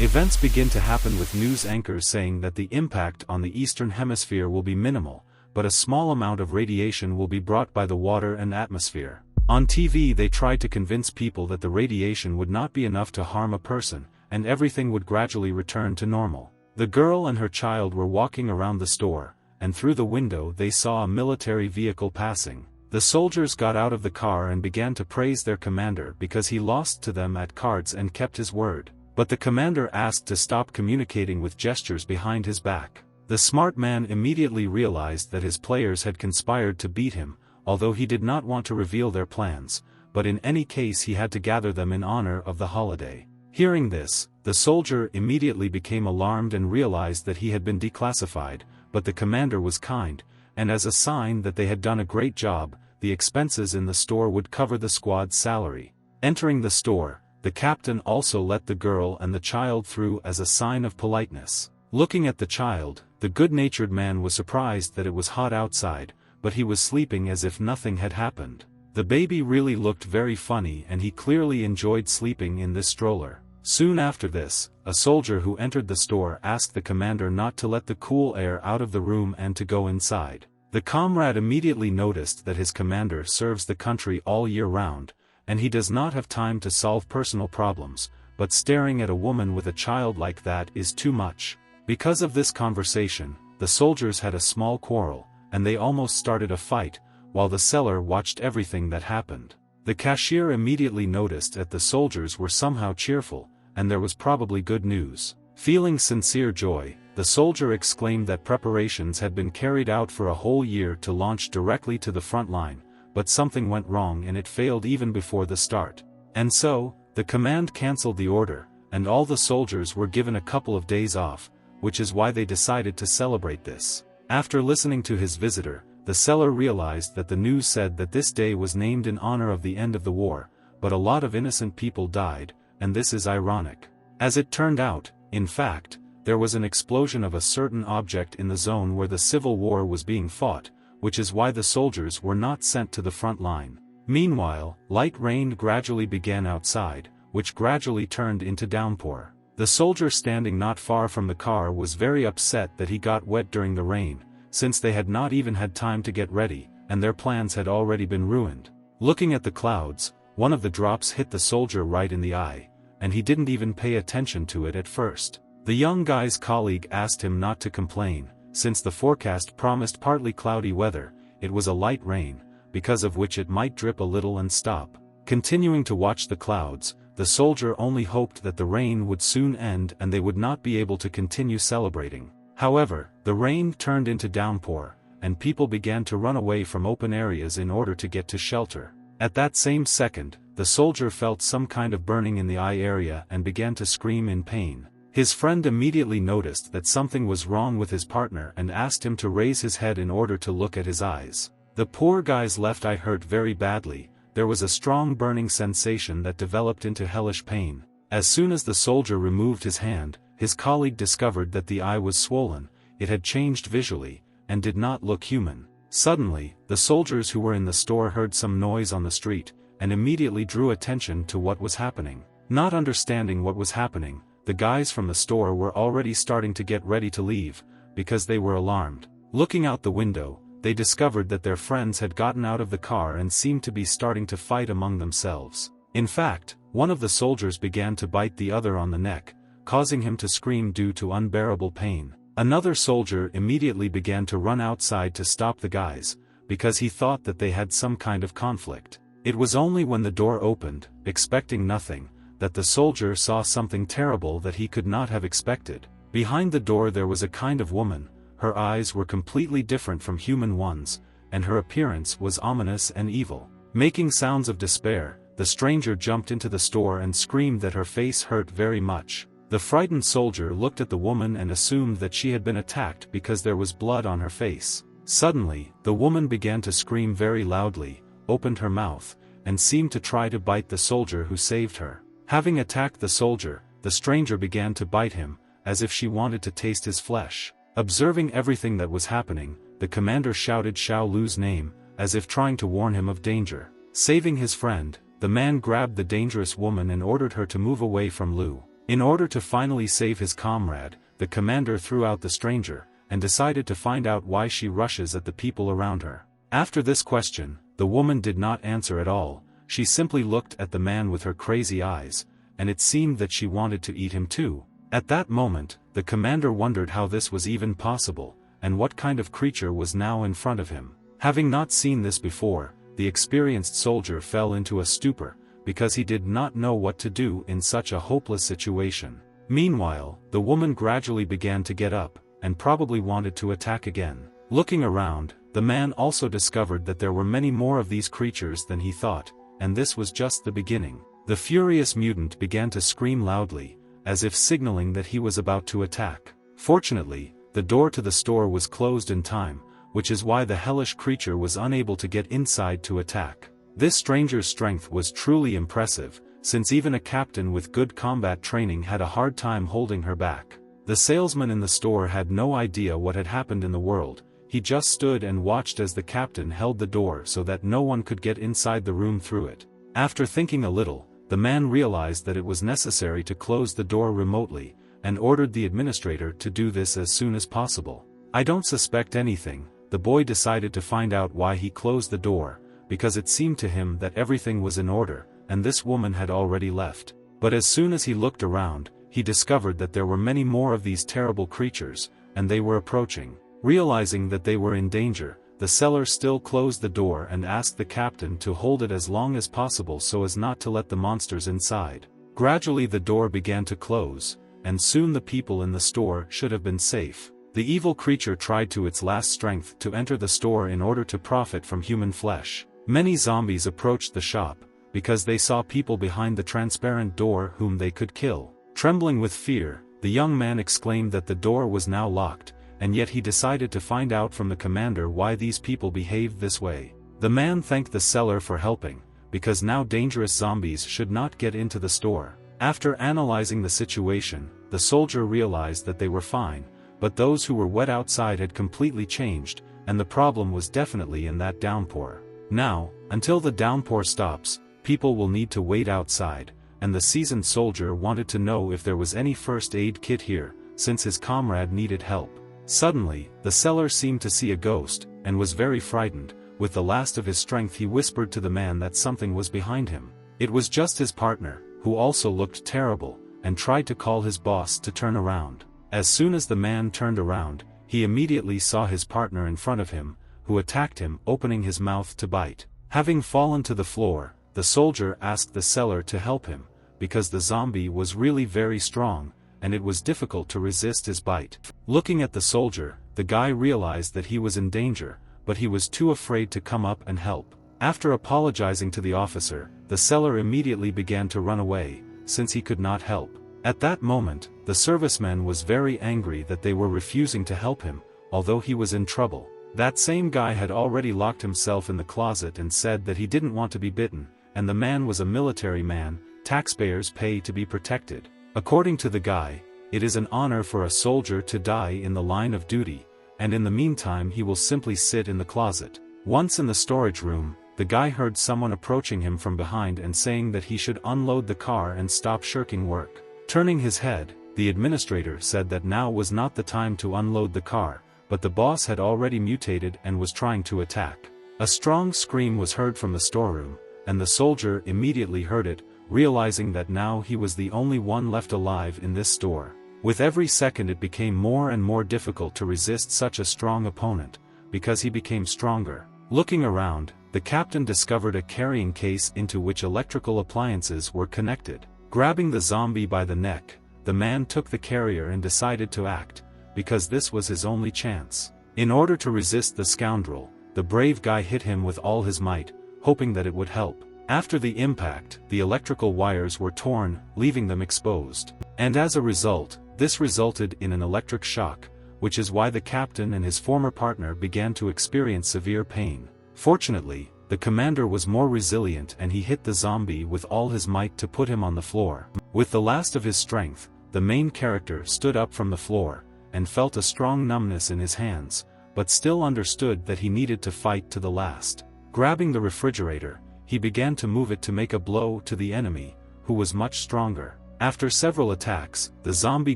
Events begin to happen with news anchors saying that the impact on the Eastern Hemisphere will be minimal, but a small amount of radiation will be brought by the water and atmosphere. On TV they tried to convince people that the radiation would not be enough to harm a person, and everything would gradually return to normal. The girl and her child were walking around the store, and through the window they saw a military vehicle passing. The soldiers got out of the car and began to praise their commander because he lost to them at cards and kept his word. But the commander asked to stop communicating with gestures behind his back. The smart man immediately realized that his players had conspired to beat him, although he did not want to reveal their plans, but in any case he had to gather them in honor of the holiday. Hearing this, the soldier immediately became alarmed and realized that he had been declassified, but the commander was kind, and as a sign that they had done a great job, the expenses in the store would cover the squad's salary. Entering the store, the captain also let the girl and the child through as a sign of politeness. Looking at the child, the good-natured man was surprised that it was hot outside, but he was sleeping as if nothing had happened. The baby really looked very funny and he clearly enjoyed sleeping in this stroller. Soon after this, a soldier who entered the store asked the commander not to let the cool air out of the room and to go inside. The comrade immediately noticed that his commander serves the country all year round, and he does not have time to solve personal problems, but staring at a woman with a child like that is too much. Because of this conversation, the soldiers had a small quarrel, and they almost started a fight, while the seller watched everything that happened. The cashier immediately noticed that the soldiers were somehow cheerful, and there was probably good news. Feeling sincere joy, the soldier exclaimed that preparations had been carried out for a whole year to launch directly to the front line, but something went wrong and it failed even before the start. And so, the command cancelled the order, and all the soldiers were given a couple of days off, which is why they decided to celebrate this. After listening to his visitor, the seller realized that the news said that this day was named in honor of the end of the war, but a lot of innocent people died, and this is ironic. As it turned out, in fact, there was an explosion of a certain object in the zone where the civil war was being fought, which is why the soldiers were not sent to the front line. Meanwhile, light rain gradually began outside, which gradually turned into downpour. The soldier standing not far from the car was very upset that he got wet during the rain, since they had not even had time to get ready, and their plans had already been ruined. Looking at the clouds, one of the drops hit the soldier right in the eye, and he didn't even pay attention to it at first. The young guy's colleague asked him not to complain, since the forecast promised partly cloudy weather. It was a light rain, because of which it might drip a little and stop. Continuing to watch the clouds, the soldier only hoped that the rain would soon end and they would not be able to continue celebrating. However, the rain turned into downpour, and people began to run away from open areas in order to get to shelter. At that same second, the soldier felt some kind of burning in the eye area and began to scream in pain. His friend immediately noticed that something was wrong with his partner and asked him to raise his head in order to look at his eyes. The poor guy's left eye hurt very badly. There was a strong burning sensation that developed into hellish pain. As soon as the soldier removed his hand, his colleague discovered that the eye was swollen, it had changed visually, and did not look human. Suddenly, the soldiers who were in the store heard some noise on the street, and immediately drew attention to what was happening. Not understanding what was happening, the guys from the store were already starting to get ready to leave, because they were alarmed. Looking out the window, they discovered that their friends had gotten out of the car and seemed to be starting to fight among themselves. In fact, one of the soldiers began to bite the other on the neck, causing him to scream due to unbearable pain. Another soldier immediately began to run outside to stop the guys, because he thought that they had some kind of conflict. It was only when the door opened, expecting nothing, that the soldier saw something terrible that he could not have expected. Behind the door there was a kind of woman. Her eyes were completely different from human ones, and her appearance was ominous and evil. Making sounds of despair, the stranger jumped into the store and screamed that her face hurt very much. The frightened soldier looked at the woman and assumed that she had been attacked because there was blood on her face. Suddenly, the woman began to scream very loudly, opened her mouth, and seemed to try to bite the soldier who saved her. Having attacked the soldier, the stranger began to bite him, as if she wanted to taste his flesh. Observing everything that was happening, the commander shouted Xiao Lu's name, as if trying to warn him of danger. Saving his friend, the man grabbed the dangerous woman and ordered her to move away from Lu. In order to finally save his comrade, the commander threw out the stranger, and decided to find out why she rushes at the people around her. After this question, the woman did not answer at all, she simply looked at the man with her crazy eyes, and it seemed that she wanted to eat him too. At that moment, the commander wondered how this was even possible, and what kind of creature was now in front of him. Having not seen this before, the experienced soldier fell into a stupor, because he did not know what to do in such a hopeless situation. Meanwhile, the woman gradually began to get up, and probably wanted to attack again. Looking around, the man also discovered that there were many more of these creatures than he thought, and this was just the beginning. The furious mutant began to scream loudly, as if signaling that he was about to attack. Fortunately, the door to the store was closed in time, which is why the hellish creature was unable to get inside to attack. This stranger's strength was truly impressive, since even a captain with good combat training had a hard time holding her back. The salesman in the store had no idea what had happened in the world, he just stood and watched as the captain held the door so that no one could get inside the room through it. After thinking a little, the man realized that it was necessary to close the door remotely, and ordered the administrator to do this as soon as possible. I don't suspect anything. The boy decided to find out why he closed the door, because it seemed to him that everything was in order, and this woman had already left. But as soon as he looked around, he discovered that there were many more of these terrible creatures, and they were approaching. Realizing that they were in danger, the seller still closed the door and asked the captain to hold it as long as possible so as not to let the monsters inside. Gradually the door began to close, and soon the people in the store should have been safe. The evil creature tried to its last strength to enter the store in order to profit from human flesh. Many zombies approached the shop, because they saw people behind the transparent door whom they could kill. Trembling with fear, the young man exclaimed that the door was now locked, and yet he decided to find out from the commander why these people behaved this way. The man thanked the seller for helping, because now dangerous zombies should not get into the store. After analyzing the situation, the soldier realized that they were fine, but those who were wet outside had completely changed, and the problem was definitely in that downpour. Now, until the downpour stops, people will need to wait outside, and the seasoned soldier wanted to know if there was any first aid kit here, since his comrade needed help. Suddenly, the seller seemed to see a ghost, and was very frightened. With the last of his strength he whispered to the man that something was behind him. It was just his partner, who also looked terrible, and tried to call his boss to turn around. As soon as the man turned around, he immediately saw his partner in front of him, who attacked him, opening his mouth to bite. Having fallen to the floor, the soldier asked the seller to help him, because the zombie was really very strong, and it was difficult to resist his bite. Looking at the soldier, the guy realized that he was in danger, but he was too afraid to come up and help. After apologizing to the officer, the seller immediately began to run away, since he could not help. At that moment, the serviceman was very angry that they were refusing to help him, although he was in trouble. That same guy had already locked himself in the closet and said that he didn't want to be bitten, and the man was a military man. Taxpayers pay to be protected. According to the guy, it is an honor for a soldier to die in the line of duty, and in the meantime he will simply sit in the closet. Once in the storage room, the guy heard someone approaching him from behind and saying that he should unload the car and stop shirking work. Turning his head, the administrator said that now was not the time to unload the car, but the boss had already mutated and was trying to attack. A strong scream was heard from the storeroom, and the soldier immediately heard it, realizing that now he was the only one left alive in this store. With every second it became more and more difficult to resist such a strong opponent, because he became stronger. Looking around, the captain discovered a carrying case into which electrical appliances were connected. Grabbing the zombie by the neck, the man took the carrier and decided to act, because this was his only chance. In order to resist the scoundrel, the brave guy hit him with all his might, hoping that it would help. After the impact, the electrical wires were torn, leaving them exposed. And as a result, this resulted in an electric shock, which is why the captain and his former partner began to experience severe pain. Fortunately, the commander was more resilient and he hit the zombie with all his might to put him on the floor. With the last of his strength, the main character stood up from the floor, and felt a strong numbness in his hands, but still understood that he needed to fight to the last. Grabbing the refrigerator, he began to move it to make a blow to the enemy, who was much stronger. After several attacks, the zombie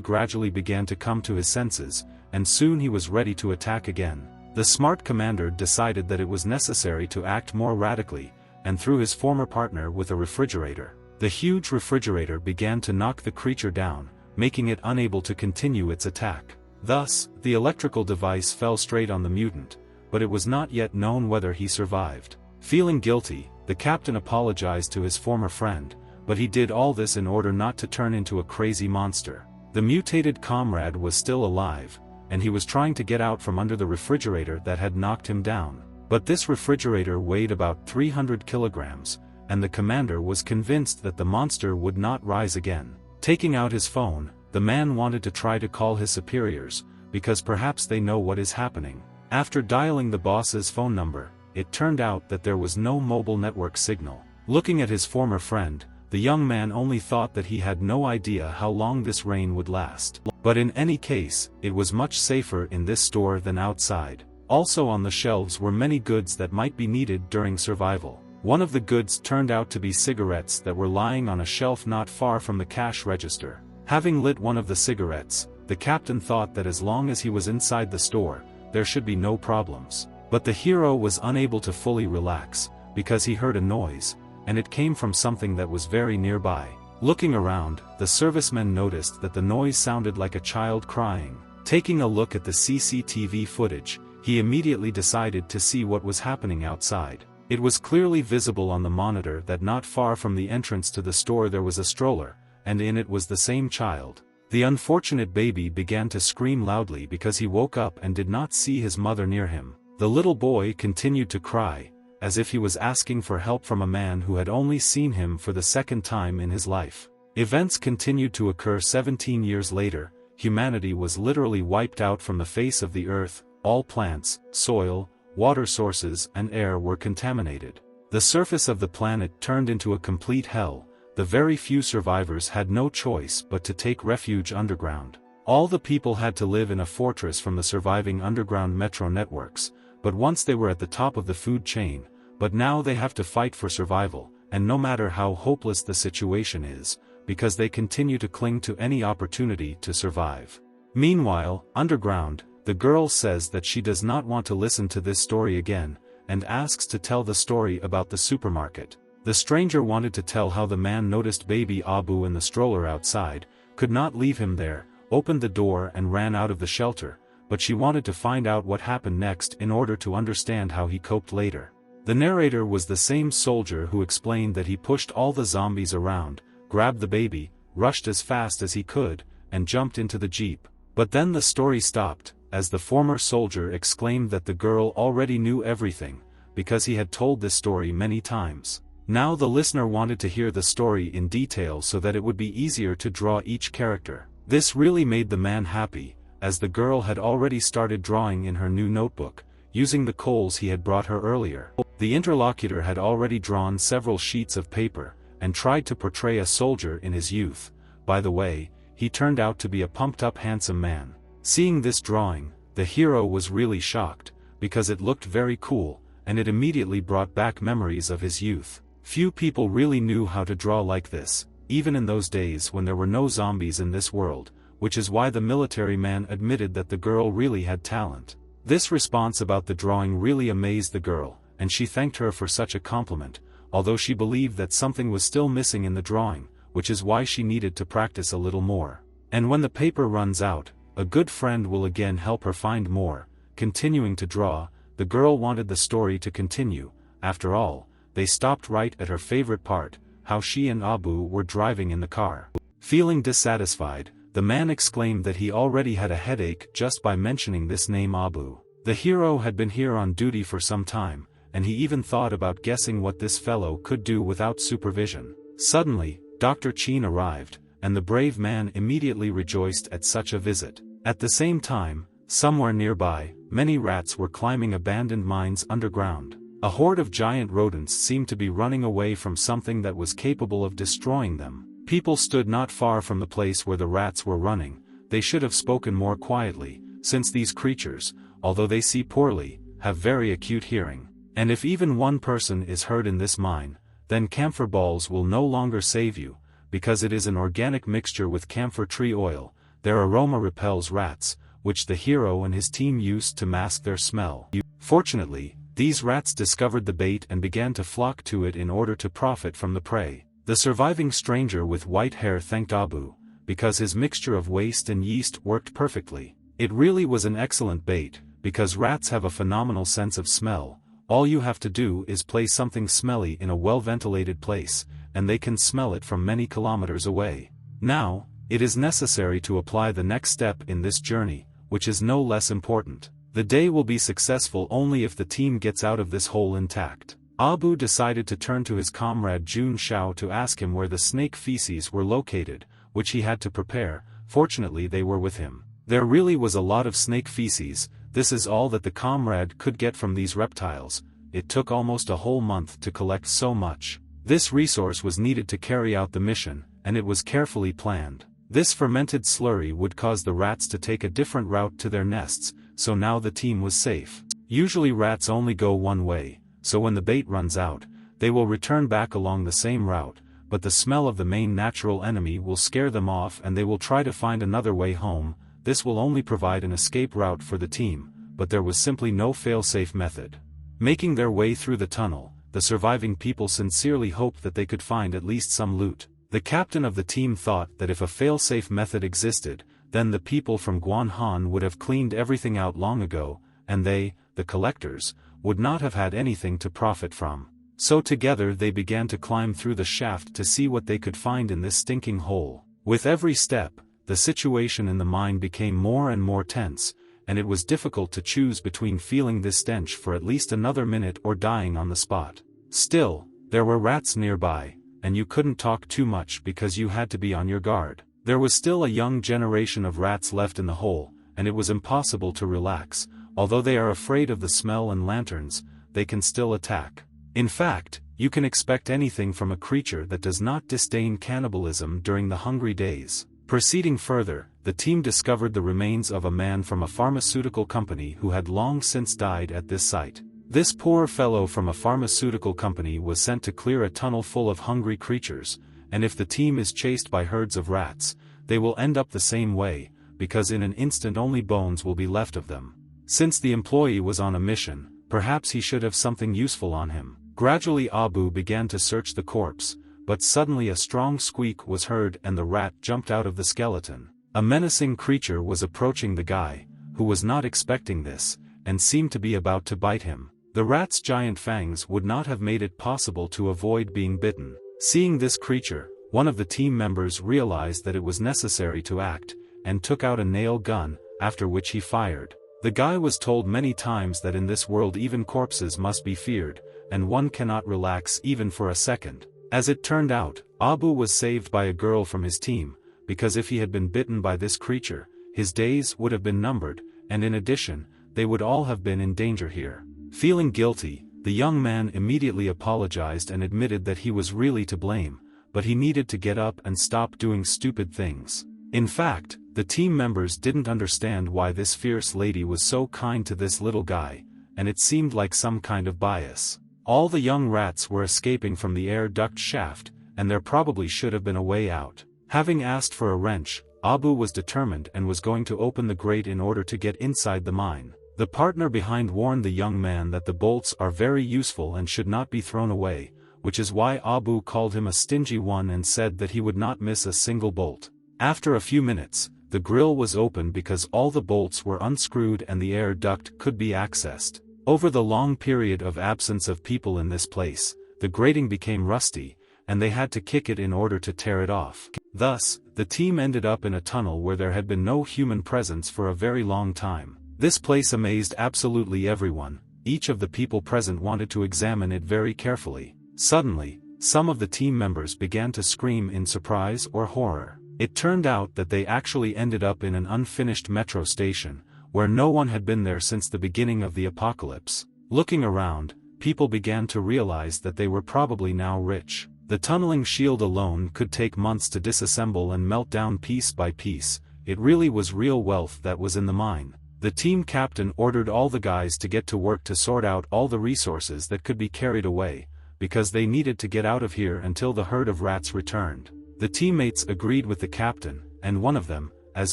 gradually began to come to his senses, and soon he was ready to attack again. The smart commander decided that it was necessary to act more radically, and threw his former partner with a refrigerator. The huge refrigerator began to knock the creature down, making it unable to continue its attack. Thus, the electrical device fell straight on the mutant, but it was not yet known whether he survived. Feeling guilty, the captain apologized to his former friend, but he did all this in order not to turn into a crazy monster. The mutated comrade was still alive, and he was trying to get out from under the refrigerator that had knocked him down. But this refrigerator weighed about 300 kilograms, and the commander was convinced that the monster would not rise again. Taking out his phone, the man wanted to try to call his superiors, because perhaps they know what is happening. After dialing the boss's phone number, it turned out that there was no mobile network signal. Looking at his former friend, the young man only thought that he had no idea how long this rain would last. But in any case, it was much safer in this store than outside. Also on the shelves were many goods that might be needed during survival. One of the goods turned out to be cigarettes that were lying on a shelf not far from the cash register. Having lit one of the cigarettes, the captain thought that as long as he was inside the store, there should be no problems. But the hero was unable to fully relax, because he heard a noise, and it came from something that was very nearby. Looking around, the serviceman noticed that the noise sounded like a child crying. Taking a look at the CCTV footage, he immediately decided to see what was happening outside. It was clearly visible on the monitor that not far from the entrance to the store there was a stroller, and in it was the same child. The unfortunate baby began to scream loudly because he woke up and did not see his mother near him. The little boy continued to cry, as if he was asking for help from a man who had only seen him for the second time in his life. Events continued to occur 17 years later. Humanity was literally wiped out from the face of the earth. All plants, soil, water sources and air were contaminated. The surface of the planet turned into a complete hell. The very few survivors had no choice but to take refuge underground. All the people had to live in a fortress from the surviving underground metro networks, but once they were at the top of the food chain, but now they have to fight for survival, and no matter how hopeless the situation is, because they continue to cling to any opportunity to survive. Meanwhile, underground, the girl says that she does not want to listen to this story again, and asks to tell the story about the supermarket. The stranger wanted to tell how the man noticed baby Abu in the stroller outside, could not leave him there, opened the door and ran out of the shelter, but she wanted to find out what happened next in order to understand how he coped later. The narrator was the same soldier who explained that he pushed all the zombies around, grabbed the baby, rushed as fast as he could, and jumped into the jeep. But then the story stopped, as the former soldier exclaimed that the girl already knew everything, because he had told this story many times. Now the listener wanted to hear the story in detail so that it would be easier to draw each character. This really made the man happy, as the girl had already started drawing in her new notebook, using the coals he had brought her earlier. The interlocutor had already drawn several sheets of paper, and tried to portray a soldier in his youth. By the way, he turned out to be a pumped-up handsome man. Seeing this drawing, the hero was really shocked, because it looked very cool, and it immediately brought back memories of his youth. Few people really knew how to draw like this, even in those days when there were no zombies in this world, which is why the military man admitted that the girl really had talent. This response about the drawing really amazed the girl, and she thanked her for such a compliment, although she believed that something was still missing in the drawing, which is why she needed to practice a little more. And when the paper runs out, a good friend will again help her find more. Continuing to draw, the girl wanted the story to continue. After all, they stopped right at her favorite part, how she and Abu were driving in the car. Feeling dissatisfied, the man exclaimed that he already had a headache just by mentioning this name Abu. The hero had been here on duty for some time, and he even thought about guessing what this fellow could do without supervision. Suddenly, Dr. Chin arrived, and the brave man immediately rejoiced at such a visit. At the same time, somewhere nearby, many rats were climbing abandoned mines underground. A horde of giant rodents seemed to be running away from something that was capable of destroying them. People stood not far from the place where the rats were running. They should have spoken more quietly, since these creatures, although they see poorly, have very acute hearing. And if even one person is hurt in this mine, then camphor balls will no longer save you, because it is an organic mixture with camphor tree oil. Their aroma repels rats, which the hero and his team used to mask their smell. Fortunately, these rats discovered the bait and began to flock to it in order to profit from the prey. The surviving stranger with white hair thanked Abu, because his mixture of waste and yeast worked perfectly. It really was an excellent bait, because rats have a phenomenal sense of smell. All you have to do is place something smelly in a well-ventilated place, and they can smell it from many kilometers away. Now, it is necessary to apply the next step in this journey, which is no less important. The day will be successful only if the team gets out of this hole intact. Abu decided to turn to his comrade Jun Shao to ask him where the snake feces were located, which he had to prepare. Fortunately they were with him. There really was a lot of snake feces. This is all that the comrade could get from these reptiles. It took almost a whole month to collect so much. This resource was needed to carry out the mission, and it was carefully planned. This fermented slurry would cause the rats to take a different route to their nests, so now the team was safe. Usually rats only go one way, so when the bait runs out, they will return back along the same route, but the smell of the main natural enemy will scare them off and they will try to find another way home. This will only provide an escape route for the team, but there was simply no fail-safe method. Making their way through the tunnel, the surviving people sincerely hoped that they could find at least some loot. The captain of the team thought that if a fail-safe method existed, then the people from Guanhan would have cleaned everything out long ago, and they, the collectors, would not have had anything to profit from. So together they began to climb through the shaft to see what they could find in this stinking hole. With every step, the situation in the mine became more and more tense, and it was difficult to choose between feeling this stench for at least another minute or dying on the spot. Still, there were rats nearby, and you couldn't talk too much because you had to be on your guard. There was still a young generation of rats left in the hole, and it was impossible to relax. Although they are afraid of the smell and lanterns, they can still attack. In fact, you can expect anything from a creature that does not disdain cannibalism during the hungry days. Proceeding further, the team discovered the remains of a man from a pharmaceutical company who had long since died at this site. This poor fellow from a pharmaceutical company was sent to clear a tunnel full of hungry creatures, and if the team is chased by herds of rats, they will end up the same way, because in an instant only bones will be left of them. Since the employee was on a mission, perhaps he should have something useful on him. Gradually Abu began to search the corpse, but suddenly a strong squeak was heard and the rat jumped out of the skeleton. A menacing creature was approaching the guy, who was not expecting this, and seemed to be about to bite him. The rat's giant fangs would not have made it possible to avoid being bitten. Seeing this creature, one of the team members realized that it was necessary to act, and took out a nail gun, after which he fired. The guy was told many times that in this world even corpses must be feared, and one cannot relax even for a second. As it turned out, Abu was saved by a girl from his team, because if he had been bitten by this creature, his days would have been numbered, and in addition, they would all have been in danger here. Feeling guilty, the young man immediately apologized and admitted that he was really to blame, but he needed to get up and stop doing stupid things. In fact, the team members didn't understand why this fierce lady was so kind to this little guy, and it seemed like some kind of bias. All the young rats were escaping from the air duct shaft, and there probably should have been a way out. Having asked for a wrench, Abu was determined and was going to open the grate in order to get inside the mine. The partner behind warned the young man that the bolts are very useful and should not be thrown away, which is why Abu called him a stingy one and said that he would not miss a single bolt. After a few minutes, the grill was open because all the bolts were unscrewed and the air duct could be accessed. Over the long period of absence of people in this place, the grating became rusty, and they had to kick it in order to tear it off. Thus, the team ended up in a tunnel where there had been no human presence for a very long time. This place amazed absolutely everyone. Each of the people present wanted to examine it very carefully. Suddenly, some of the team members began to scream in surprise or horror. It turned out that they actually ended up in an unfinished metro station, where no one had been there since the beginning of the apocalypse. Looking around, people began to realize that they were probably now rich. The tunneling shield alone could take months to disassemble and melt down piece by piece. It really was real wealth that was in the mine. The team captain ordered all the guys to get to work to sort out all the resources that could be carried away, because they needed to get out of here until the herd of rats returned. The teammates agreed with the captain, and one of them, as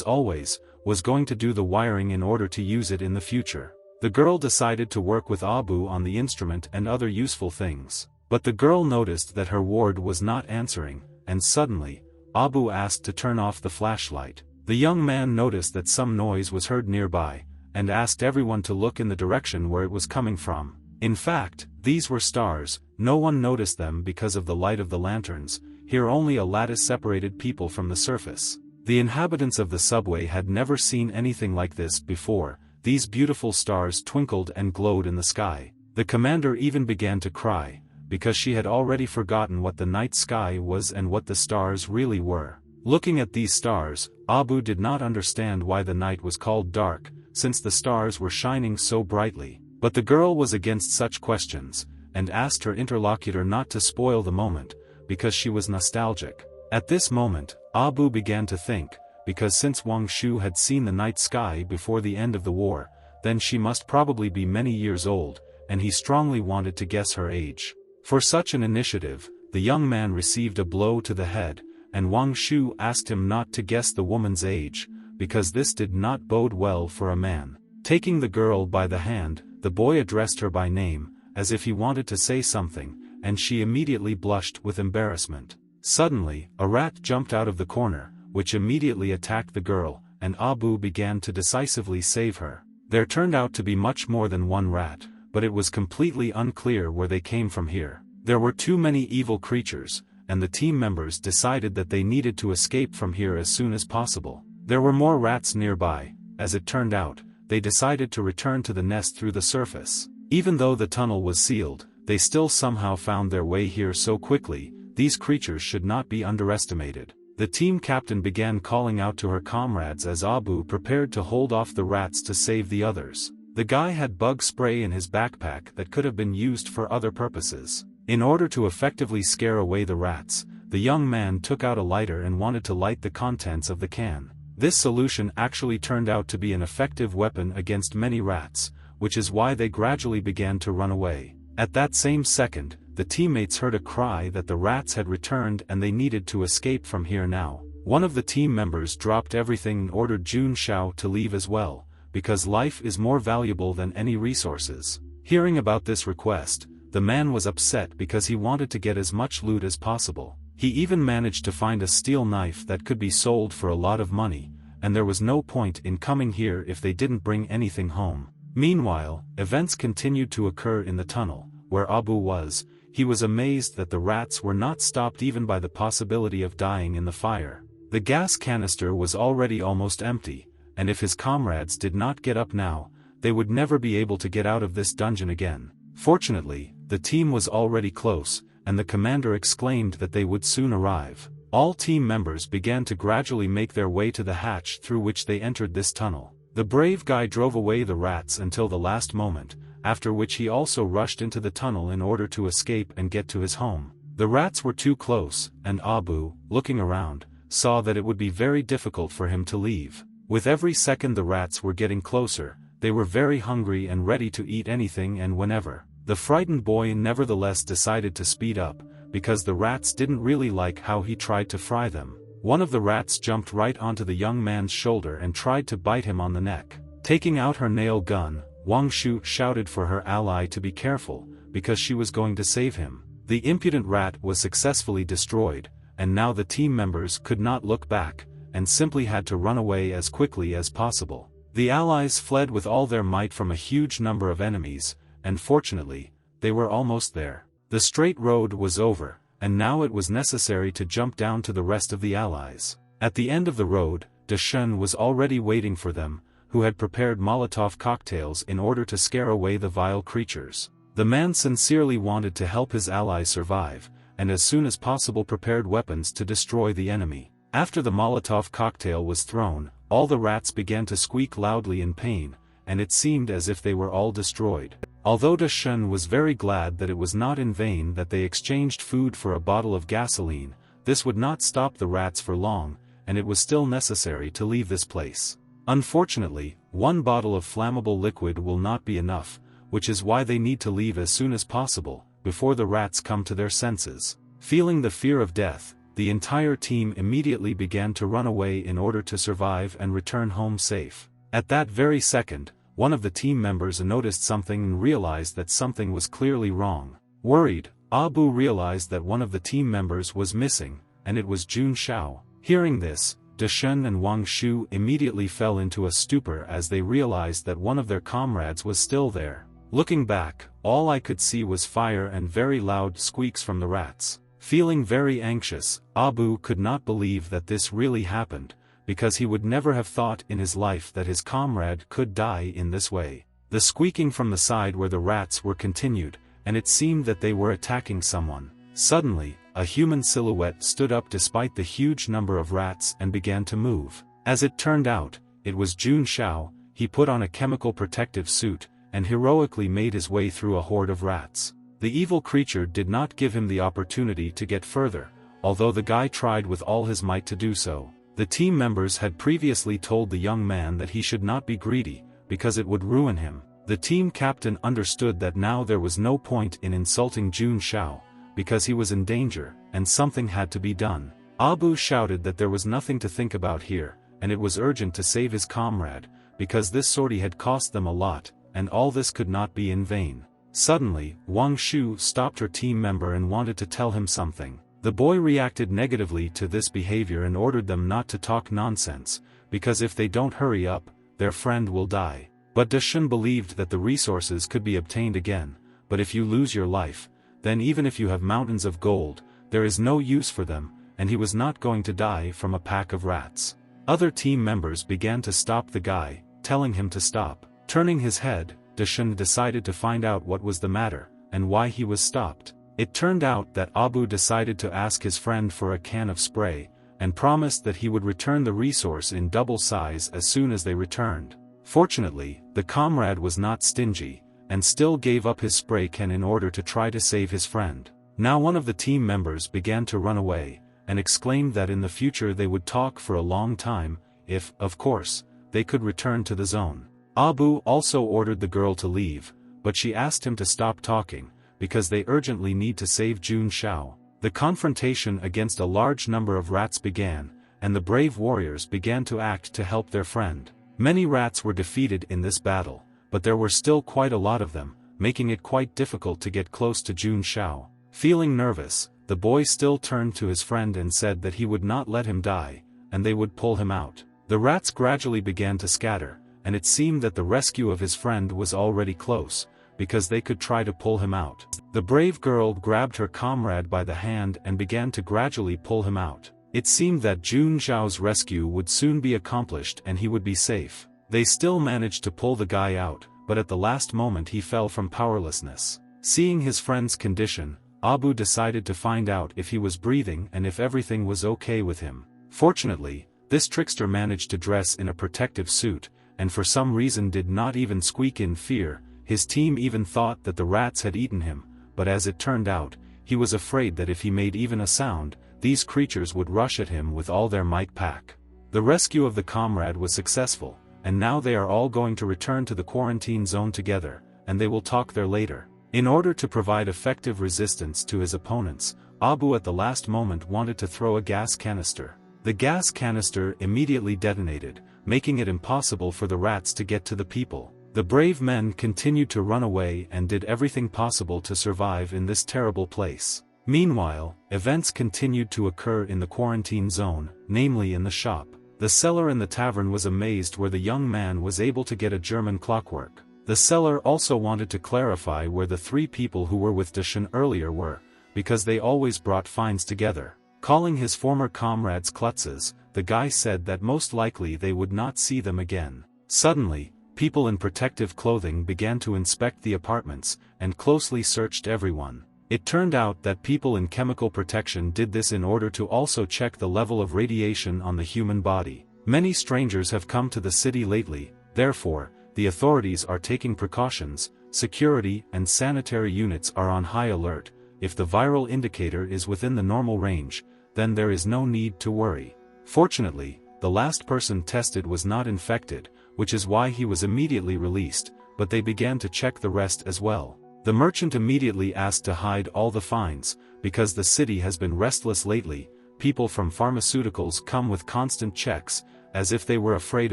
always, was going to do the wiring in order to use it in the future. The girl decided to work with Abu on the instrument and other useful things. But the girl noticed that her ward was not answering, and suddenly, Abu asked to turn off the flashlight. The young man noticed that some noise was heard nearby, and asked everyone to look in the direction where it was coming from. In fact, these were stars. No one noticed them because of the light of the lanterns. Here only a lattice separated people from the surface. The inhabitants of the subway had never seen anything like this before. These beautiful stars twinkled and glowed in the sky. The commander even began to cry, because she had already forgotten what the night sky was and what the stars really were. Looking at these stars, Abu did not understand why the night was called dark, since the stars were shining so brightly. But the girl was against such questions, and asked her interlocutor not to spoil the moment, because she was nostalgic. At this moment, Abu began to think, because since Wang Shu had seen the night sky before the end of the war, then she must probably be many years old, and he strongly wanted to guess her age. For such an initiative, the young man received a blow to the head, and Wang Shu asked him not to guess the woman's age, because this did not bode well for a man. Taking the girl by the hand, the boy addressed her by name, as if he wanted to say something, and she immediately blushed with embarrassment. Suddenly, a rat jumped out of the corner, which immediately attacked the girl, and Abu began to decisively save her. There turned out to be much more than one rat, but it was completely unclear where they came from here. There were too many evil creatures, and the team members decided that they needed to escape from here as soon as possible. There were more rats nearby. As it turned out, they decided to return to the nest through the surface. Even though the tunnel was sealed, they still somehow found their way here so quickly. These creatures should not be underestimated. The team captain began calling out to her comrades as Abu prepared to hold off the rats to save the others. The guy had bug spray in his backpack that could have been used for other purposes. In order to effectively scare away the rats, the young man took out a lighter and wanted to light the contents of the can. This solution actually turned out to be an effective weapon against many rats, which is why they gradually began to run away. At that same second, the teammates heard a cry that the rats had returned and they needed to escape from here now. One of the team members dropped everything and ordered Jun Xiao to leave as well, because life is more valuable than any resources. Hearing about this request, the man was upset because he wanted to get as much loot as possible. He even managed to find a steel knife that could be sold for a lot of money, and there was no point in coming here if they didn't bring anything home. Meanwhile, events continued to occur in the tunnel, where Abu was. He was amazed that the rats were not stopped even by the possibility of dying in the fire. The gas canister was already almost empty, and if his comrades did not get up now, they would never be able to get out of this dungeon again. Fortunately, the team was already close, and the commander exclaimed that they would soon arrive. All team members began to gradually make their way to the hatch through which they entered this tunnel. The brave guy drove away the rats until the last moment, after which he also rushed into the tunnel in order to escape and get to his home. The rats were too close, and Abu, looking around, saw that it would be very difficult for him to leave. With every second the rats were getting closer, they were very hungry and ready to eat anything and whenever. The frightened boy nevertheless decided to speed up, because the rats didn't really like how he tried to fry them. One of the rats jumped right onto the young man's shoulder and tried to bite him on the neck. Taking out her nail gun, Wang Shu shouted for her ally to be careful, because she was going to save him. The impudent rat was successfully destroyed, and now the team members could not look back, and simply had to run away as quickly as possible. The allies fled with all their might from a huge number of enemies, and fortunately, they were almost there. The straight road was over, and now it was necessary to jump down to the rest of the allies. At the end of the road, Deshen was already waiting for them, who had prepared Molotov cocktails in order to scare away the vile creatures. The man sincerely wanted to help his allies survive, and as soon as possible prepared weapons to destroy the enemy. After the Molotov cocktail was thrown, all the rats began to squeak loudly in pain, and it seemed as if they were all destroyed. Although Deshen was very glad that it was not in vain that they exchanged food for a bottle of gasoline, this would not stop the rats for long, and it was still necessary to leave this place. Unfortunately, one bottle of flammable liquid will not be enough, which is why they need to leave as soon as possible, before the rats come to their senses. Feeling the fear of death, the entire team immediately began to run away in order to survive and return home safe. At that very second, one of the team members noticed something and realized that something was clearly wrong. Worried, Abu realized that one of the team members was missing, and it was Jun Xiao. Hearing this, Deshen and Wang Shu immediately fell into a stupor as they realized that one of their comrades was still there. Looking back, all I could see was fire and very loud squeaks from the rats. Feeling very anxious, Abu could not believe that this really happened, because he would never have thought in his life that his comrade could die in this way. The squeaking from the side where the rats were continued, and it seemed that they were attacking someone. Suddenly, a human silhouette stood up despite the huge number of rats and began to move. As it turned out, it was Jun Xiao. He put on a chemical protective suit, and heroically made his way through a horde of rats. The evil creature did not give him the opportunity to get further, although the guy tried with all his might to do so. The team members had previously told the young man that he should not be greedy, because it would ruin him. The team captain understood that now there was no point in insulting Jun Xiao, because he was in danger, and something had to be done. Abu shouted that there was nothing to think about here, and it was urgent to save his comrade, because this sortie had cost them a lot, and all this could not be in vain. Suddenly, Wang Shu stopped her team member and wanted to tell him something. The boy reacted negatively to this behavior and ordered them not to talk nonsense, because if they don't hurry up, their friend will die. But Deshen believed that the resources could be obtained again, but if you lose your life, then even if you have mountains of gold, there is no use for them, and he was not going to die from a pack of rats. Other team members began to stop the guy, telling him to stop. Turning his head, Deshen decided to find out what was the matter, and why he was stopped. It turned out that Abu decided to ask his friend for a can of spray, and promised that he would return the resource in double size as soon as they returned. Fortunately, the comrade was not stingy, and still gave up his spray can in order to try to save his friend. Now one of the team members began to run away, and exclaimed that in the future they would talk for a long time, if, of course, they could return to the zone. Abu also ordered the girl to leave, but she asked him to stop talking, because they urgently need to save Jun Xiao. The confrontation against a large number of rats began, and the brave warriors began to act to help their friend. Many rats were defeated in this battle, but there were still quite a lot of them, making it quite difficult to get close to Jun Xiao. Feeling nervous, the boy still turned to his friend and said that he would not let him die, and they would pull him out. The rats gradually began to scatter, and it seemed that the rescue of his friend was already close, because they could try to pull him out. The brave girl grabbed her comrade by the hand and began to gradually pull him out. It seemed that Jun Xiao's rescue would soon be accomplished and he would be safe. They still managed to pull the guy out, but at the last moment he fell from powerlessness. Seeing his friend's condition, Abu decided to find out if he was breathing and if everything was okay with him. Fortunately, this trickster managed to dress in a protective suit, and for some reason did not even squeak in fear. His team even thought that the rats had eaten him, but as it turned out, he was afraid that if he made even a sound, these creatures would rush at him with all their might pack. The rescue of the comrade was successful, and now they are all going to return to the quarantine zone together, and they will talk there later. In order to provide effective resistance to his opponents, Abu at the last moment wanted to throw a gas canister. The gas canister immediately detonated, making it impossible for the rats to get to the people. The brave men continued to run away and did everything possible to survive in this terrible place. Meanwhile, events continued to occur in the quarantine zone, namely in the shop. The seller in the tavern was amazed where the young man was able to get a German clockwork. The seller also wanted to clarify where the three people who were with Deshen earlier were, because they always brought finds together. Calling his former comrades klutzes, the guy said that most likely they would not see them again. Suddenly, people in protective clothing began to inspect the apartments, and closely searched everyone. It turned out that people in chemical protection did this in order to also check the level of radiation on the human body. Many strangers have come to the city lately, therefore, the authorities are taking precautions. Security and sanitary units are on high alert. If the viral indicator is within the normal range, then there is no need to worry. Fortunately, the last person tested was not infected, which is why he was immediately released, but they began to check the rest as well. The merchant immediately asked to hide all the finds, because the city has been restless lately, people from pharmaceuticals come with constant checks, as if they were afraid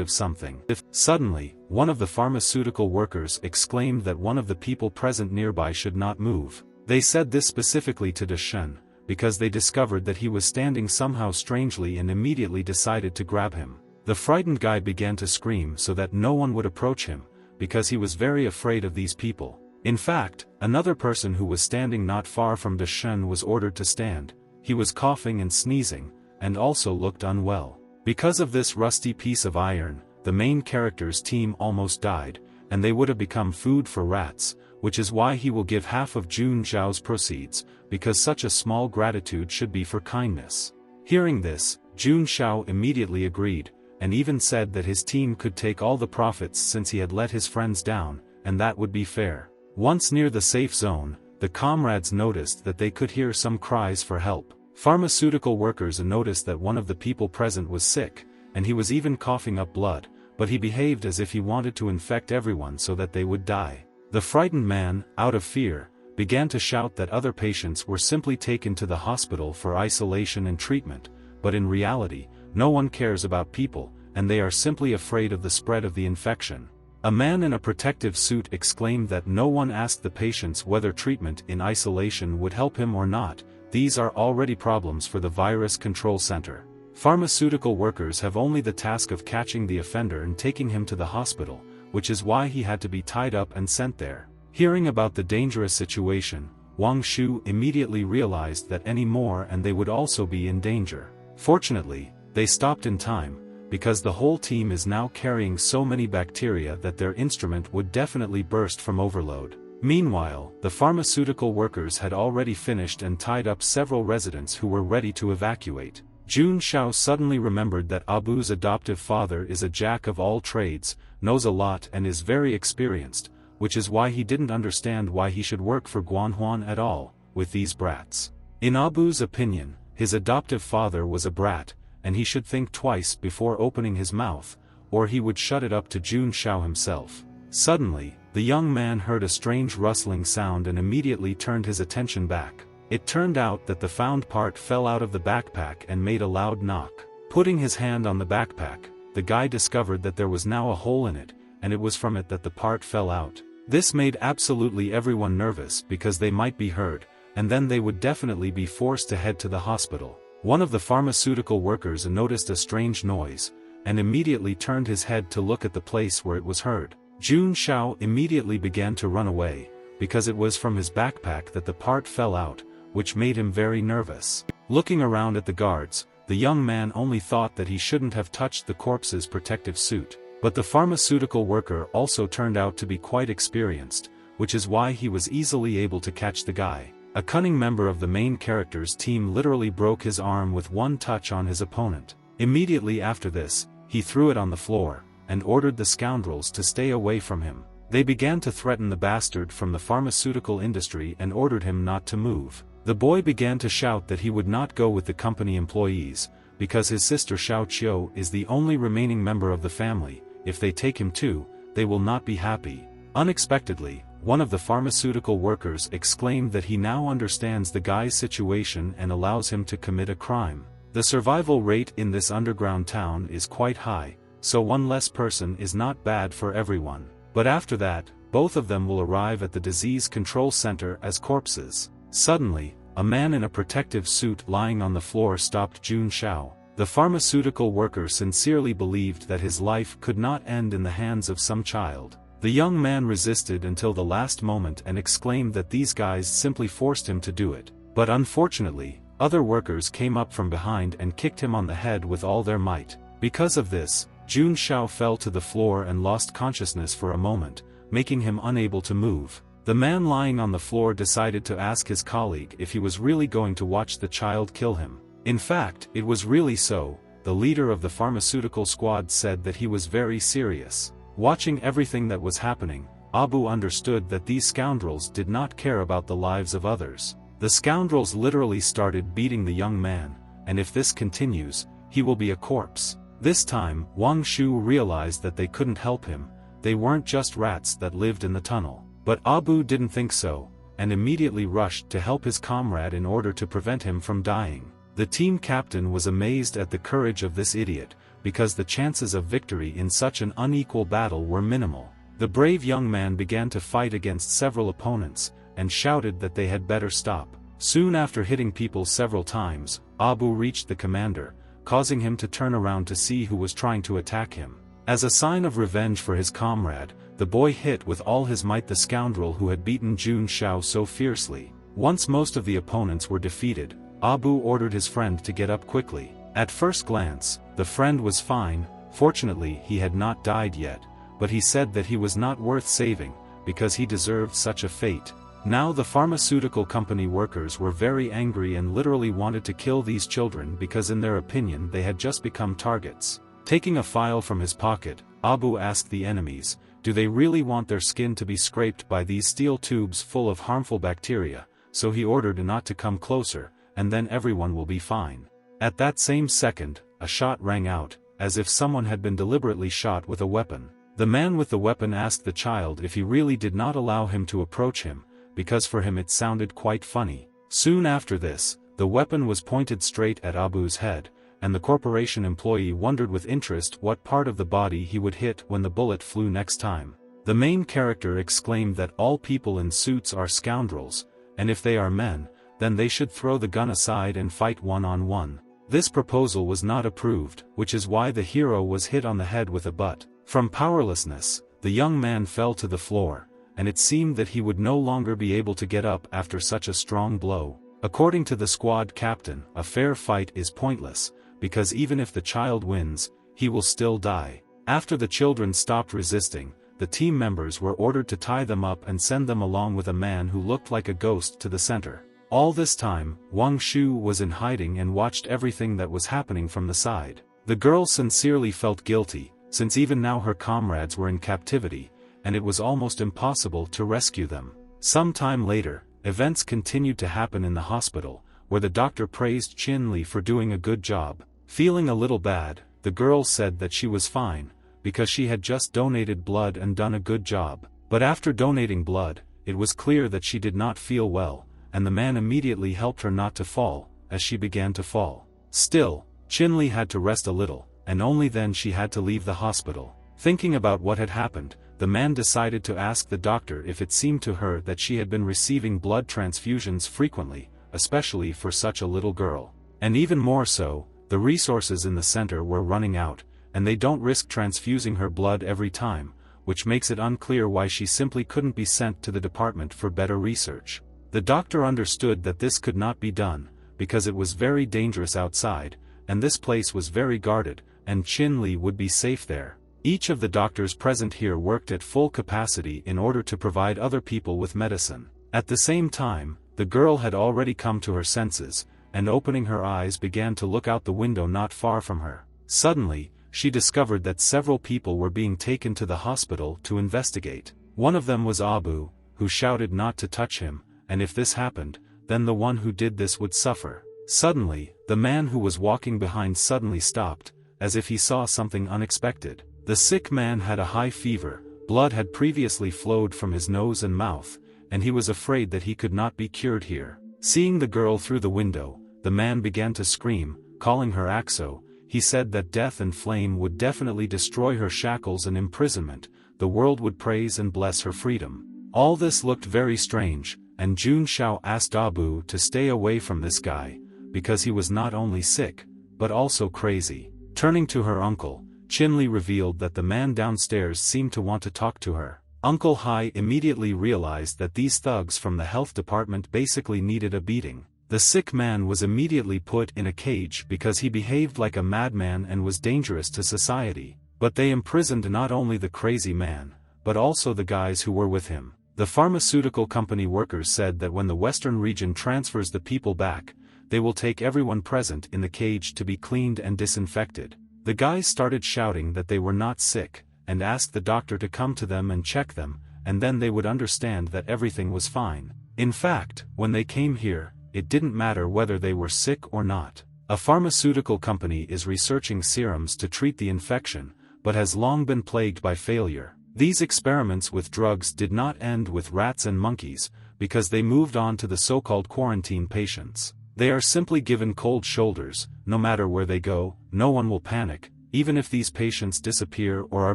of something. Suddenly, one of the pharmaceutical workers exclaimed that one of the people present nearby should not move. They said this specifically to Deshen, because they discovered that he was standing somehow strangely and immediately decided to grab him. The frightened guy began to scream so that no one would approach him, because he was very afraid of these people. In fact, another person who was standing not far from Deshen was ordered to stand. He was coughing and sneezing, and also looked unwell. Because of this rusty piece of iron, the main character's team almost died, and they would have become food for rats, which is why he will give half of Jun Zhao's proceeds, because such a small gratitude should be for kindness. Hearing this, Jun Zhao immediately agreed, and even said that his team could take all the profits since he had let his friends down, and that would be fair. Once near the safe zone, the comrades noticed that they could hear some cries for help. Pharmaceutical workers noticed that one of the people present was sick, and he was even coughing up blood, but he behaved as if he wanted to infect everyone so that they would die. The frightened man, out of fear, began to shout that other patients were simply taken to the hospital for isolation and treatment, but in reality, no one cares about people, and they are simply afraid of the spread of the infection. A man in a protective suit exclaimed that no one asked the patients whether treatment in isolation would help him or not. These are already problems for the virus control center. Pharmaceutical workers have only the task of catching the offender and taking him to the hospital, which is why he had to be tied up and sent there. Hearing about the dangerous situation, Wang Shu immediately realized that any more and they would also be in danger. Fortunately, they stopped in time, because the whole team is now carrying so many bacteria that their instrument would definitely burst from overload. Meanwhile, the pharmaceutical workers had already finished and tied up several residents who were ready to evacuate. Jun Zhao suddenly remembered that Abu's adoptive father is a jack of all trades, knows a lot and is very experienced, which is why he didn't understand why he should work for Guanhuan at all, with these brats. In Abu's opinion, his adoptive father was a brat, and he should think twice before opening his mouth, or he would shut it up to Jun Zhao himself. Suddenly, the young man heard a strange rustling sound and immediately turned his attention back. It turned out that the found part fell out of the backpack and made a loud knock. Putting his hand on the backpack, the guy discovered that there was now a hole in it, and it was from it that the part fell out. This made absolutely everyone nervous because they might be hurt, and then they would definitely be forced to head to the hospital. One of the pharmaceutical workers noticed a strange noise, and immediately turned his head to look at the place where it was heard. Jun Zhao immediately began to run away, because it was from his backpack that the part fell out, which made him very nervous. Looking around at the guards, the young man only thought that he shouldn't have touched the corpse's protective suit. But the pharmaceutical worker also turned out to be quite experienced, which is why he was easily able to catch the guy. A cunning member of the main character's team literally broke his arm with one touch on his opponent. Immediately after this, he threw it on the floor, and ordered the scoundrels to stay away from him. They began to threaten the bastard from the pharmaceutical industry and ordered him not to move. The boy began to shout that he would not go with the company employees, because his sister Xiao Qiu is the only remaining member of the family. If they take him too, they will not be happy. Unexpectedly, one of the pharmaceutical workers exclaimed that he now understands the guy's situation and allows him to commit a crime. The survival rate in this underground town is quite high, so one less person is not bad for everyone. But after that, both of them will arrive at the disease control center as corpses. Suddenly, a man in a protective suit lying on the floor stopped Jun Zhao. The pharmaceutical worker sincerely believed that his life could not end in the hands of some child. The young man resisted until the last moment and exclaimed that these guys simply forced him to do it. But unfortunately, other workers came up from behind and kicked him on the head with all their might. Because of this, Jun Zhao fell to the floor and lost consciousness for a moment, making him unable to move. The man lying on the floor decided to ask his colleague if he was really going to watch the child kill him. In fact, it was really so. The leader of the pharmaceutical squad said that he was very serious. Watching everything that was happening, Abu understood that these scoundrels did not care about the lives of others. The scoundrels literally started beating the young man, and if this continues, he will be a corpse. This time, Wang Shu realized that they couldn't help him. They weren't just rats that lived in the tunnel. But Abu didn't think so, and immediately rushed to help his comrade in order to prevent him from dying. The team captain was amazed at the courage of this idiot, because the chances of victory in such an unequal battle were minimal. The brave young man began to fight against several opponents, and shouted that they had better stop. Soon after hitting people several times, Abu reached the commander, causing him to turn around to see who was trying to attack him. As a sign of revenge for his comrade, the boy hit with all his might the scoundrel who had beaten Jun Xiao so fiercely. Once most of the opponents were defeated, Abu ordered his friend to get up quickly. At first glance, the friend was fine. Fortunately he had not died yet, but he said that he was not worth saving, because he deserved such a fate. Now the pharmaceutical company workers were very angry and literally wanted to kill these children because in their opinion they had just become targets. Taking a file from his pocket, Abu asked the enemies, do they really want their skin to be scraped by these steel tubes full of harmful bacteria? So he ordered not to come closer, and then everyone will be fine. At that same second, a shot rang out, as if someone had been deliberately shot with a weapon. The man with the weapon asked the child if he really did not allow him to approach him, because for him it sounded quite funny. Soon after this, the weapon was pointed straight at Abu's head, and the corporation employee wondered with interest what part of the body he would hit when the bullet flew next time. The main character exclaimed that all people in suits are scoundrels, and if they are men, then they should throw the gun aside and fight one-on-one. This proposal was not approved, which is why the hero was hit on the head with a butt. From powerlessness, the young man fell to the floor, and it seemed that he would no longer be able to get up after such a strong blow. According to the squad captain, a fair fight is pointless, because even if the child wins, he will still die. After the children stopped resisting, the team members were ordered to tie them up and send them along with a man who looked like a ghost to the center. All this time, Wang Shu was in hiding and watched everything that was happening from the side. The girl sincerely felt guilty, since even now her comrades were in captivity, and it was almost impossible to rescue them. Some time later, events continued to happen in the hospital, where the doctor praised Qin Li for doing a good job. Feeling a little bad, the girl said that she was fine, because she had just donated blood and done a good job. But after donating blood, it was clear that she did not feel well, and the man immediately helped her not to fall, as she began to fall. Still, Qin Li had to rest a little, and only then she had to leave the hospital. Thinking about what had happened, the man decided to ask the doctor if it seemed to her that she had been receiving blood transfusions frequently, especially for such a little girl. And even more so, the resources in the center were running out, and they don't risk transfusing her blood every time, which makes it unclear why she simply couldn't be sent to the department for better research. The doctor understood that this could not be done, because it was very dangerous outside, and this place was very guarded, and Qin Li would be safe there. Each of the doctors present here worked at full capacity in order to provide other people with medicine. At the same time, the girl had already come to her senses, and opening her eyes began to look out the window not far from her. Suddenly, she discovered that several people were being taken to the hospital to investigate. One of them was Abu, who shouted not to touch him, and if this happened, then the one who did this would suffer. Suddenly, the man who was walking behind suddenly stopped, as if he saw something unexpected. The sick man had a high fever, blood had previously flowed from his nose and mouth, and he was afraid that he could not be cured here. Seeing the girl through the window, the man began to scream, calling her Axo. He said that death and flame would definitely destroy her shackles and imprisonment, the world would praise and bless her freedom. All this looked very strange, and Jun Xiao asked Abu to stay away from this guy, because he was not only sick, but also crazy. Turning to her uncle, Qin Li revealed that the man downstairs seemed to want to talk to her. Uncle Hai immediately realized that these thugs from the health department basically needed a beating. The sick man was immediately put in a cage because he behaved like a madman and was dangerous to society. But they imprisoned not only the crazy man, but also the guys who were with him. The pharmaceutical company workers said that when the Western region transfers the people back, they will take everyone present in the cage to be cleaned and disinfected. The guys started shouting that they were not sick, and asked the doctor to come to them and check them, and then they would understand that everything was fine. In fact, when they came here, it didn't matter whether they were sick or not. A pharmaceutical company is researching serums to treat the infection, but has long been plagued by failure. These experiments with drugs did not end with rats and monkeys, because they moved on to the so-called quarantine patients. They are simply given cold shoulders. No matter where they go, no one will panic. Even if these patients disappear or are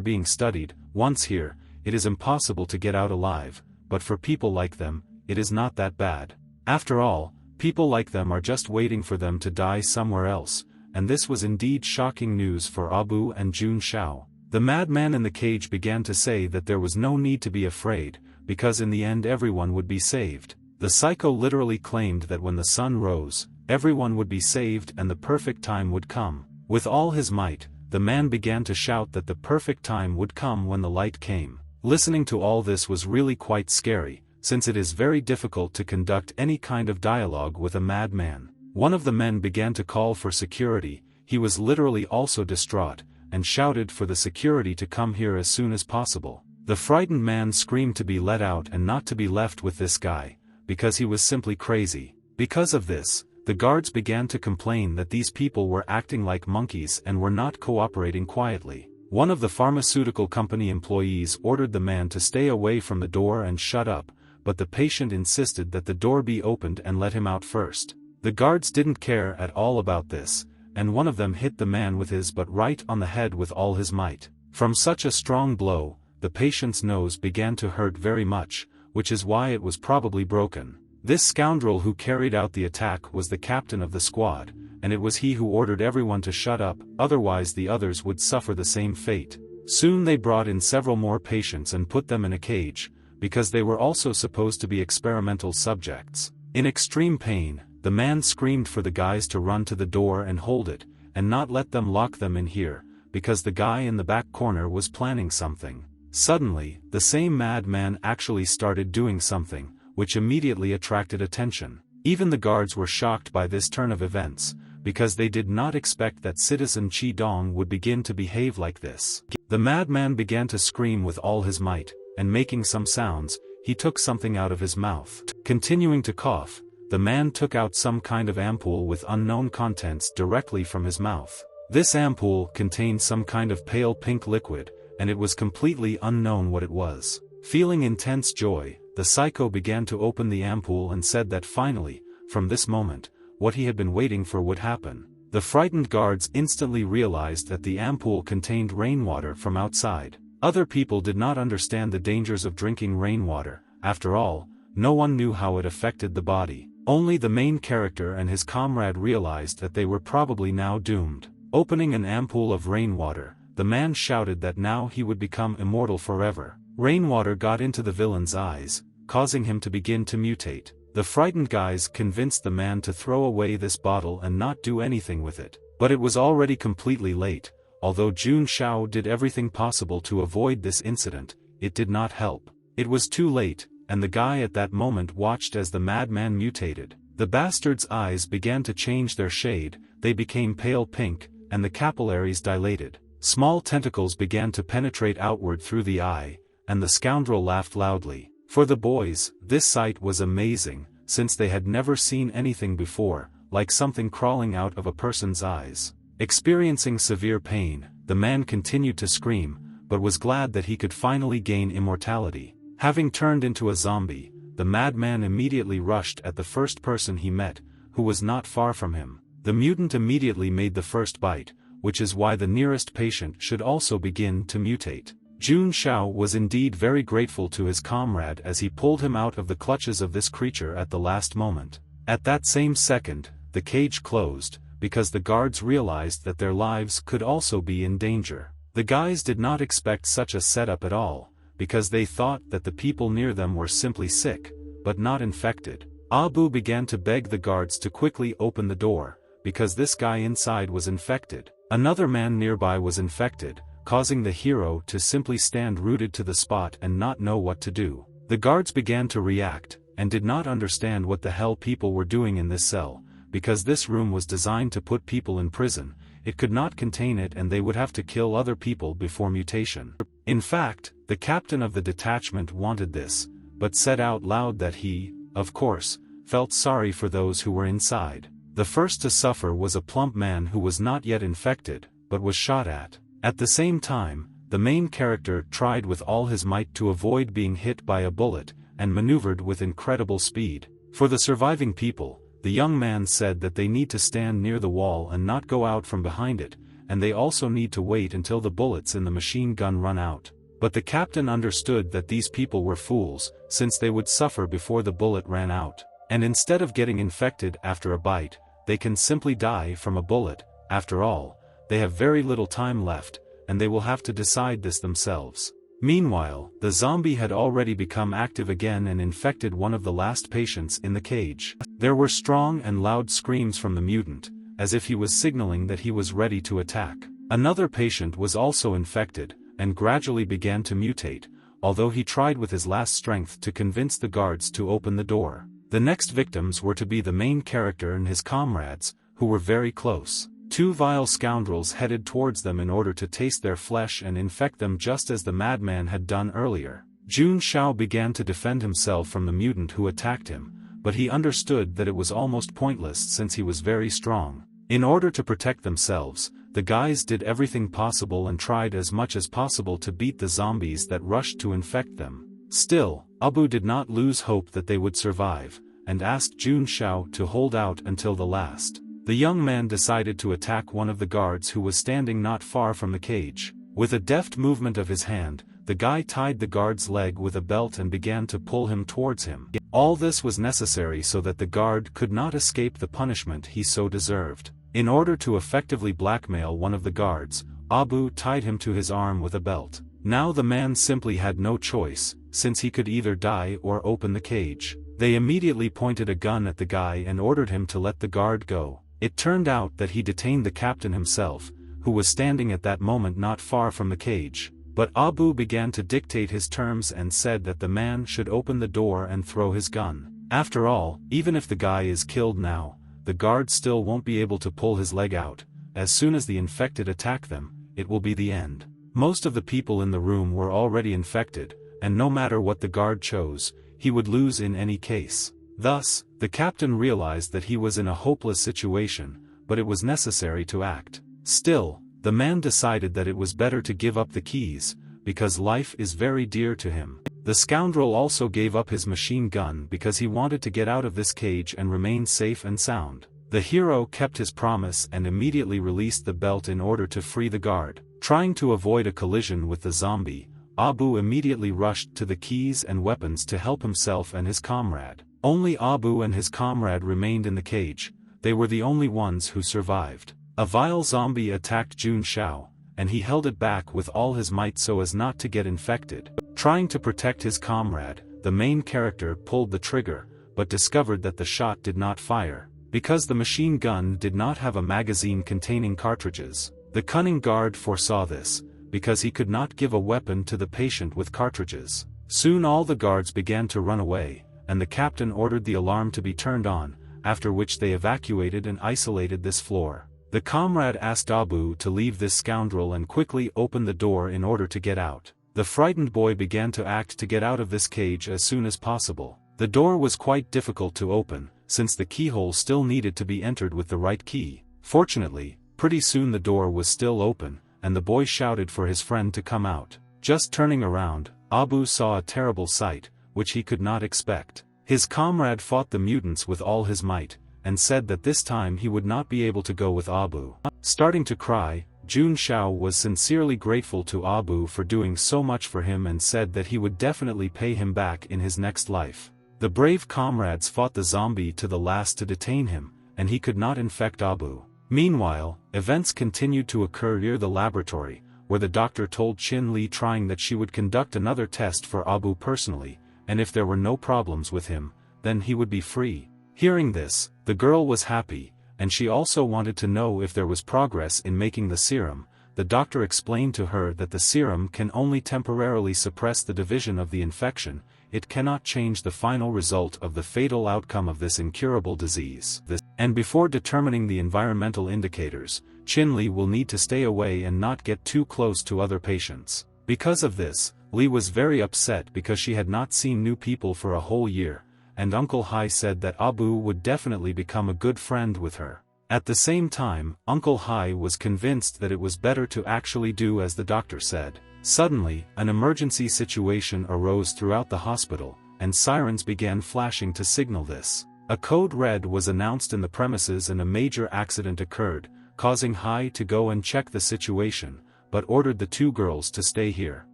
being studied, once here, it is impossible to get out alive, but for people like them, it is not that bad. After all, people like them are just waiting for them to die somewhere else, and this was indeed shocking news for Abu and Jun Xiao. The madman in the cage began to say that there was no need to be afraid, because in the end everyone would be saved. The psycho literally claimed that when the sun rose, everyone would be saved and the perfect time would come. With all his might, the man began to shout that the perfect time would come when the light came. Listening to all this was really quite scary, since it is very difficult to conduct any kind of dialogue with a madman. One of the men began to call for security. He was literally also distraught, and shouted for the security to come here as soon as possible. The frightened man screamed to be let out and not to be left with this guy, because he was simply crazy. Because of this, the guards began to complain that these people were acting like monkeys and were not cooperating quietly. One of the pharmaceutical company employees ordered the man to stay away from the door and shut up, but the patient insisted that the door be opened and let him out first. The guards didn't care at all about this, and one of them hit the man with his butt right on the head with all his might. From such a strong blow, the patient's nose began to hurt very much, which is why it was probably broken. This scoundrel who carried out the attack was the captain of the squad, and it was he who ordered everyone to shut up, otherwise the others would suffer the same fate. Soon they brought in several more patients and put them in a cage, because they were also supposed to be experimental subjects. In extreme pain, the man screamed for the guys to run to the door and hold it, and not let them lock them in here, because the guy in the back corner was planning something. Suddenly, the same madman actually started doing something, which immediately attracted attention. Even the guards were shocked by this turn of events, because they did not expect that Citizen Chi Dong would begin to behave like this. The madman began to scream with all his might, and making some sounds, he took something out of his mouth. Continuing to cough, the man took out some kind of ampoule with unknown contents directly from his mouth. This ampoule contained some kind of pale pink liquid, and it was completely unknown what it was. Feeling intense joy, the psycho began to open the ampoule and said that finally, from this moment, what he had been waiting for would happen. The frightened guards instantly realized that the ampoule contained rainwater from outside. Other people did not understand the dangers of drinking rainwater. After all, no one knew how it affected the body. Only the main character and his comrade realized that they were probably now doomed. Opening an ampoule of rainwater, the man shouted that now he would become immortal forever. Rainwater got into the villain's eyes, causing him to begin to mutate. The frightened guys convinced the man to throw away this bottle and not do anything with it. But it was already completely late. Although Jun Xiao did everything possible to avoid this incident, it did not help. It was too late, and the guy at that moment watched as the madman mutated. The bastard's eyes began to change their shade, they became pale pink, and the capillaries dilated. Small tentacles began to penetrate outward through the eye, and the scoundrel laughed loudly. For the boys, this sight was amazing, since they had never seen anything before, like something crawling out of a person's eyes. Experiencing severe pain, the man continued to scream, but was glad that he could finally gain immortality. Having turned into a zombie, the madman immediately rushed at the first person he met, who was not far from him. The mutant immediately made the first bite, which is why the nearest patient should also begin to mutate. Jun Xiao was indeed very grateful to his comrade as he pulled him out of the clutches of this creature at the last moment. At that same second, the cage closed, because the guards realized that their lives could also be in danger. The guys did not expect such a setup at all, because they thought that the people near them were simply sick, but not infected. Abu began to beg the guards to quickly open the door, because this guy inside was infected. Another man nearby was infected, causing the hero to simply stand rooted to the spot and not know what to do. The guards began to react, and did not understand what the hell people were doing in this cell, because this room was designed to put people in prison, it could not contain it and they would have to kill other people before mutation. In fact, the captain of the detachment wanted this, but said out loud that he, of course, felt sorry for those who were inside. The first to suffer was a plump man who was not yet infected, but was shot at. At the same time, the main character tried with all his might to avoid being hit by a bullet, and maneuvered with incredible speed. For the surviving people, the young man said that they need to stand near the wall and not go out from behind it, and they also need to wait until the bullets in the machine gun run out. But the captain understood that these people were fools, since they would suffer before the bullet ran out. And instead of getting infected after a bite, they can simply die from a bullet. After all, they have very little time left, and they will have to decide this themselves. Meanwhile, the zombie had already become active again and infected one of the last patients in the cage. There were strong and loud screams from the mutant, as if he was signaling that he was ready to attack. Another patient was also infected, and gradually began to mutate, although he tried with his last strength to convince the guards to open the door. The next victims were to be the main character and his comrades, who were very close. Two vile scoundrels headed towards them in order to taste their flesh and infect them just as the madman had done earlier. Jun Shao began to defend himself from the mutant who attacked him, but he understood that it was almost pointless since he was very strong. In order to protect themselves, the guys did everything possible and tried as much as possible to beat the zombies that rushed to infect them. Still, Abu did not lose hope that they would survive, and asked Jun Shao to hold out until the last. The young man decided to attack one of the guards who was standing not far from the cage. With a deft movement of his hand, the guy tied the guard's leg with a belt and began to pull him towards him. All this was necessary so that the guard could not escape the punishment he so deserved. In order to effectively blackmail one of the guards, Abu tied him to his arm with a belt. Now the man simply had no choice, since he could either die or open the cage. They immediately pointed a gun at the guy and ordered him to let the guard go. It turned out that he detained the captain himself, who was standing at that moment not far from the cage. But Abu began to dictate his terms and said that the man should open the door and throw his gun. After all, even if the guy is killed now, the guard still won't be able to pull his leg out. As soon as the infected attack them, it will be the end. Most of the people in the room were already infected, and no matter what the guard chose, he would lose in any case. Thus, the captain realized that he was in a hopeless situation, but it was necessary to act. Still, the man decided that it was better to give up the keys, because life is very dear to him. The scoundrel also gave up his machine gun because he wanted to get out of this cage and remain safe and sound. The hero kept his promise and immediately released the belt in order to free the guard. Trying to avoid a collision with the zombie, Abu immediately rushed to the keys and weapons to help himself and his comrade. Only Abu and his comrade remained in the cage. They were the only ones who survived. A vile zombie attacked Jun Shao, and he held it back with all his might so as not to get infected. Trying to protect his comrade, the main character pulled the trigger, but discovered that the shot did not fire, because the machine gun did not have a magazine containing cartridges. The cunning guard foresaw this, because he could not give a weapon to the patient with cartridges. Soon all the guards began to run away, and the captain ordered the alarm to be turned on, after which they evacuated and isolated this floor. The comrade asked Abu to leave this scoundrel and quickly open the door in order to get out. The frightened boy began to act to get out of this cage as soon as possible. The door was quite difficult to open, since the keyhole still needed to be entered with the right key. Fortunately, pretty soon the door was still open, and the boy shouted for his friend to come out. Just turning around, Abu saw a terrible sight, which he could not expect. His comrade fought the mutants with all his might, and said that this time he would not be able to go with Abu. Starting to cry, Jun Shao was sincerely grateful to Abu for doing so much for him and said that he would definitely pay him back in his next life. The brave comrades fought the zombie to the last to detain him, and he could not infect Abu. Meanwhile, events continued to occur near the laboratory, where the doctor told Qin Li trying that she would conduct another test for Abu personally, and if there were no problems with him, then he would be free. Hearing this, the girl was happy, and she also wanted to know if there was progress in making the serum. The doctor explained to her that the serum can only temporarily suppress the division of the infection, it cannot change the final result of the fatal outcome of this incurable disease. And before determining the environmental indicators, Qin Li will need to stay away and not get too close to other patients. Because of this, Li was very upset because she had not seen new people for a whole year, and Uncle Hai said that Abu would definitely become a good friend with her. At the same time, Uncle Hai was convinced that it was better to actually do as the doctor said. Suddenly, an emergency situation arose throughout the hospital, and sirens began flashing to signal this. A code red was announced in the premises and a major accident occurred, causing Hai to go and check the situation, but ordered the two girls to stay here.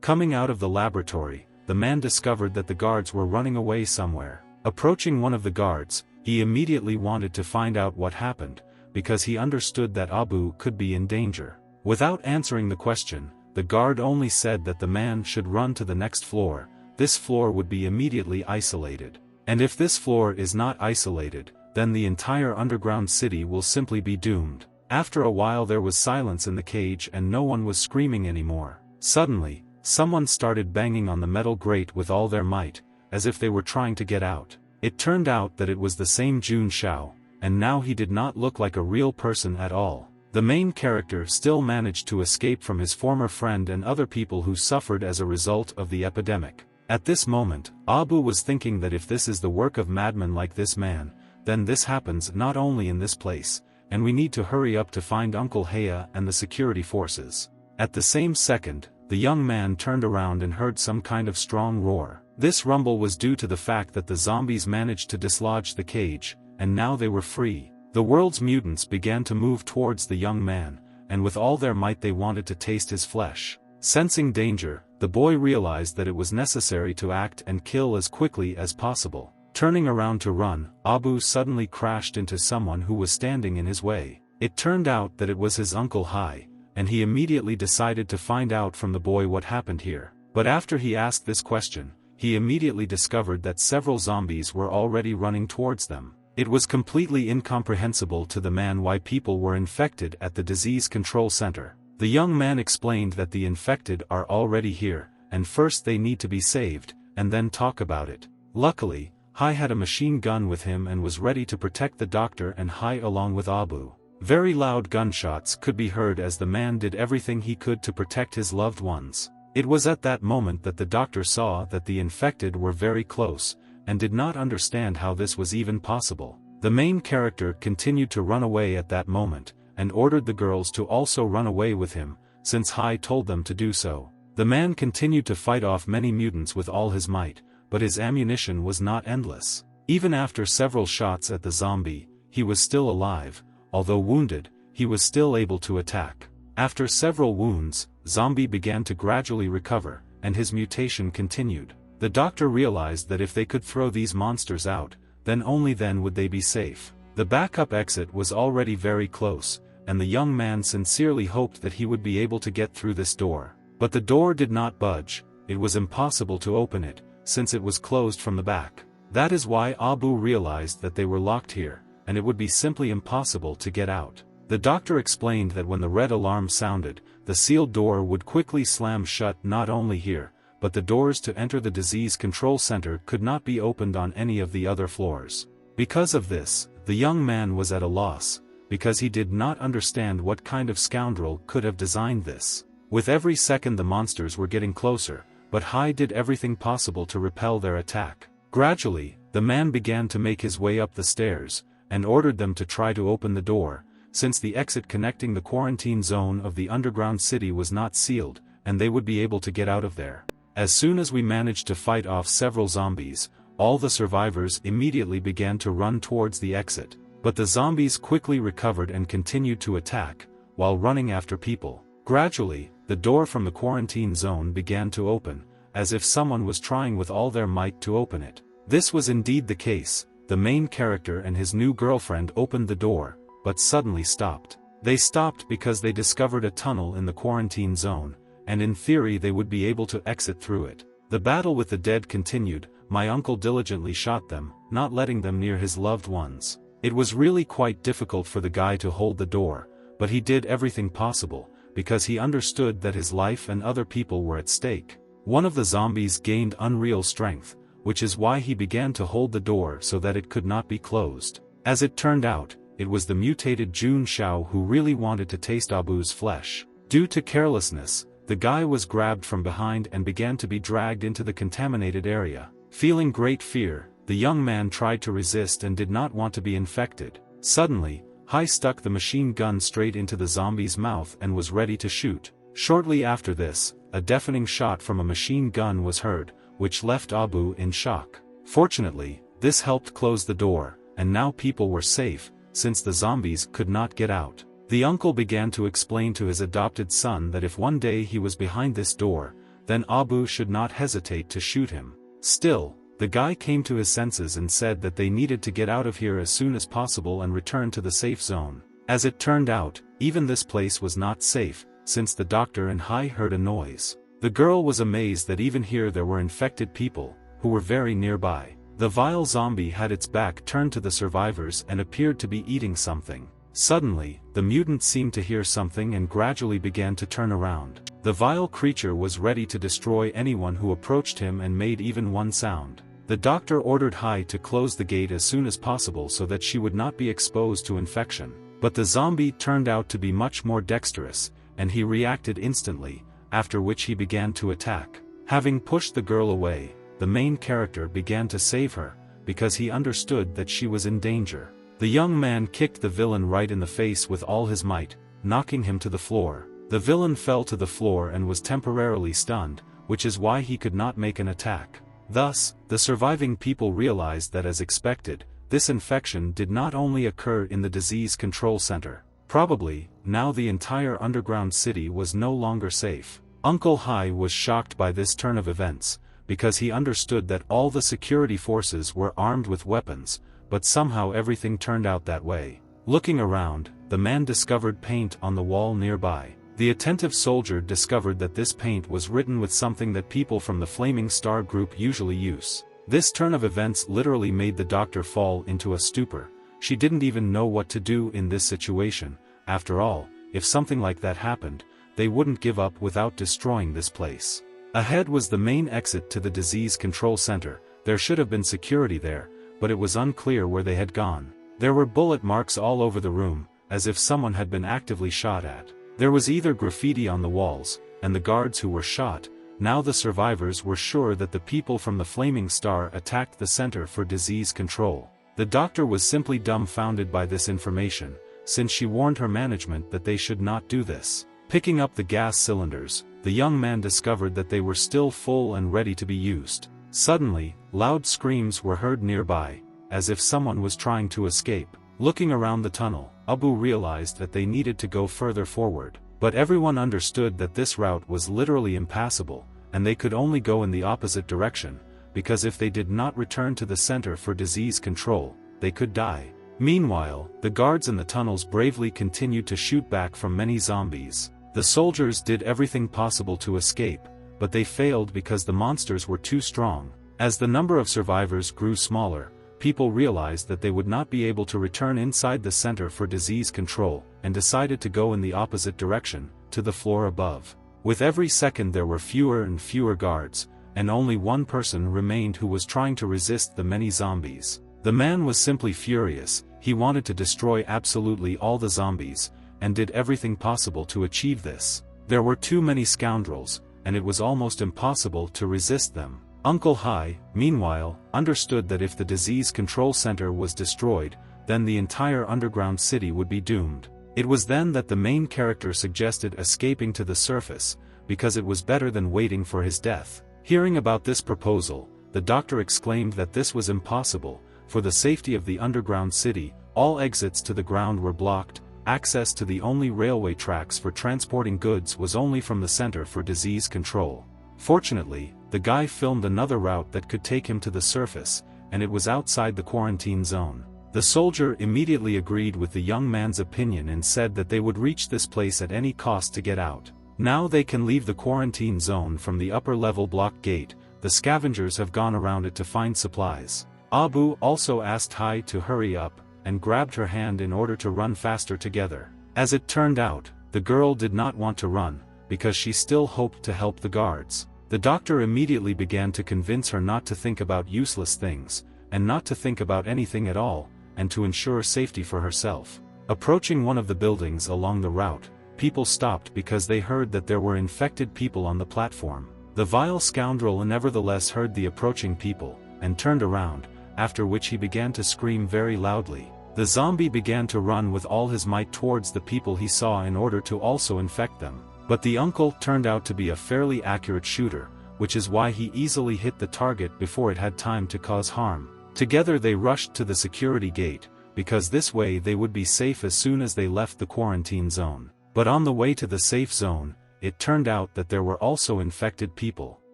Coming out of the laboratory, the man discovered that the guards were running away somewhere. Approaching one of the guards, he immediately wanted to find out what happened, because he understood that Abu could be in danger. Without answering the question, the guard only said that the man should run to the next floor. This floor would be immediately isolated. And if this floor is not isolated, then the entire underground city will simply be doomed. After a while there was silence in the cage and no one was screaming anymore. Suddenly, someone started banging on the metal grate with all their might, as if they were trying to get out. It turned out that it was the same Jun Shao, and now he did not look like a real person at all. The main character still managed to escape from his former friend and other people who suffered as a result of the epidemic. At this moment, Abu was thinking that if this is the work of madmen like this man, then this happens not only in this place, and we need to hurry up to find Uncle Haya and the security forces. At the same second, the young man turned around and heard some kind of strong roar. This rumble was due to the fact that the zombies managed to dislodge the cage, and now they were free. The world's mutants began to move towards the young man, and with all their might they wanted to taste his flesh. Sensing danger, the boy realized that it was necessary to act and kill as quickly as possible. Turning around to run, Abu suddenly crashed into someone who was standing in his way. It turned out that it was his Uncle Hai, and he immediately decided to find out from the boy what happened here. But after he asked this question, he immediately discovered that several zombies were already running towards them. It was completely incomprehensible to the man why people were infected at the disease control center. The young man explained that the infected are already here, and first they need to be saved, and then talk about it. Luckily, Hai had a machine gun with him and was ready to protect the doctor and Hai along with Abu. Very loud gunshots could be heard as the man did everything he could to protect his loved ones. It was at that moment that the doctor saw that the infected were very close, and did not understand how this was even possible. The main character continued to run away at that moment, and ordered the girls to also run away with him, since Hai told them to do so. The man continued to fight off many mutants with all his might, but his ammunition was not endless. Even after several shots at the zombie, he was still alive. Although wounded, he was still able to attack. After several wounds, Zombie began to gradually recover, and his mutation continued. The doctor realized that if they could throw these monsters out, then only then would they be safe. The backup exit was already very close, and the young man sincerely hoped that he would be able to get through this door. But the door did not budge. It was impossible to open it, since it was closed from the back. That is why Abu realized that they were locked here, and it would be simply impossible to get out. The doctor explained that when the red alarm sounded, the sealed door would quickly slam shut. Not only here, but the doors to enter the disease control center could not be opened on any of the other floors. Because of this, the young man was at a loss, because he did not understand what kind of scoundrel could have designed this. With every second the monsters were getting closer, but Hai did everything possible to repel their attack. Gradually, the man began to make his way up the stairs, and ordered them to try to open the door, since the exit connecting the quarantine zone of the underground city was not sealed, and they would be able to get out of there. As soon as we managed to fight off several zombies, all the survivors immediately began to run towards the exit, but the zombies quickly recovered and continued to attack, while running after people. Gradually, the door from the quarantine zone began to open, as if someone was trying with all their might to open it. This was indeed the case. The main character and his new girlfriend opened the door, but suddenly stopped. They stopped because they discovered a tunnel in the quarantine zone, and in theory they would be able to exit through it. The battle with the dead continued. My uncle diligently shot them, not letting them near his loved ones. It was really quite difficult for the guy to hold the door, but he did everything possible, because he understood that his life and other people were at stake. One of the zombies gained unreal strength, which is why he began to hold the door so that it could not be closed. As it turned out, it was the mutated Jun Shao who really wanted to taste Abu's flesh. Due to carelessness, the guy was grabbed from behind and began to be dragged into the contaminated area. Feeling great fear, the young man tried to resist and did not want to be infected. Suddenly, Hai stuck the machine gun straight into the zombie's mouth and was ready to shoot. Shortly after this, a deafening shot from a machine gun was heard, which left Abu in shock. Fortunately, this helped close the door, and now people were safe, since the zombies could not get out. The uncle began to explain to his adopted son that if one day he was behind this door, then Abu should not hesitate to shoot him. Still, the guy came to his senses and said that they needed to get out of here as soon as possible and return to the safe zone. As it turned out, even this place was not safe, since the doctor and Hai heard a noise. The girl was amazed that even here there were infected people, who were very nearby. The vile zombie had its back turned to the survivors and appeared to be eating something. Suddenly, the mutant seemed to hear something and gradually began to turn around. The vile creature was ready to destroy anyone who approached him and made even one sound. The doctor ordered Hai to close the gate as soon as possible so that she would not be exposed to infection. But the zombie turned out to be much more dexterous, and he reacted instantly, after which he began to attack. Having pushed the girl away, the main character began to save her, because he understood that she was in danger. The young man kicked the villain right in the face with all his might, knocking him to the floor. The villain fell to the floor and was temporarily stunned, which is why he could not make an attack. Thus, the surviving people realized that as expected, this infection did not only occur in the disease control center. Probably, now the entire underground city was no longer safe. Uncle Hai was shocked by this turn of events, because he understood that all the security forces were armed with weapons, but somehow everything turned out that way. Looking around, the man discovered paint on the wall nearby. The attentive soldier discovered that this paint was written with something that people from the Flaming Star group usually use. This turn of events literally made the doctor fall into a stupor. She didn't even know what to do in this situation. After all, if something like that happened, they wouldn't give up without destroying this place. Ahead was the main exit to the disease control center. There should have been security there, but it was unclear where they had gone. There were bullet marks all over the room, as if someone had been actively shot at. There was either graffiti on the walls, and the guards who were shot. Now the survivors were sure that the people from the Flaming Star attacked the Center for Disease Control. The doctor was simply dumbfounded by this information, since she warned her management that they should not do this. Picking up the gas cylinders, the young man discovered that they were still full and ready to be used. Suddenly, loud screams were heard nearby, as if someone was trying to escape. Looking around the tunnel, Abu realized that they needed to go further forward. But everyone understood that this route was literally impassable, and they could only go in the opposite direction, because if they did not return to the Center for Disease Control, they could die. Meanwhile, the guards in the tunnels bravely continued to shoot back from many zombies. The soldiers did everything possible to escape, but they failed because the monsters were too strong. As the number of survivors grew smaller, people realized that they would not be able to return inside the Center for Disease Control, and decided to go in the opposite direction, to the floor above. With every second there were fewer and fewer guards, and only one person remained who was trying to resist the many zombies. The man was simply furious. He wanted to destroy absolutely all the zombies, and did everything possible to achieve this. There were too many scoundrels, and it was almost impossible to resist them. Uncle Hai, meanwhile, understood that if the disease control center was destroyed, then the entire underground city would be doomed. It was then that the main character suggested escaping to the surface, because it was better than waiting for his death. Hearing about this proposal, the doctor exclaimed that this was impossible. For the safety of the underground city, all exits to the ground were blocked. Access to the only railway tracks for transporting goods was only from the Center for Disease Control. Fortunately, the guy filmed another route that could take him to the surface, and it was outside the quarantine zone. The soldier immediately agreed with the young man's opinion and said that they would reach this place at any cost to get out. Now they can leave the quarantine zone from the upper-level block gate. The scavengers have gone around it to find supplies. Abu also asked Hai to hurry up, and grabbed her hand in order to run faster together. As it turned out, the girl did not want to run, because she still hoped to help the guards. The doctor immediately began to convince her not to think about useless things, and not to think about anything at all, and to ensure safety for herself. Approaching one of the buildings along the route, people stopped because they heard that there were infected people on the platform. The vile scoundrel nevertheless heard the approaching people, and turned around, after which he began to scream very loudly. The zombie began to run with all his might towards the people he saw in order to also infect them. But the uncle turned out to be a fairly accurate shooter, which is why he easily hit the target before it had time to cause harm. Together they rushed to the security gate, because this way they would be safe as soon as they left the quarantine zone. But on the way to the safe zone, it turned out that there were also infected people.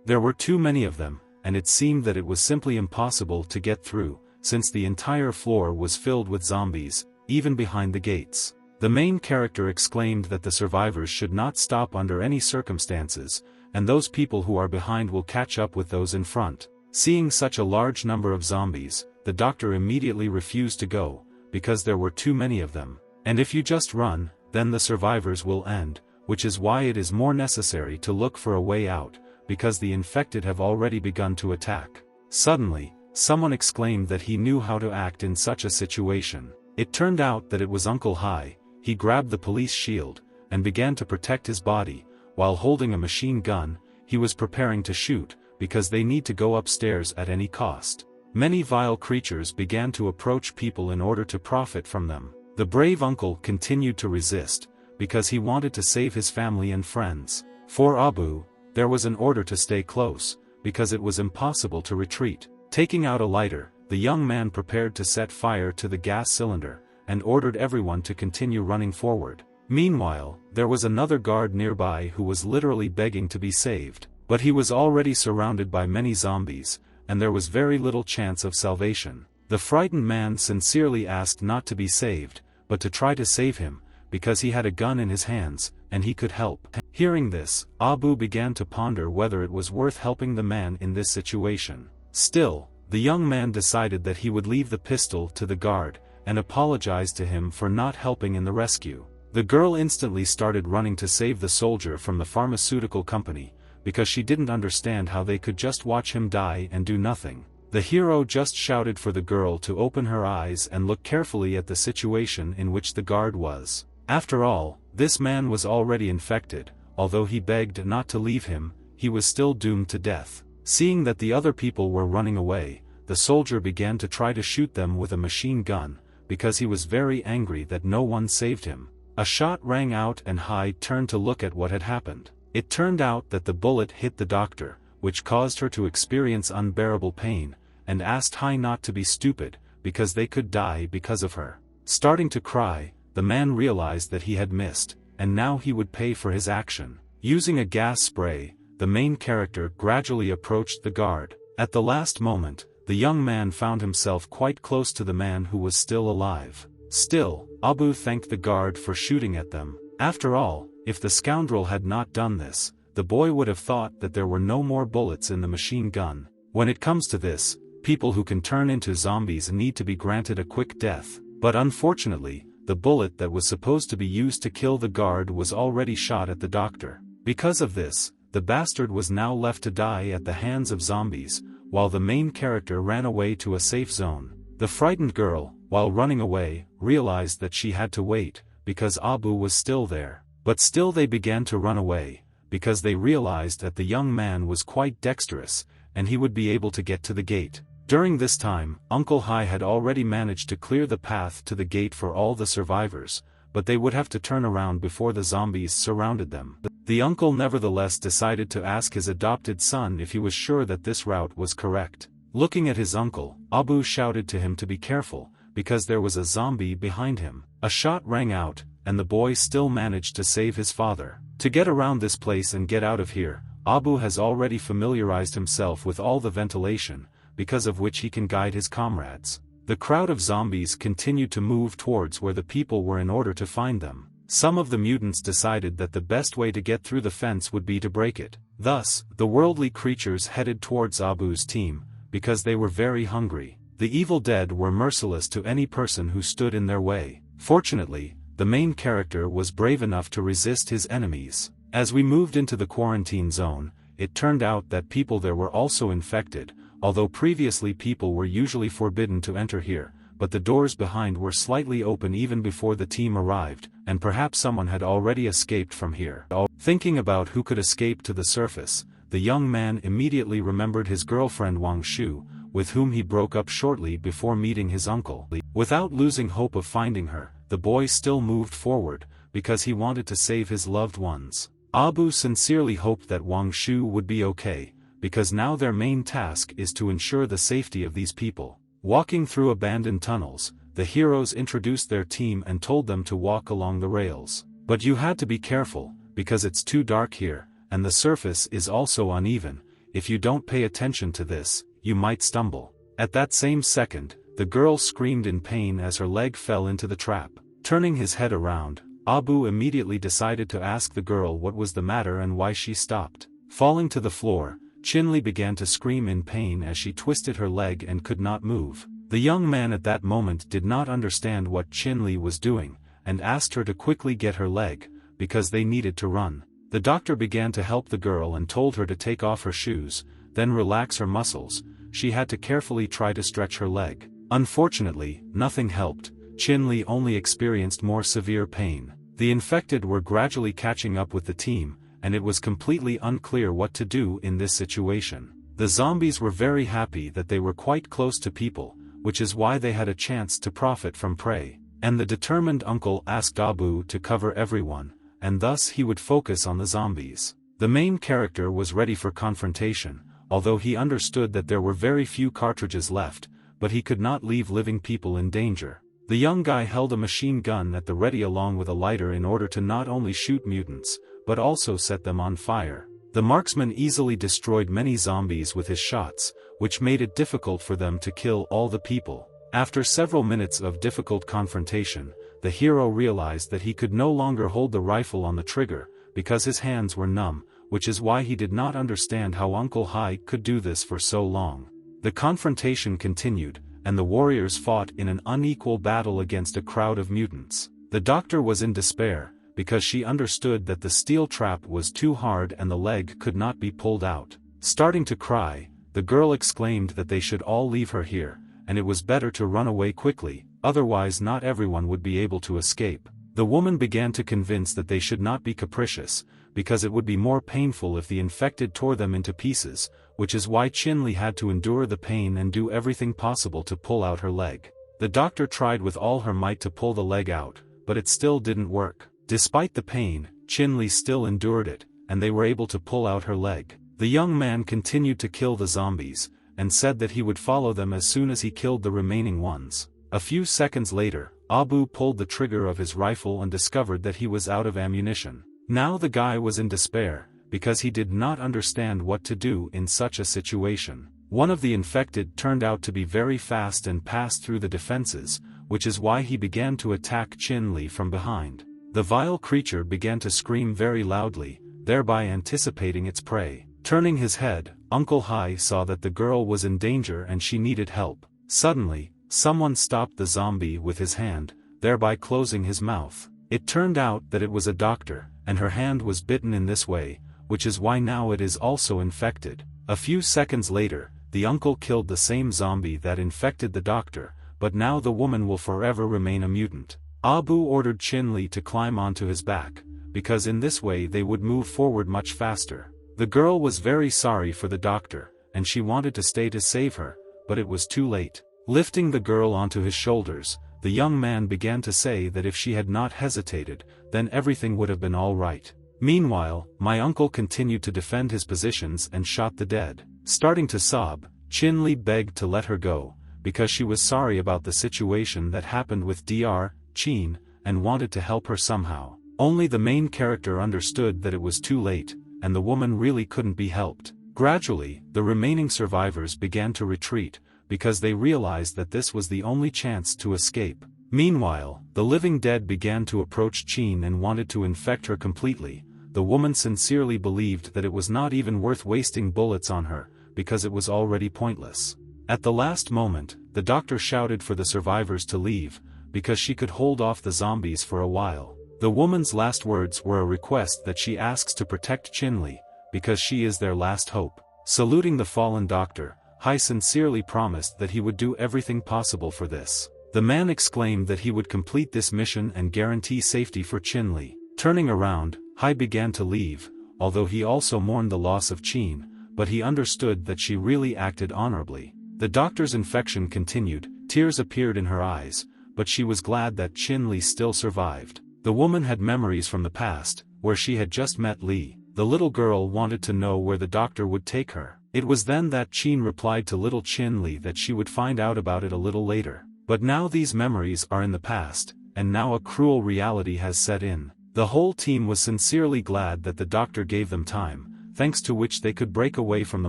There were too many of them, and it seemed that it was simply impossible to get through, since the entire floor was filled with zombies, even behind the gates. The main character exclaimed that the survivors should not stop under any circumstances, and those people who are behind will catch up with those in front. Seeing such a large number of zombies, the doctor immediately refused to go, because there were too many of them. And if you just run, then the survivors will end, which is why it is more necessary to look for a way out, because the infected have already begun to attack. Suddenly, someone exclaimed that he knew how to act in such a situation. It turned out that it was Uncle Hai. He grabbed the police shield, and began to protect his body. While holding a machine gun, he was preparing to shoot, because they need to go upstairs at any cost. Many vile creatures began to approach people in order to profit from them. The brave uncle continued to resist, because he wanted to save his family and friends. For Abu, there was an order to stay close, because it was impossible to retreat. Taking out a lighter, the young man prepared to set fire to the gas cylinder, and ordered everyone to continue running forward. Meanwhile, there was another guard nearby who was literally begging to be saved, but he was already surrounded by many zombies, and there was very little chance of salvation. The frightened man sincerely asked not to be saved, but to try to save him, because he had a gun in his hands, and he could help. Hearing this, Abu began to ponder whether it was worth helping the man in this situation. Still, the young man decided that he would leave the pistol to the guard, and apologized to him for not helping in the rescue. The girl instantly started running to save the soldier from the pharmaceutical company, because she didn't understand how they could just watch him die and do nothing. The hero just shouted for the girl to open her eyes and look carefully at the situation in which the guard was. After all, this man was already infected. Although he begged not to leave him, he was still doomed to death. Seeing that the other people were running away, the soldier began to try to shoot them with a machine gun, because he was very angry that no one saved him. A shot rang out and Hai turned to look at what had happened. It turned out that the bullet hit the doctor, which caused her to experience unbearable pain, and asked Hai not to be stupid, because they could die because of her. Starting to cry, the man realized that he had missed, and now he would pay for his action. Using a gas spray, the main character gradually approached the guard. At the last moment, the young man found himself quite close to the man who was still alive. Still, Abu thanked the guard for shooting at them. After all, if the scoundrel had not done this, the boy would have thought that there were no more bullets in the machine gun. When it comes to this, people who can turn into zombies need to be granted a quick death. But unfortunately, the bullet that was supposed to be used to kill the guard was already shot at the doctor. Because of this, the bastard was now left to die at the hands of zombies, while the main character ran away to a safe zone. The frightened girl, while running away, realized that she had to wait, because Abu was still there. But still they began to run away, because they realized that the young man was quite dexterous, and he would be able to get to the gate. During this time, Uncle Hai had already managed to clear the path to the gate for all the survivors, but they would have to turn around before the zombies surrounded them. The uncle nevertheless decided to ask his adopted son if he was sure that this route was correct. Looking at his uncle, Abu shouted to him to be careful, because there was a zombie behind him. A shot rang out, and the boy still managed to save his father. To get around this place and get out of here, Abu has already familiarized himself with all the ventilation, because of which he can guide his comrades. The crowd of zombies continued to move towards where the people were in order to find them. Some of the mutants decided that the best way to get through the fence would be to break it. Thus, the worldly creatures headed towards Abu's team, because they were very hungry. The evil dead were merciless to any person who stood in their way. Fortunately, the main character was brave enough to resist his enemies. As we moved into the quarantine zone, it turned out that people there were also infected, although previously people were usually forbidden to enter here, but the doors behind were slightly open even before the team arrived, and perhaps someone had already escaped from here. Thinking about who could escape to the surface, the young man immediately remembered his girlfriend Wang Shu, with whom he broke up shortly before meeting his uncle. Without losing hope of finding her, the boy still moved forward, because he wanted to save his loved ones. Abu sincerely hoped that Wang Shu would be okay, because now their main task is to ensure the safety of these people. Walking through abandoned tunnels, the heroes introduced their team and told them to walk along the rails. But you had to be careful, because it's too dark here, and the surface is also uneven. If you don't pay attention to this, you might stumble. At that same second, the girl screamed in pain as her leg fell into the trap. Turning his head around, Abu immediately decided to ask the girl what was the matter and why she stopped. Falling to the floor, Chinli began to scream in pain as she twisted her leg and could not move. The young man at that moment did not understand what Chinli was doing, and asked her to quickly get her leg, because they needed to run. The doctor began to help the girl and told her to take off her shoes, then relax her muscles. She had to carefully try to stretch her leg. Unfortunately, nothing helped. Chinli only experienced more severe pain. The infected were gradually catching up with the team, and it was completely unclear what to do in this situation. The zombies were very happy that they were quite close to people, which is why they had a chance to profit from prey. And the determined uncle asked Abu to cover everyone, and thus he would focus on the zombies. The main character was ready for confrontation, although he understood that there were very few cartridges left, but he could not leave living people in danger. The young guy held a machine gun at the ready along with a lighter in order to not only shoot mutants, but also set them on fire. The marksman easily destroyed many zombies with his shots, which made it difficult for them to kill all the people. After several minutes of difficult confrontation, the hero realized that he could no longer hold the rifle on the trigger, because his hands were numb, which is why he did not understand how Uncle Hai could do this for so long. The confrontation continued, and the warriors fought in an unequal battle against a crowd of mutants. The doctor was in despair, because she understood that the steel trap was too hard and the leg could not be pulled out. Starting to cry, the girl exclaimed that they should all leave her here, and it was better to run away quickly, otherwise not everyone would be able to escape. The woman began to convince that they should not be capricious, because it would be more painful if the infected tore them into pieces, which is why Chinli had to endure the pain and do everything possible to pull out her leg. The doctor tried with all her might to pull the leg out, but it still didn't work. Despite the pain, Chinli still endured it, and they were able to pull out her leg. The young man continued to kill the zombies, and said that he would follow them as soon as he killed the remaining ones. A few seconds later, Abu pulled the trigger of his rifle and discovered that he was out of ammunition. Now the guy was in despair, because he did not understand what to do in such a situation. One of the infected turned out to be very fast and passed through the defenses, which is why he began to attack Chinli from behind. The vile creature began to scream very loudly, thereby anticipating its prey. Turning his head, Uncle Hai saw that the girl was in danger and she needed help. Suddenly, someone stopped the zombie with his hand, thereby closing his mouth. It turned out that it was a doctor, and her hand was bitten in this way, which is why now it is also infected. A few seconds later, the uncle killed the same zombie that infected the doctor, but now the woman will forever remain a mutant. Abu ordered Chinli to climb onto his back, because in this way they would move forward much faster. The girl was very sorry for the doctor, and she wanted to stay to save her, but it was too late. Lifting the girl onto his shoulders, the young man began to say that if she had not hesitated, then everything would have been all right. Meanwhile, my uncle continued to defend his positions and shot the dead. Starting to sob, Chinli begged to let her go, because she was sorry about the situation that happened with Dr. Chin, and wanted to help her somehow. Only the main character understood that it was too late, and the woman really couldn't be helped. Gradually, the remaining survivors began to retreat, because they realized that this was the only chance to escape. Meanwhile, the living dead began to approach Chin and wanted to infect her completely. The woman sincerely believed that it was not even worth wasting bullets on her, because it was already pointless. At the last moment, the doctor shouted for the survivors to leave, because she could hold off the zombies for a while. The woman's last words were a request that she asks to protect Chinli, because she is their last hope. Saluting the fallen doctor, Hai sincerely promised that he would do everything possible for this. The man exclaimed that he would complete this mission and guarantee safety for Chinli. Turning around, Hai began to leave, although he also mourned the loss of Chin, but he understood that she really acted honorably. The doctor's infection continued, tears appeared in her eyes, but she was glad that Chinli still survived. The woman had memories from the past, where she had just met Li. The little girl wanted to know where the doctor would take her. It was then that Qin replied to little Qin Li that she would find out about it a little later. But now these memories are in the past, and now a cruel reality has set in. The whole team was sincerely glad that the doctor gave them time, thanks to which they could break away from the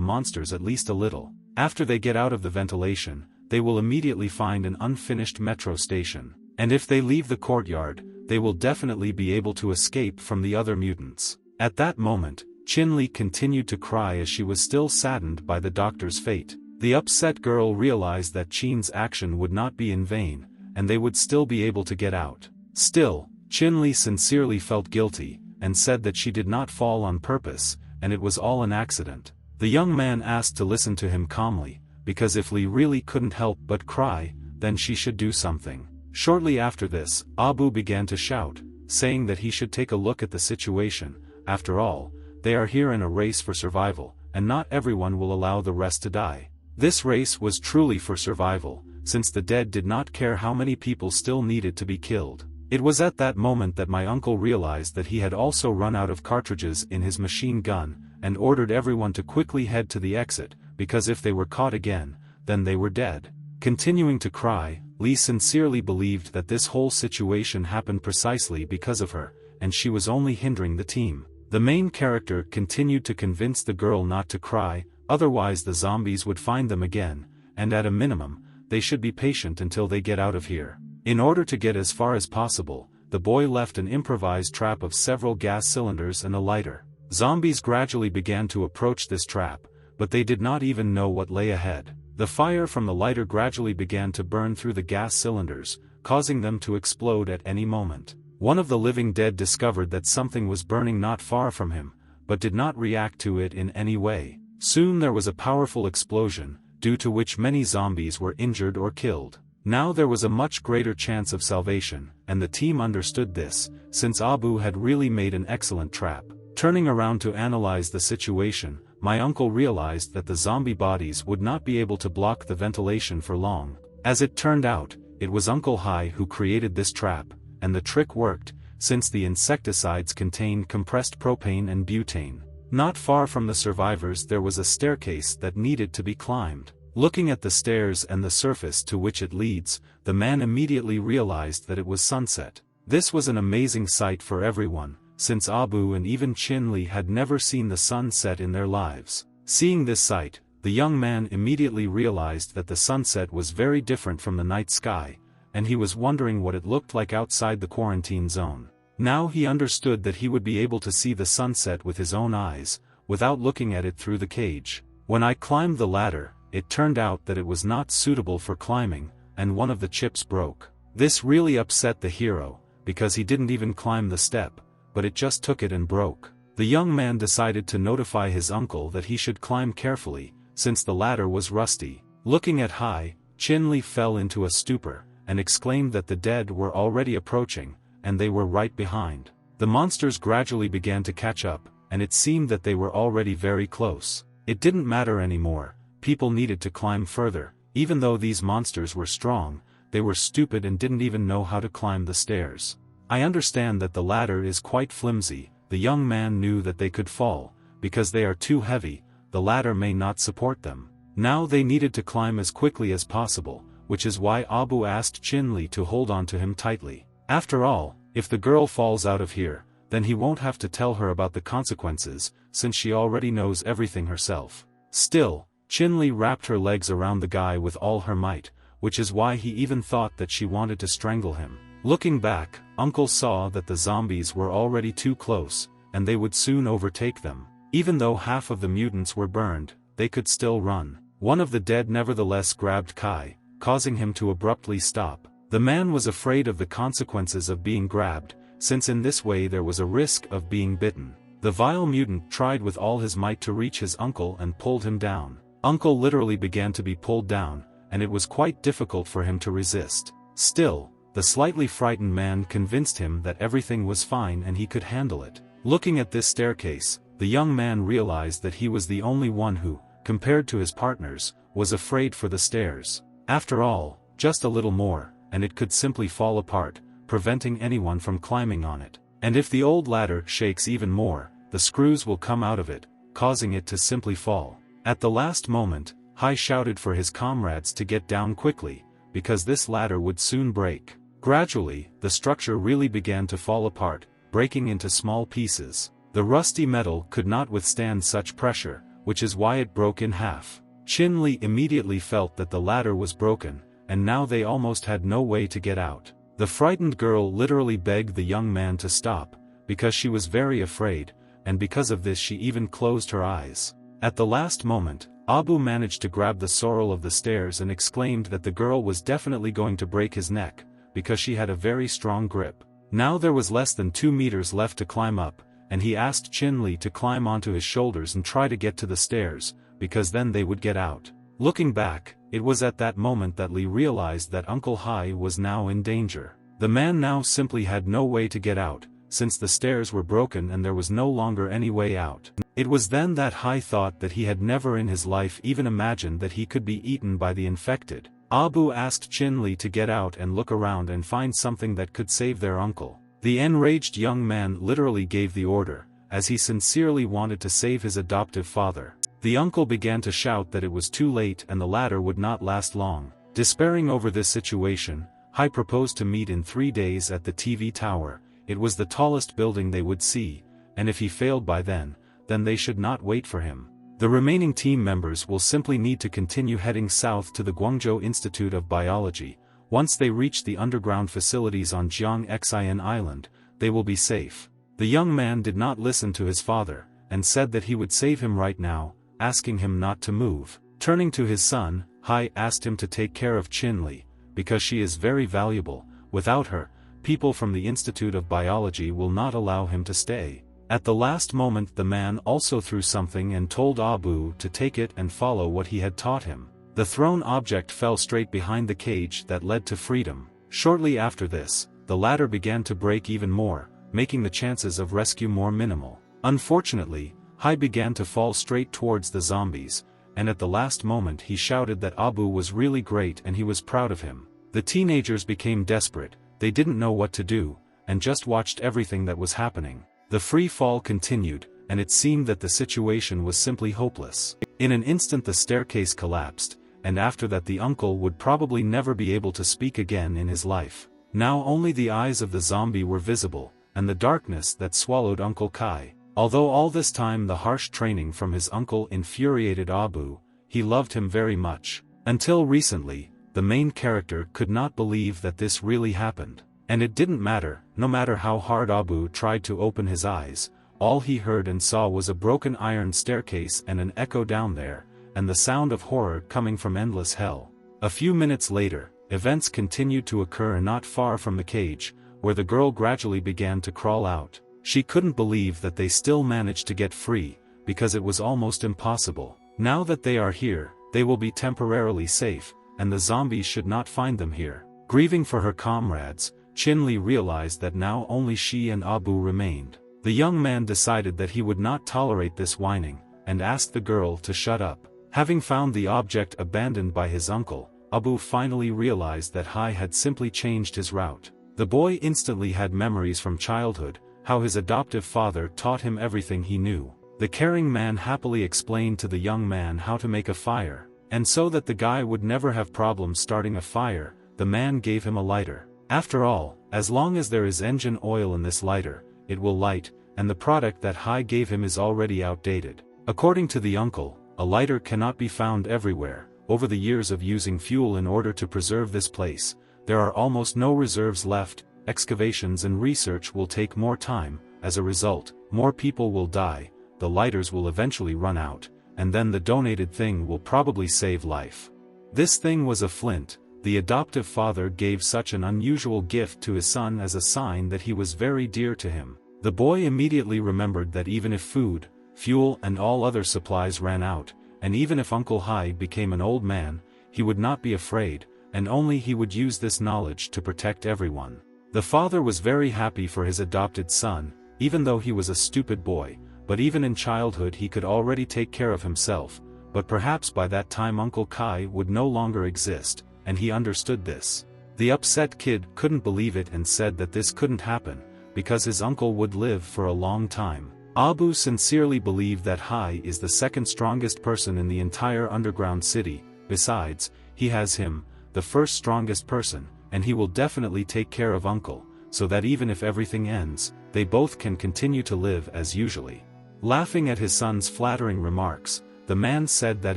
monsters at least a little. After they get out of the ventilation, they will immediately find an unfinished metro station. And if they leave the courtyard, they will definitely be able to escape from the other mutants. At that moment, Qin Li continued to cry as she was still saddened by the doctor's fate. The upset girl realized that Qin's action would not be in vain, and they would still be able to get out. Still, Qin Li sincerely felt guilty, and said that she did not fall on purpose, and it was all an accident. The young man asked to listen to him calmly, because if Li really couldn't help but cry, then she should do something. Shortly after this, Abu began to shout, saying that he should take a look at the situation. After all, they are here in a race for survival, and not everyone will allow the rest to die. This race was truly for survival, since the dead did not care how many people still needed to be killed. It was at that moment that my uncle realized that he had also run out of cartridges in his machine gun, and ordered everyone to quickly head to the exit, because if they were caught again, then they were dead. Continuing to cry, Li sincerely believed that this whole situation happened precisely because of her, and she was only hindering the team. The main character continued to convince the girl not to cry, otherwise the zombies would find them again, and at a minimum, they should be patient until they get out of here. In order to get as far as possible, the boy left an improvised trap of several gas cylinders and a lighter. Zombies gradually began to approach this trap, but they did not even know what lay ahead. The fire from the lighter gradually began to burn through the gas cylinders, causing them to explode at any moment. One of the living dead discovered that something was burning not far from him, but did not react to it in any way. Soon there was a powerful explosion, due to which many zombies were injured or killed. Now there was a much greater chance of salvation, and the team understood this, since Abu had really made an excellent trap. Turning around to analyze the situation, my uncle realized that the zombie bodies would not be able to block the ventilation for long. As it turned out, it was Uncle Hai who created this trap, and the trick worked, since the insecticides contained compressed propane and butane. Not far from the survivors there was a staircase that needed to be climbed. Looking at the stairs and the surface to which it leads, the man immediately realized that it was sunset. This was an amazing sight for everyone, since Abu and even Qin Li had never seen the sun set in their lives. Seeing this sight, the young man immediately realized that the sunset was very different from the night sky, and he was wondering what it looked like outside the quarantine zone. Now he understood that he would be able to see the sunset with his own eyes, without looking at it through the cage. When I climbed the ladder, it turned out that it was not suitable for climbing, and one of the chips broke. This really upset the hero, because he didn't even climb the step, but it just took it and broke. The young man decided to notify his uncle that he should climb carefully, since the ladder was rusty. Looking at Hai, Qin Li fell into a stupor, and exclaimed that the dead were already approaching, and they were right behind. The monsters gradually began to catch up, and it seemed that they were already very close. It didn't matter anymore. People needed to climb further. Even though these monsters were strong, they were stupid and didn't even know how to climb the stairs. I understand that the ladder is quite flimsy. The young man knew that they could fall, because they are too heavy, the ladder may not support them. Now they needed to climb as quickly as possible, which is why Abu asked Qin Li to hold on to him tightly. After all, if the girl falls out of here, then he won't have to tell her about the consequences, since she already knows everything herself. Still, Qin Li wrapped her legs around the guy with all her might, which is why he even thought that she wanted to strangle him. Looking back, Uncle saw that the zombies were already too close, and they would soon overtake them. Even though half of the mutants were burned, they could still run. One of the dead nevertheless grabbed Kai, causing him to abruptly stop. The man was afraid of the consequences of being grabbed, since in this way there was a risk of being bitten. The vile mutant tried with all his might to reach his uncle and pulled him down. Uncle literally began to be pulled down, and it was quite difficult for him to resist. Still, the slightly frightened man convinced him that everything was fine and he could handle it. Looking at this staircase, the young man realized that he was the only one who, compared to his partners, was afraid for the stairs. After all, just a little more, and it could simply fall apart, preventing anyone from climbing on it. And if the old ladder shakes even more, the screws will come out of it, causing it to simply fall. At the last moment, Hai shouted for his comrades to get down quickly, because this ladder would soon break. Gradually, the structure really began to fall apart, breaking into small pieces. The rusty metal could not withstand such pressure, which is why it broke in half. Chin Li immediately felt that the ladder was broken, and now they almost had no way to get out. The frightened girl literally begged the young man to stop, because she was very afraid, and because of this she even closed her eyes. At the last moment, Abu managed to grab the sorrel of the stairs and exclaimed that the girl was definitely going to break his neck, because she had a very strong grip. Now there was less than 2 meters left to climb up, and he asked Chin Li to climb onto his shoulders and try to get to the stairs, because then they would get out. Looking back, it was at that moment that Li realized that Uncle Hai was now in danger. The man now simply had no way to get out, since the stairs were broken and there was no longer any way out. It was then that Hai thought that he had never in his life even imagined that he could be eaten by the infected. Abu asked Chin Li to get out and look around and find something that could save their uncle. The enraged young man literally gave the order, as he sincerely wanted to save his adoptive father. The uncle began to shout that it was too late and the ladder would not last long. Despairing over this situation, Hai proposed to meet in 3 days at the TV tower. It was the tallest building they would see, and if he failed by then they should not wait for him. The remaining team members will simply need to continue heading south to the Guangzhou Institute of Biology. Once they reach the underground facilities on Jiangxian Island, they will be safe. The young man did not listen to his father, and said that he would save him right now, asking him not to move. Turning to his son, Hai asked him to take care of Chin Li, because she is very valuable. Without her, people from the Institute of Biology will not allow him to stay. At the last moment the man also threw something and told Abu to take it and follow what he had taught him. The thrown object fell straight behind the cage that led to freedom. Shortly after this, the ladder began to break even more, making the chances of rescue more minimal. Unfortunately, Hai began to fall straight towards the zombies, and at the last moment he shouted that Abu was really great and he was proud of him. The teenagers became desperate, they didn't know what to do, and just watched everything that was happening. The free fall continued, and it seemed that the situation was simply hopeless. In an instant the staircase collapsed, and after that the uncle would probably never be able to speak again in his life. Now only the eyes of the zombie were visible, and the darkness that swallowed Uncle Kai. Although all this time the harsh training from his uncle infuriated Abu, he loved him very much. Until recently, the main character could not believe that this really happened. And it didn't matter, no matter how hard Abu tried to open his eyes, all he heard and saw was a broken iron staircase and an echo down there, and the sound of horror coming from endless hell. A few minutes later, events continued to occur not far from the cage, where the girl gradually began to crawl out. She couldn't believe that they still managed to get free, because it was almost impossible. Now that they are here, they will be temporarily safe, and the zombies should not find them here. Grieving for her comrades, Chin Li realized that now only she and Abu remained. The young man decided that he would not tolerate this whining, and asked the girl to shut up. Having found the object abandoned by his uncle, Abu finally realized that Hai had simply changed his route. The boy instantly had memories from childhood, how his adoptive father taught him everything he knew. The caring man happily explained to the young man how to make a fire, and so that the guy would never have problems starting a fire, the man gave him a lighter. After all, as long as there is engine oil in this lighter, it will light, and the product that Hai gave him is already outdated. According to the uncle, a lighter cannot be found everywhere. Over the years of using fuel in order to preserve this place, there are almost no reserves left. Excavations and research will take more time. As a result, more people will die, the lighters will eventually run out, and then the donated thing will probably save life. This thing was a flint. The adoptive father gave such an unusual gift to his son as a sign that he was very dear to him. The boy immediately remembered that even if food, fuel and all other supplies ran out, and even if Uncle Hai became an old man, he would not be afraid, and only he would use this knowledge to protect everyone. The father was very happy for his adopted son, even though he was a stupid boy, but even in childhood he could already take care of himself, but perhaps by that time Uncle Kai would no longer exist, and he understood this. The upset kid couldn't believe it and said that this couldn't happen, because his uncle would live for a long time. Abu sincerely believed that Hai is the second strongest person in the entire underground city. Besides, he has him, the first strongest person, and he will definitely take care of Uncle, so that even if everything ends, they both can continue to live as usually. Laughing at his son's flattering remarks, the man said that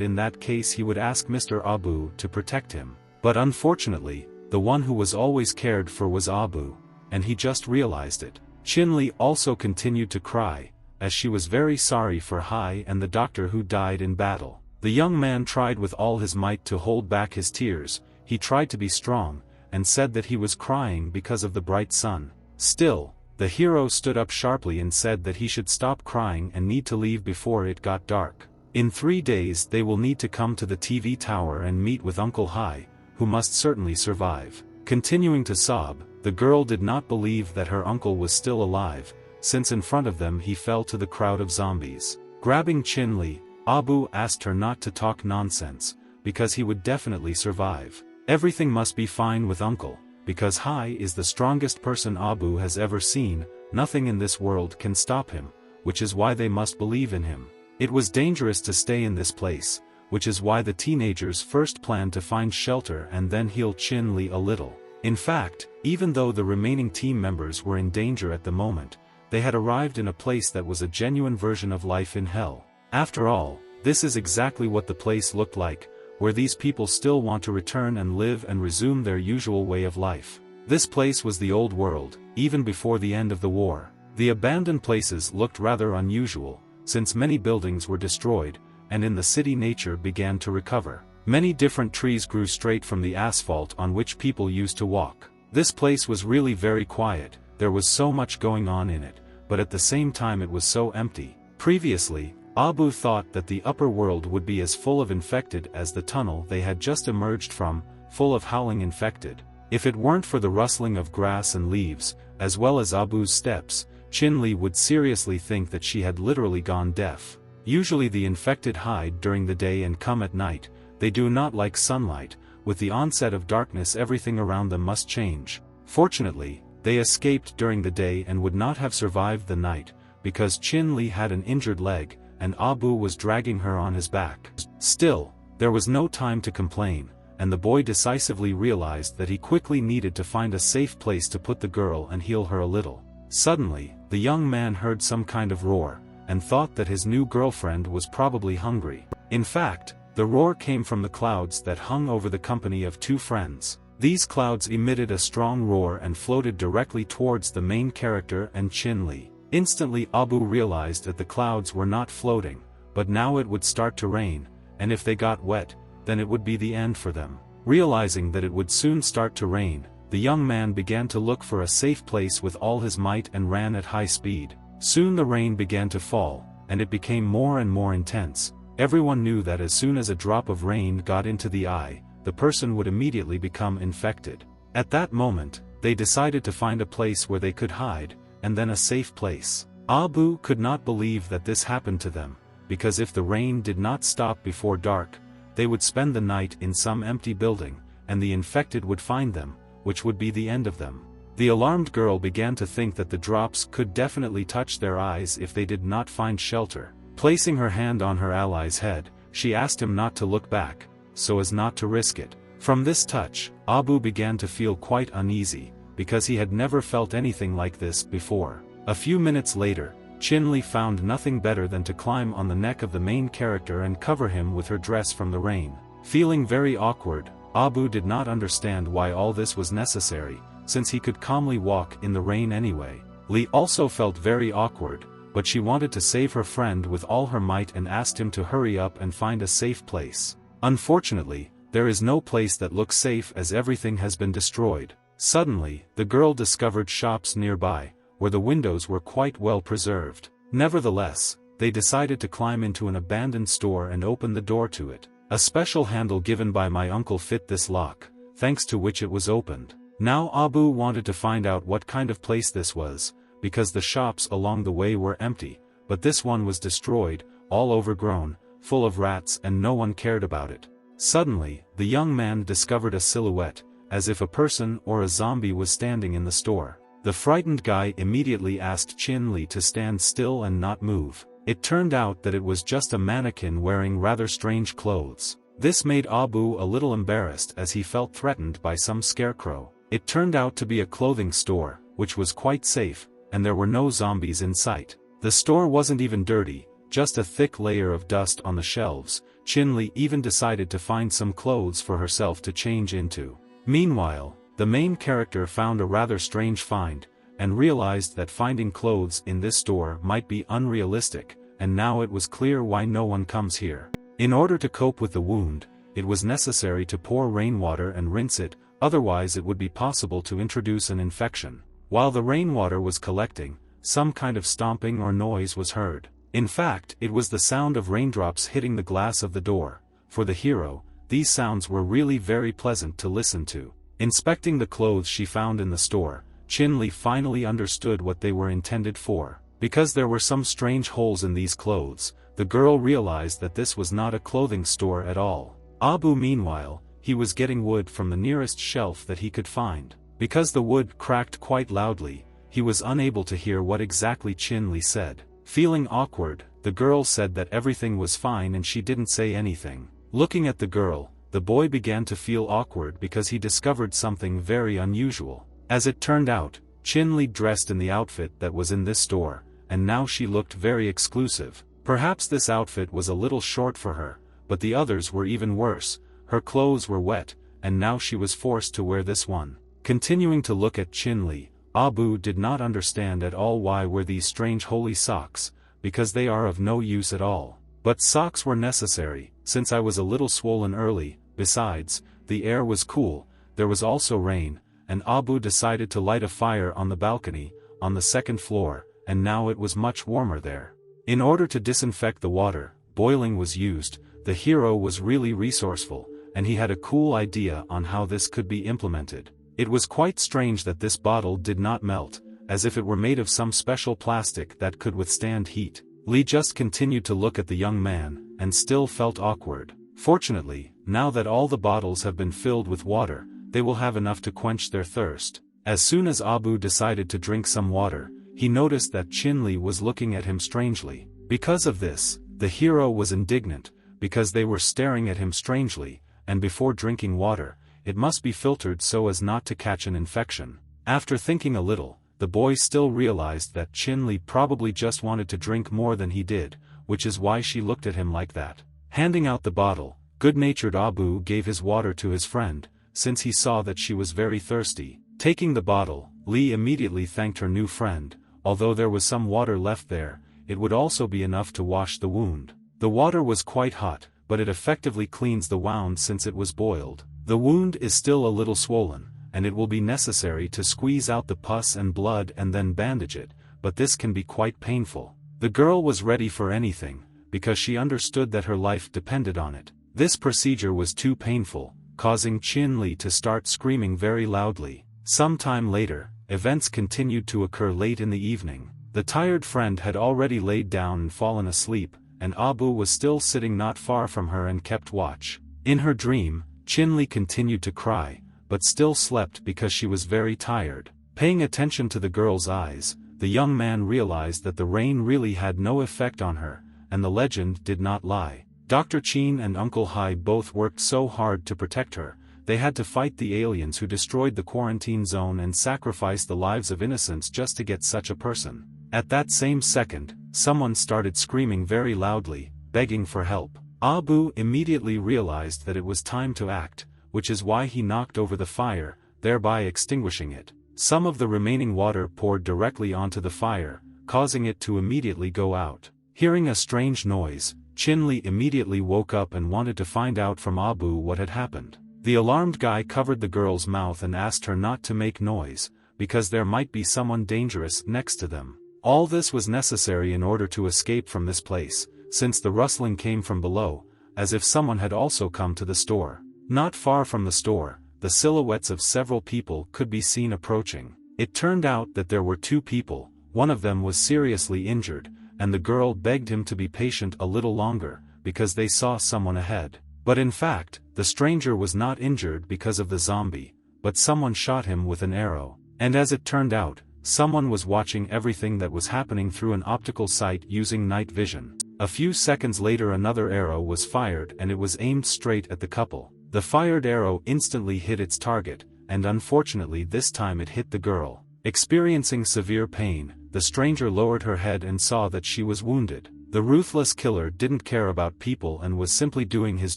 in that case he would ask Mr. Abu to protect him. But unfortunately, the one who was always cared for was Abu, and he just realized it. Chinli also continued to cry, as she was very sorry for Hai and the doctor who died in battle. The young man tried with all his might to hold back his tears. He tried to be strong, and said that he was crying because of the bright sun. Still, the hero stood up sharply and said that he should stop crying and need to leave before it got dark. In 3 days they will need to come to the TV tower and meet with Uncle Hai, who must certainly survive. Continuing to sob, the girl did not believe that her uncle was still alive, since in front of them he fell to the crowd of zombies. Grabbing Chinli, Abu asked her not to talk nonsense, because he would definitely survive. Everything must be fine with Uncle, because Hai is the strongest person Abu has ever seen. Nothing in this world can stop him, which is why they must believe in him. It was dangerous to stay in this place, which is why the teenagers first planned to find shelter and then heal Chinli a little. In fact, even though the remaining team members were in danger at the moment, they had arrived in a place that was a genuine version of life in hell. After all, this is exactly what the place looked like, where these people still want to return and live and resume their usual way of life. This place was the old world, even before the end of the war. The abandoned places looked rather unusual, since many buildings were destroyed, and in the city nature began to recover. Many different trees grew straight from the asphalt on which people used to walk. This place was really very quiet. There was so much going on in it, but at the same time it was so empty. Previously, Abu thought that the upper world would be as full of infected as the tunnel they had just emerged from, full of howling infected. If it weren't for the rustling of grass and leaves, as well as Abu's steps, Chinli would seriously think that she had literally gone deaf. Usually the infected hide during the day and come at night. They do not like sunlight. With the onset of darkness everything around them must change. Fortunately, they escaped during the day and would not have survived the night, because Chinli had an injured leg, and Abu was dragging her on his back. Still, there was no time to complain, and the boy decisively realized that he quickly needed to find a safe place to put the girl and heal her a little. Suddenly, the young man heard some kind of roar, and thought that his new girlfriend was probably hungry. In fact, the roar came from the clouds that hung over the company of 2 friends. These clouds emitted a strong roar and floated directly towards the main character and Chinli. Instantly Abu realized that the clouds were not floating, but now it would start to rain, and if they got wet, then it would be the end for them. Realizing that it would soon start to rain, the young man began to look for a safe place with all his might and ran at high speed. Soon the rain began to fall, and it became more and more intense. Everyone knew that as soon as a drop of rain got into the eye, the person would immediately become infected. At that moment, they decided to find a place where they could hide, and then a safe place. Abu could not believe that this happened to them, because if the rain did not stop before dark, they would spend the night in some empty building, and the infected would find them, which would be the end of them. The alarmed girl began to think that the drops could definitely touch their eyes if they did not find shelter. Placing her hand on her ally's head, she asked him not to look back, so as not to risk it. From this touch, Abu began to feel quite uneasy, because he had never felt anything like this before. A few minutes later, Chinli found nothing better than to climb on the neck of the main character and cover him with her dress from the rain. Feeling very awkward, Abu did not understand why all this was necessary, since he could calmly walk in the rain anyway. Li also felt very awkward, but she wanted to save her friend with all her might and asked him to hurry up and find a safe place. Unfortunately, there is no place that looks safe as everything has been destroyed. Suddenly, the girl discovered shops nearby, where the windows were quite well preserved. Nevertheless, they decided to climb into an abandoned store and open the door to it. A special handle given by my uncle fit this lock, thanks to which it was opened. Now Abu wanted to find out what kind of place this was, because the shops along the way were empty, but this one was destroyed, all overgrown, full of rats, and no one cared about it. Suddenly, the young man discovered a silhouette, as if a person or a zombie was standing in the store. The frightened guy immediately asked Chin-Li to stand still and not move. It turned out that it was just a mannequin wearing rather strange clothes. This made Abu a little embarrassed as he felt threatened by some scarecrow. It turned out to be a clothing store, which was quite safe, and there were no zombies in sight. The store wasn't even dirty, just a thick layer of dust on the shelves. Chin-Li even decided to find some clothes for herself to change into. Meanwhile, the main character found a rather strange find, and realized that finding clothes in this store might be unrealistic, and now it was clear why no one comes here. In order to cope with the wound, it was necessary to pour rainwater and rinse it, otherwise it would be possible to introduce an infection. While the rainwater was collecting, some kind of stomping or noise was heard. In fact, it was the sound of raindrops hitting the glass of the door. For the hero, these sounds were really very pleasant to listen to. Inspecting the clothes she found in the store, Chin-Li finally understood what they were intended for. Because there were some strange holes in these clothes, the girl realized that this was not a clothing store at all. Abu meanwhile, he was getting wood from the nearest shelf that he could find. Because the wood cracked quite loudly, he was unable to hear what exactly Chin-Li said. Feeling awkward, the girl said that everything was fine and she didn't say anything. Looking at the girl, the boy began to feel awkward because he discovered something very unusual. As it turned out, Chin-Li dressed in the outfit that was in this store, and now she looked very exclusive. Perhaps this outfit was a little short for her, but the others were even worse. Her clothes were wet, and now she was forced to wear this one. Continuing to look at Chin-Li, Abu did not understand at all why were these strange holy socks, because they are of no use at all. But socks were necessary, since I was a little swollen early. Besides, the air was cool, there was also rain, and Abu decided to light a fire on the balcony, on the second floor, and now it was much warmer there. In order to disinfect the water, boiling was used. The hero was really resourceful, and he had a cool idea on how this could be implemented. It was quite strange that this bottle did not melt, as if it were made of some special plastic that could withstand heat. Lee just continued to look at the young man, and still felt awkward. Fortunately, now that all the bottles have been filled with water, they will have enough to quench their thirst. As soon as Abu decided to drink some water, he noticed that Chin-Li was looking at him strangely. Because of this, the hero was indignant, because they were staring at him strangely, and before drinking water, it must be filtered so as not to catch an infection. After thinking a little, the boy still realized that Chin-Li probably just wanted to drink more than he did, which is why she looked at him like that. Handing out the bottle, good-natured Abu gave his water to his friend, since he saw that she was very thirsty. Taking the bottle, Lee immediately thanked her new friend. Although there was some water left there, it would also be enough to wash the wound. The water was quite hot, but it effectively cleans the wound since it was boiled. The wound is still a little swollen, and it will be necessary to squeeze out the pus and blood and then bandage it, but this can be quite painful. The girl was ready for anything, because she understood that her life depended on it. This procedure was too painful, causing Chin-Li to start screaming very loudly. Some time later, events continued to occur late in the evening. The tired friend had already laid down and fallen asleep, and Abu was still sitting not far from her and kept watch. In her dream, Chin-Li continued to cry, but still slept because she was very tired. Paying attention to the girl's eyes, the young man realized that the rain really had no effect on her, and the legend did not lie. Dr. Chin and Uncle Hai both worked so hard to protect her. They had to fight the aliens who destroyed the quarantine zone and sacrifice the lives of innocents just to get such a person. At that same second, someone started screaming very loudly, begging for help. Abu immediately realized that it was time to act, which is why he knocked over the fire, thereby extinguishing it. Some of the remaining water poured directly onto the fire, causing it to immediately go out. Hearing a strange noise, Chin-Li immediately woke up and wanted to find out from Abu what had happened. The alarmed guy covered the girl's mouth and asked her not to make noise, because there might be someone dangerous next to them. All this was necessary in order to escape from this place, since the rustling came from below, as if someone had also come to the store. Not far from the store, the silhouettes of several people could be seen approaching. It turned out that there were two people, one of them was seriously injured, and the girl begged him to be patient a little longer, because they saw someone ahead. But in fact, the stranger was not injured because of the zombie, but someone shot him with an arrow. And as it turned out, someone was watching everything that was happening through an optical sight using night vision. A few seconds later another arrow was fired and it was aimed straight at the couple. The fired arrow instantly hit its target, and unfortunately this time it hit the girl. Experiencing severe pain, the stranger lowered her head and saw that she was wounded. The ruthless killer didn't care about people and was simply doing his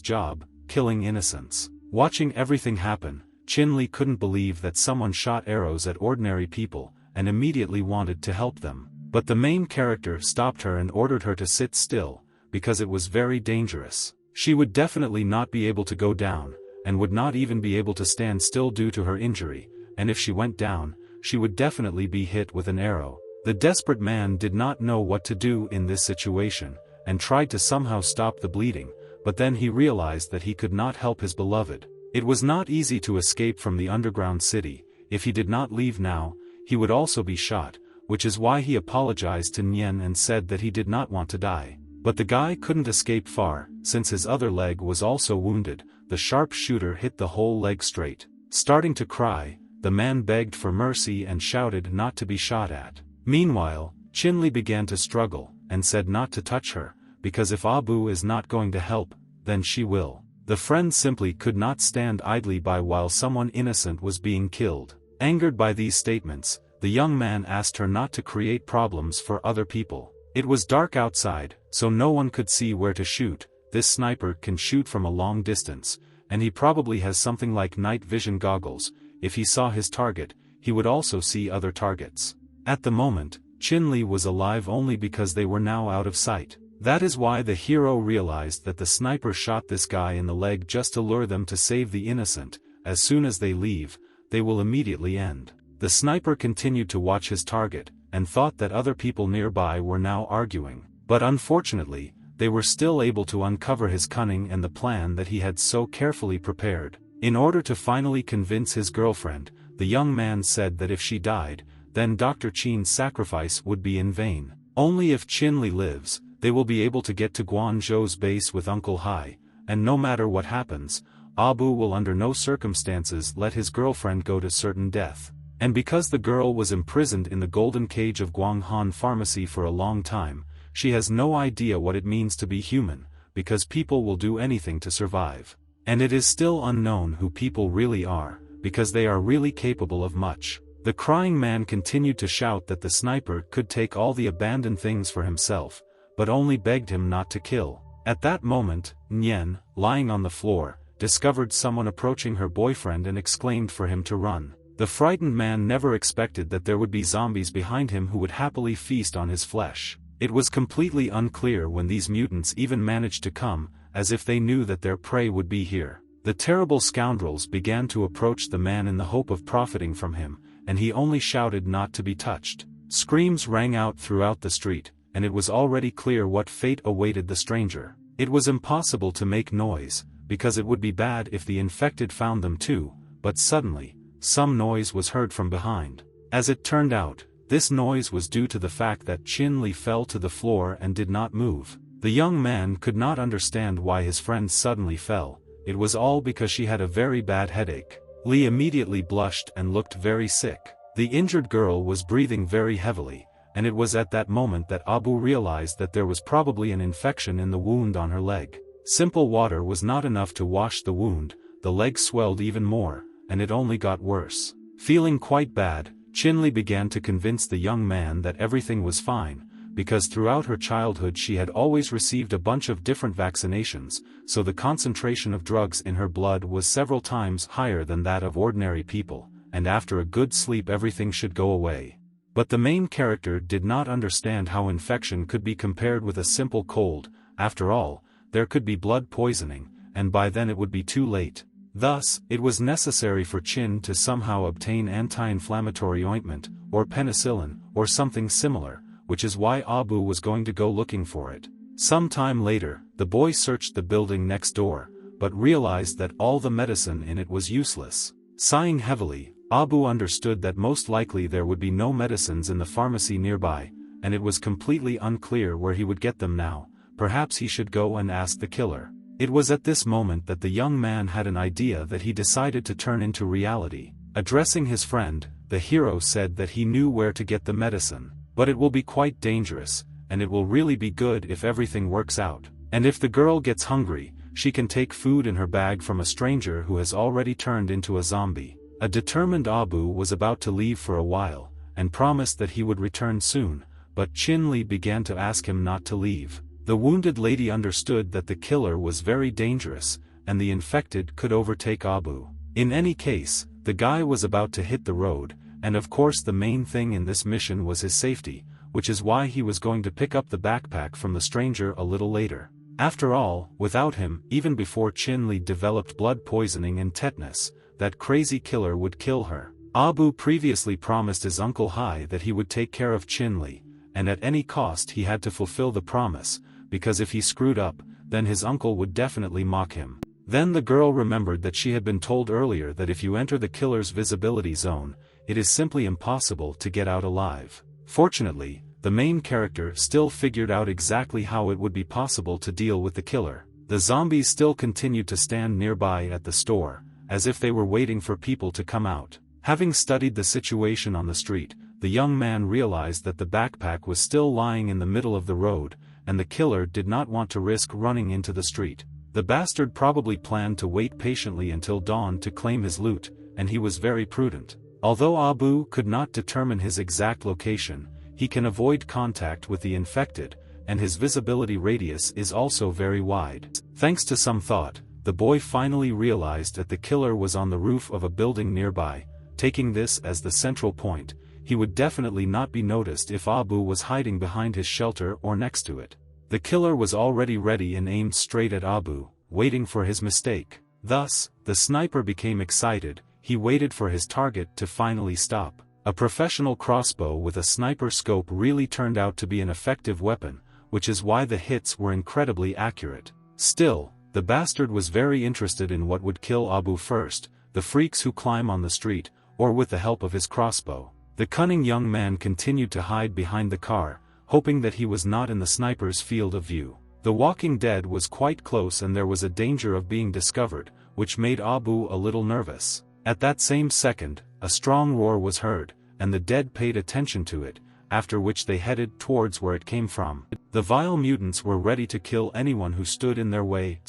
job, killing innocents. Watching everything happen, Chin-li couldn't believe that someone shot arrows at ordinary people, and immediately wanted to help them. But the main character stopped her and ordered her to sit still, because it was very dangerous. She would definitely not be able to go down, and would not even be able to stand still due to her injury, and if she went down, she would definitely be hit with an arrow. The desperate man did not know what to do in this situation, and tried to somehow stop the bleeding, but then he realized that he could not help his beloved. It was not easy to escape from the underground city. If he did not leave now, he would also be shot, which is why he apologized to Nyen and said that he did not want to die. But the guy couldn't escape far, since his other leg was also wounded. The sharp shooter hit the whole leg straight. Starting to cry, the man begged for mercy and shouted not to be shot at. Meanwhile, Chin-li began to struggle, and said not to touch her, because if Abu is not going to help, then she will. The friend simply could not stand idly by while someone innocent was being killed. Angered by these statements, the young man asked her not to create problems for other people. It was dark outside, so no one could see where to shoot. This sniper can shoot from a long distance, and he probably has something like night vision goggles. If he saw his target, he would also see other targets. At the moment, Chin-li was alive only because they were now out of sight. That is why the hero realized that the sniper shot this guy in the leg just to lure them to save the innocent. As soon as they leave, they will immediately end. The sniper continued to watch his target, and thought that other people nearby were now arguing. But unfortunately, they were still able to uncover his cunning and the plan that he had so carefully prepared. In order to finally convince his girlfriend, the young man said that if she died, then Dr. Chin's sacrifice would be in vain. Only if Chin-li lives, they will be able to get to Guangzhou's base with Uncle Hai, and no matter what happens, Abu will under no circumstances let his girlfriend go to certain death. And because the girl was imprisoned in the golden cage of Guanghan Pharmacy for a long time, she has no idea what it means to be human, because people will do anything to survive. And it is still unknown who people really are, because they are really capable of much. The crying man continued to shout that the sniper could take all the abandoned things for himself, but only begged him not to kill. At that moment, Nyen, lying on the floor, discovered someone approaching her boyfriend and exclaimed for him to run. The frightened man never expected that there would be zombies behind him who would happily feast on his flesh. It was completely unclear when these mutants even managed to come, as if they knew that their prey would be here. The terrible scoundrels began to approach the man in the hope of profiting from him, and he only shouted not to be touched. Screams rang out throughout the street, and it was already clear what fate awaited the stranger. It was impossible to make noise, because it would be bad if the infected found them too, but suddenly, some noise was heard from behind. As it turned out, this noise was due to the fact that Chin-li fell to the floor and did not move. The young man could not understand why his friend suddenly fell. It was all because she had a very bad headache. Li immediately blushed and looked very sick. The injured girl was breathing very heavily, and it was at that moment that Abu realized that there was probably an infection in the wound on her leg. Simple water was not enough to wash the wound. The leg swelled even more, and it only got worse. Feeling quite bad, Chin-li began to convince the young man that everything was fine, because throughout her childhood she had always received a bunch of different vaccinations, so the concentration of drugs in her blood was several times higher than that of ordinary people, and after a good sleep everything should go away. But the main character did not understand how infection could be compared with a simple cold. After all, there could be blood poisoning, and by then it would be too late. Thus, it was necessary for Chin to somehow obtain anti-inflammatory ointment, or penicillin, or something similar, which is why Abu was going to go looking for it. Some time later, the boy searched the building next door, but realized that all the medicine in it was useless. Sighing heavily, Abu understood that most likely there would be no medicines in the pharmacy nearby, and it was completely unclear where he would get them now. Perhaps he should go and ask the killer. It was at this moment that the young man had an idea that he decided to turn into reality. Addressing his friend, the hero said that he knew where to get the medicine. But it will be quite dangerous, and it will really be good if everything works out. And if the girl gets hungry, she can take food in her bag from a stranger who has already turned into a zombie. A determined Abu was about to leave for a while, and promised that he would return soon, but Chin-li began to ask him not to leave. The wounded lady understood that the killer was very dangerous, and the infected could overtake Abu. In any case, the guy was about to hit the road, and of course the main thing in this mission was his safety, which is why he was going to pick up the backpack from the stranger a little later. After all, without him, even before Chin-li developed blood poisoning and tetanus, that crazy killer would kill her. Abu previously promised his Uncle Hai that he would take care of Chin-li, and at any cost he had to fulfill the promise, because if he screwed up, then his uncle would definitely mock him. Then the girl remembered that she had been told earlier that if you enter the killer's visibility zone, it is simply impossible to get out alive. Fortunately, the main character still figured out exactly how it would be possible to deal with the killer. The zombies still continued to stand nearby at the store, as if they were waiting for people to come out. Having studied the situation on the street, the young man realized that the backpack was still lying in the middle of the road, and the killer did not want to risk running into the street. The bastard probably planned to wait patiently until dawn to claim his loot, and he was very prudent. Although Abu could not determine his exact location, he can avoid contact with the infected, and his visibility radius is also very wide. Thanks to some thought, the boy finally realized that the killer was on the roof of a building nearby. Taking this as the central point, he would definitely not be noticed if Abu was hiding behind his shelter or next to it. The killer was already ready and aimed straight at Abu, waiting for his mistake. Thus, the sniper became excited. He waited for his target to finally stop. A professional crossbow with a sniper scope really turned out to be an effective weapon, which is why the hits were incredibly accurate. Still, the bastard was very interested in what would kill Abu first, the freaks who climb on the street, or with the help of his crossbow. The cunning young man continued to hide behind the car, hoping that he was not in the sniper's field of view. The Walking Dead was quite close and there was a danger of being discovered, which made Abu a little nervous. At that same second, a strong roar was heard, and the dead paid attention to it, after which they headed towards where it came from. The vile mutants were ready to kill anyone who stood in their way,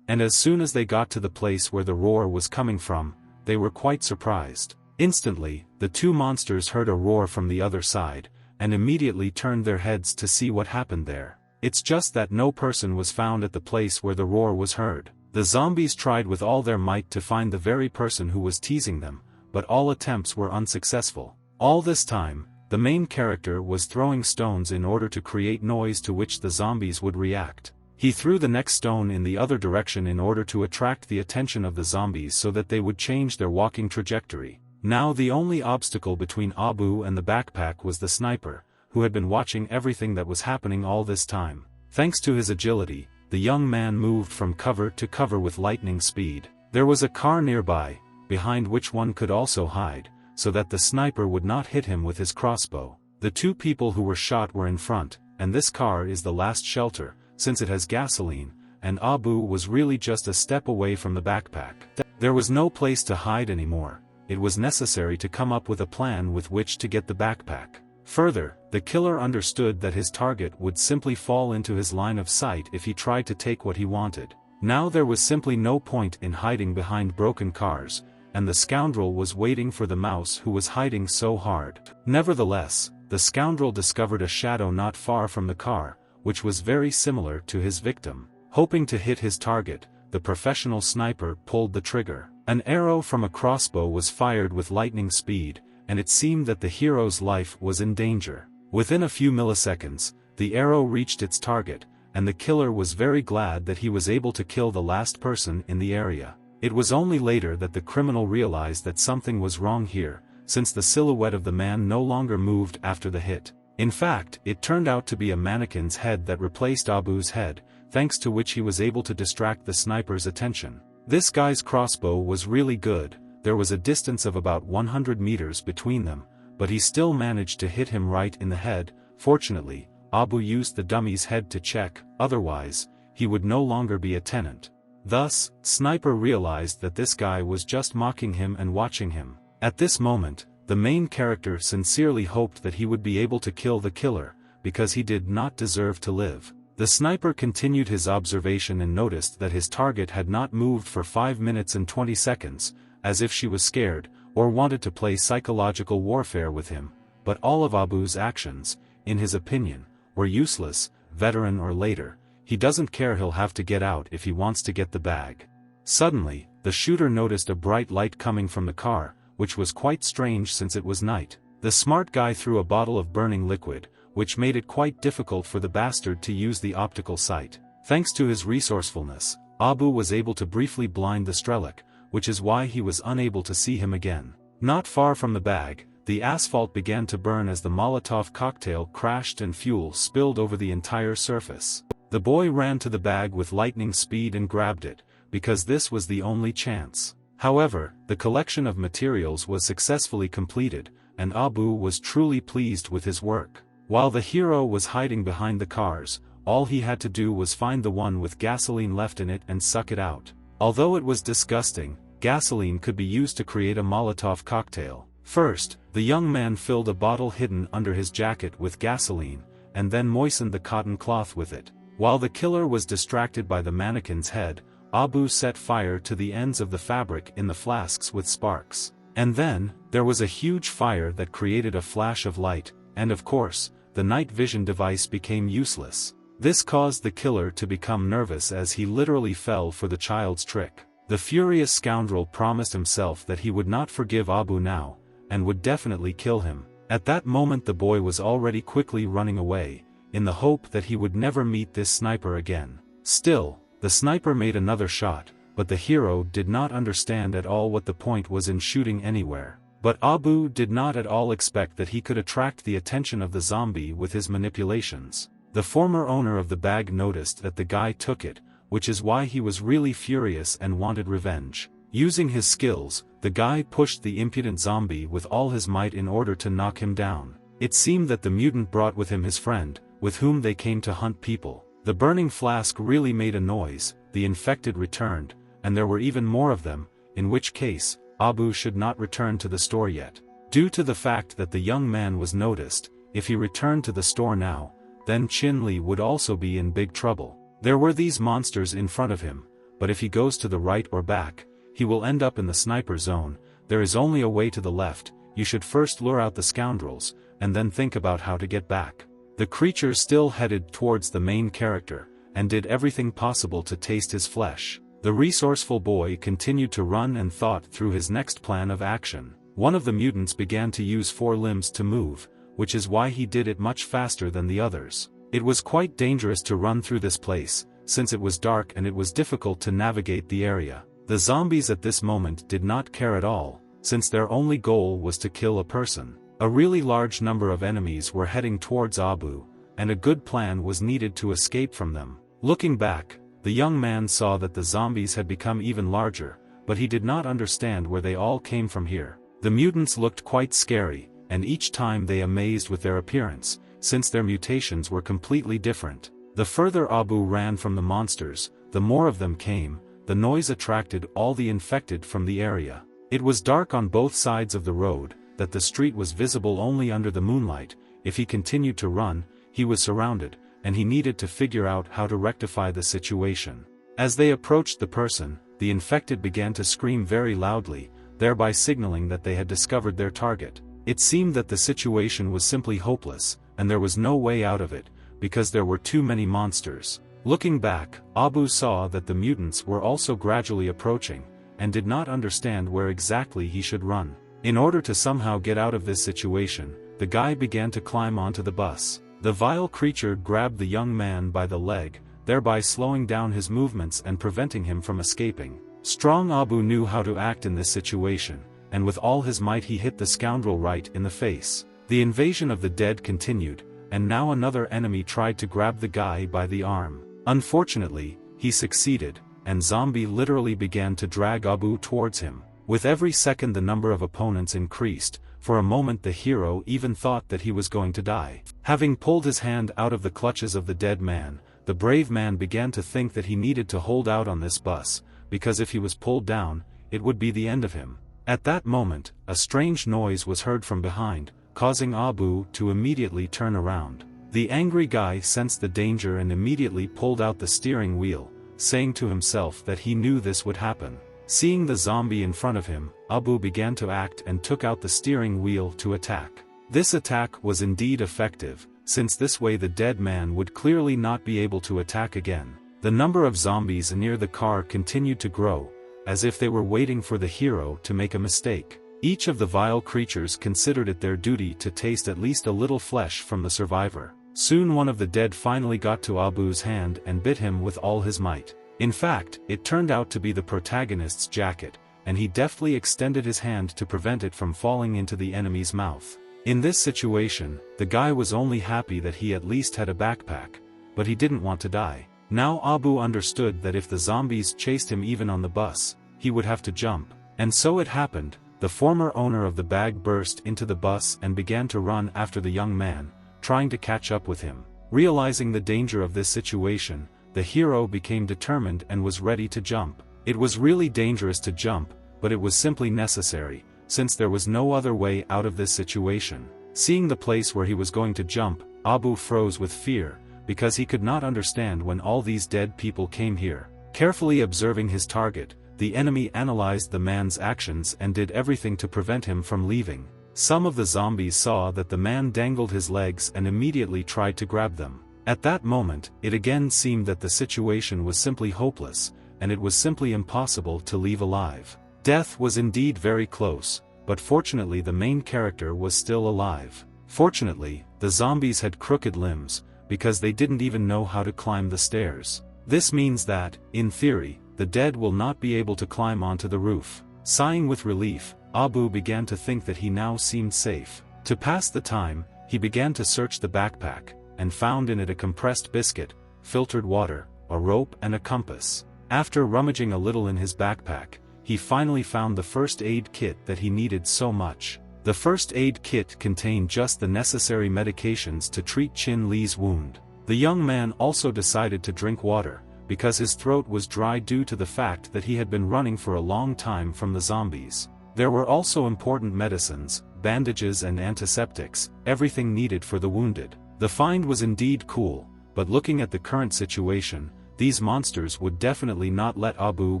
and as soon as they got to the place where the roar was coming from, they were quite surprised. Instantly, the two monsters heard a roar from the other side, and immediately turned their heads to see what happened there. It's just that no person was found at the place where the roar was heard. The zombies tried with all their might to find the very person who was teasing them, but all attempts were unsuccessful. All this time, the main character was throwing stones in order to create noise to which the zombies would react. He threw the next stone in the other direction in order to attract the attention of the zombies so that they would change their walking trajectory. Now the only obstacle between Abu and the backpack was the sniper, who had been watching everything that was happening all this time. Thanks to his agility, the young man moved from cover to cover with lightning speed. There was a car nearby, behind which one could also hide, so that the sniper would not hit him with his crossbow. The two people who were shot were in front, and this car is the last shelter, since it has gasoline, and Abu was really just a step away from the backpack. There was no place to hide anymore. It was necessary to come up with a plan with which to get the backpack. Further, the killer understood that his target would simply fall into his line of sight if he tried to take what he wanted. Now there was simply no point in hiding behind broken cars, and the scoundrel was waiting for the mouse who was hiding so hard. Nevertheless, the scoundrel discovered a shadow not far from the car, which was very similar to his victim. Hoping to hit his target, the professional sniper pulled the trigger. An arrow from a crossbow was fired with lightning speed, and it seemed that the hero's life was in danger. Within a few milliseconds, the arrow reached its target, and the killer was very glad that he was able to kill the last person in the area. It was only later that the criminal realized that something was wrong here, since the silhouette of the man no longer moved after the hit. In fact, it turned out to be a mannequin's head that replaced Abu's head, thanks to which he was able to distract the sniper's attention. This guy's crossbow was really good. There was a distance of about 100 meters between them, but he still managed to hit him right in the head. Fortunately, Abu used the dummy's head to check, otherwise, he would no longer be a tenant. Thus, Sniper realized that this guy was just mocking him and watching him. At this moment, the main character sincerely hoped that he would be able to kill the killer, because he did not deserve to live. The sniper continued his observation and noticed that his target had not moved for 5 minutes and 20 seconds, as if she was scared, or wanted to play psychological warfare with him. But all of Abu's actions, in his opinion, were useless, veteran or later. He doesn't care, he'll have to get out if he wants to get the bag. Suddenly, the shooter noticed a bright light coming from the car, which was quite strange since it was night. The smart guy threw a bottle of burning liquid, which made it quite difficult for the bastard to use the optical sight. Thanks to his resourcefulness, Abu was able to briefly blind the Strelok, which is why he was unable to see him again. Not far from the bag, the asphalt began to burn as the Molotov cocktail crashed and fuel spilled over the entire surface. The boy ran to the bag with lightning speed and grabbed it, because this was the only chance. However, the collection of materials was successfully completed, and Abu was truly pleased with his work. While the hero was hiding behind the cars, all he had to do was find the one with gasoline left in it and suck it out. Although it was disgusting, gasoline could be used to create a Molotov cocktail. First, the young man filled a bottle hidden under his jacket with gasoline, and then moistened the cotton cloth with it. While the killer was distracted by the mannequin's head, Abu set fire to the ends of the fabric in the flasks with sparks. And then, there was a huge fire that created a flash of light, and of course, the night vision device became useless. This caused the killer to become nervous as he literally fell for the child's trick. The furious scoundrel promised himself that he would not forgive Abu now, and would definitely kill him. At that moment the boy was already quickly running away, in the hope that he would never meet this sniper again. Still, the sniper made another shot, but the hero did not understand at all what the point was in shooting anywhere. But Abu did not at all expect that he could attract the attention of the zombie with his manipulations. The former owner of the bag noticed that the guy took it, which is why he was really furious and wanted revenge. Using his skills, the guy pushed the impudent zombie with all his might in order to knock him down. It seemed that the mutant brought with him his friend, with whom they came to hunt people. The burning flask really made a noise, the infected returned, and there were even more of them, in which case, Abu should not return to the store yet. Due to the fact that the young man was noticed, if he returned to the store now, then Chin-Li would also be in big trouble. There were these monsters in front of him, but if he goes to the right or back, he will end up in the sniper zone. There is only a way to the left. You should first lure out the scoundrels, and then think about how to get back. The creature still headed towards the main character, and did everything possible to taste his flesh. The resourceful boy continued to run and thought through his next plan of action. One of the mutants began to use 4 limbs to move, which is why he did it much faster than the others. It was quite dangerous to run through this place, since it was dark and it was difficult to navigate the area. The zombies at this moment did not care at all, since their only goal was to kill a person. A really large number of enemies were heading towards Abu, and a good plan was needed to escape from them. Looking back, the young man saw that the zombies had become even larger, but he did not understand where they all came from here. The mutants looked quite scary, and each time they amazed with their appearance, since their mutations were completely different. The further Abu ran from the monsters, the more of them came. The noise attracted all the infected from the area. It was dark on both sides of the road, that the street was visible only under the moonlight. If he continued to run, he was surrounded, and he needed to figure out how to rectify the situation. As they approached the person, the infected began to scream very loudly, thereby signaling that they had discovered their target. It seemed that the situation was simply hopeless, and there was no way out of it, because there were too many monsters. Looking back, Abu saw that the mutants were also gradually approaching, and did not understand where exactly he should run. In order to somehow get out of this situation, the guy began to climb onto the bus. The vile creature grabbed the young man by the leg, thereby slowing down his movements and preventing him from escaping. Strong Abu knew how to act in this situation, and with all his might he hit the scoundrel right in the face. The invasion of the dead continued, and now another enemy tried to grab the guy by the arm. Unfortunately, he succeeded, and zombie literally began to drag Abu towards him. With every second the number of opponents increased. For a moment the hero even thought that he was going to die. Having pulled his hand out of the clutches of the dead man, the brave man began to think that he needed to hold out on this bus, because if he was pulled down, it would be the end of him. At that moment, a strange noise was heard from behind, causing Abu to immediately turn around. The angry guy sensed the danger and immediately pulled out the steering wheel, saying to himself that he knew this would happen. Seeing the zombie in front of him, Abu began to act and took out the steering wheel to attack. This attack was indeed effective, since this way the dead man would clearly not be able to attack again. The number of zombies near the car continued to grow, as if they were waiting for the hero to make a mistake. Each of the vile creatures considered it their duty to taste at least a little flesh from the survivor. Soon one of the dead finally got to Abu's hand and bit him with all his might. In fact, it turned out to be the protagonist's jacket, and he deftly extended his hand to prevent it from falling into the enemy's mouth. In this situation, the guy was only happy that he at least had a backpack, but he didn't want to die. Now Abu understood that if the zombies chased him even on the bus, he would have to jump. And so it happened. The former owner of the bag burst into the bus and began to run after the young man, trying to catch up with him. Realizing the danger of this situation, the hero became determined and was ready to jump. It was really dangerous to jump, but it was simply necessary, since there was no other way out of this situation. Seeing the place where he was going to jump, Abu froze with fear, because he could not understand when all these dead people came here. Carefully observing his target, the enemy analyzed the man's actions and did everything to prevent him from leaving. Some of the zombies saw that the man dangled his legs and immediately tried to grab them. At that moment, it again seemed that the situation was simply hopeless, and it was simply impossible to leave alive. Death was indeed very close, but fortunately the main character was still alive. Fortunately, the zombies had crooked limbs, because they didn't even know how to climb the stairs. This means that, in theory, the dead will not be able to climb onto the roof. Sighing with relief, Abu began to think that he now seemed safe. To pass the time, he began to search the backpack, and found in it a compressed biscuit, filtered water, a rope and a compass. After rummaging a little in his backpack, he finally found the first aid kit that he needed so much. The first aid kit contained just the necessary medications to treat Chin Li's wound. The young man also decided to drink water, because his throat was dry due to the fact that he had been running for a long time from the zombies. There were also important medicines, bandages and antiseptics, everything needed for the wounded. The find was indeed cool, but looking at the current situation, these monsters would definitely not let Abu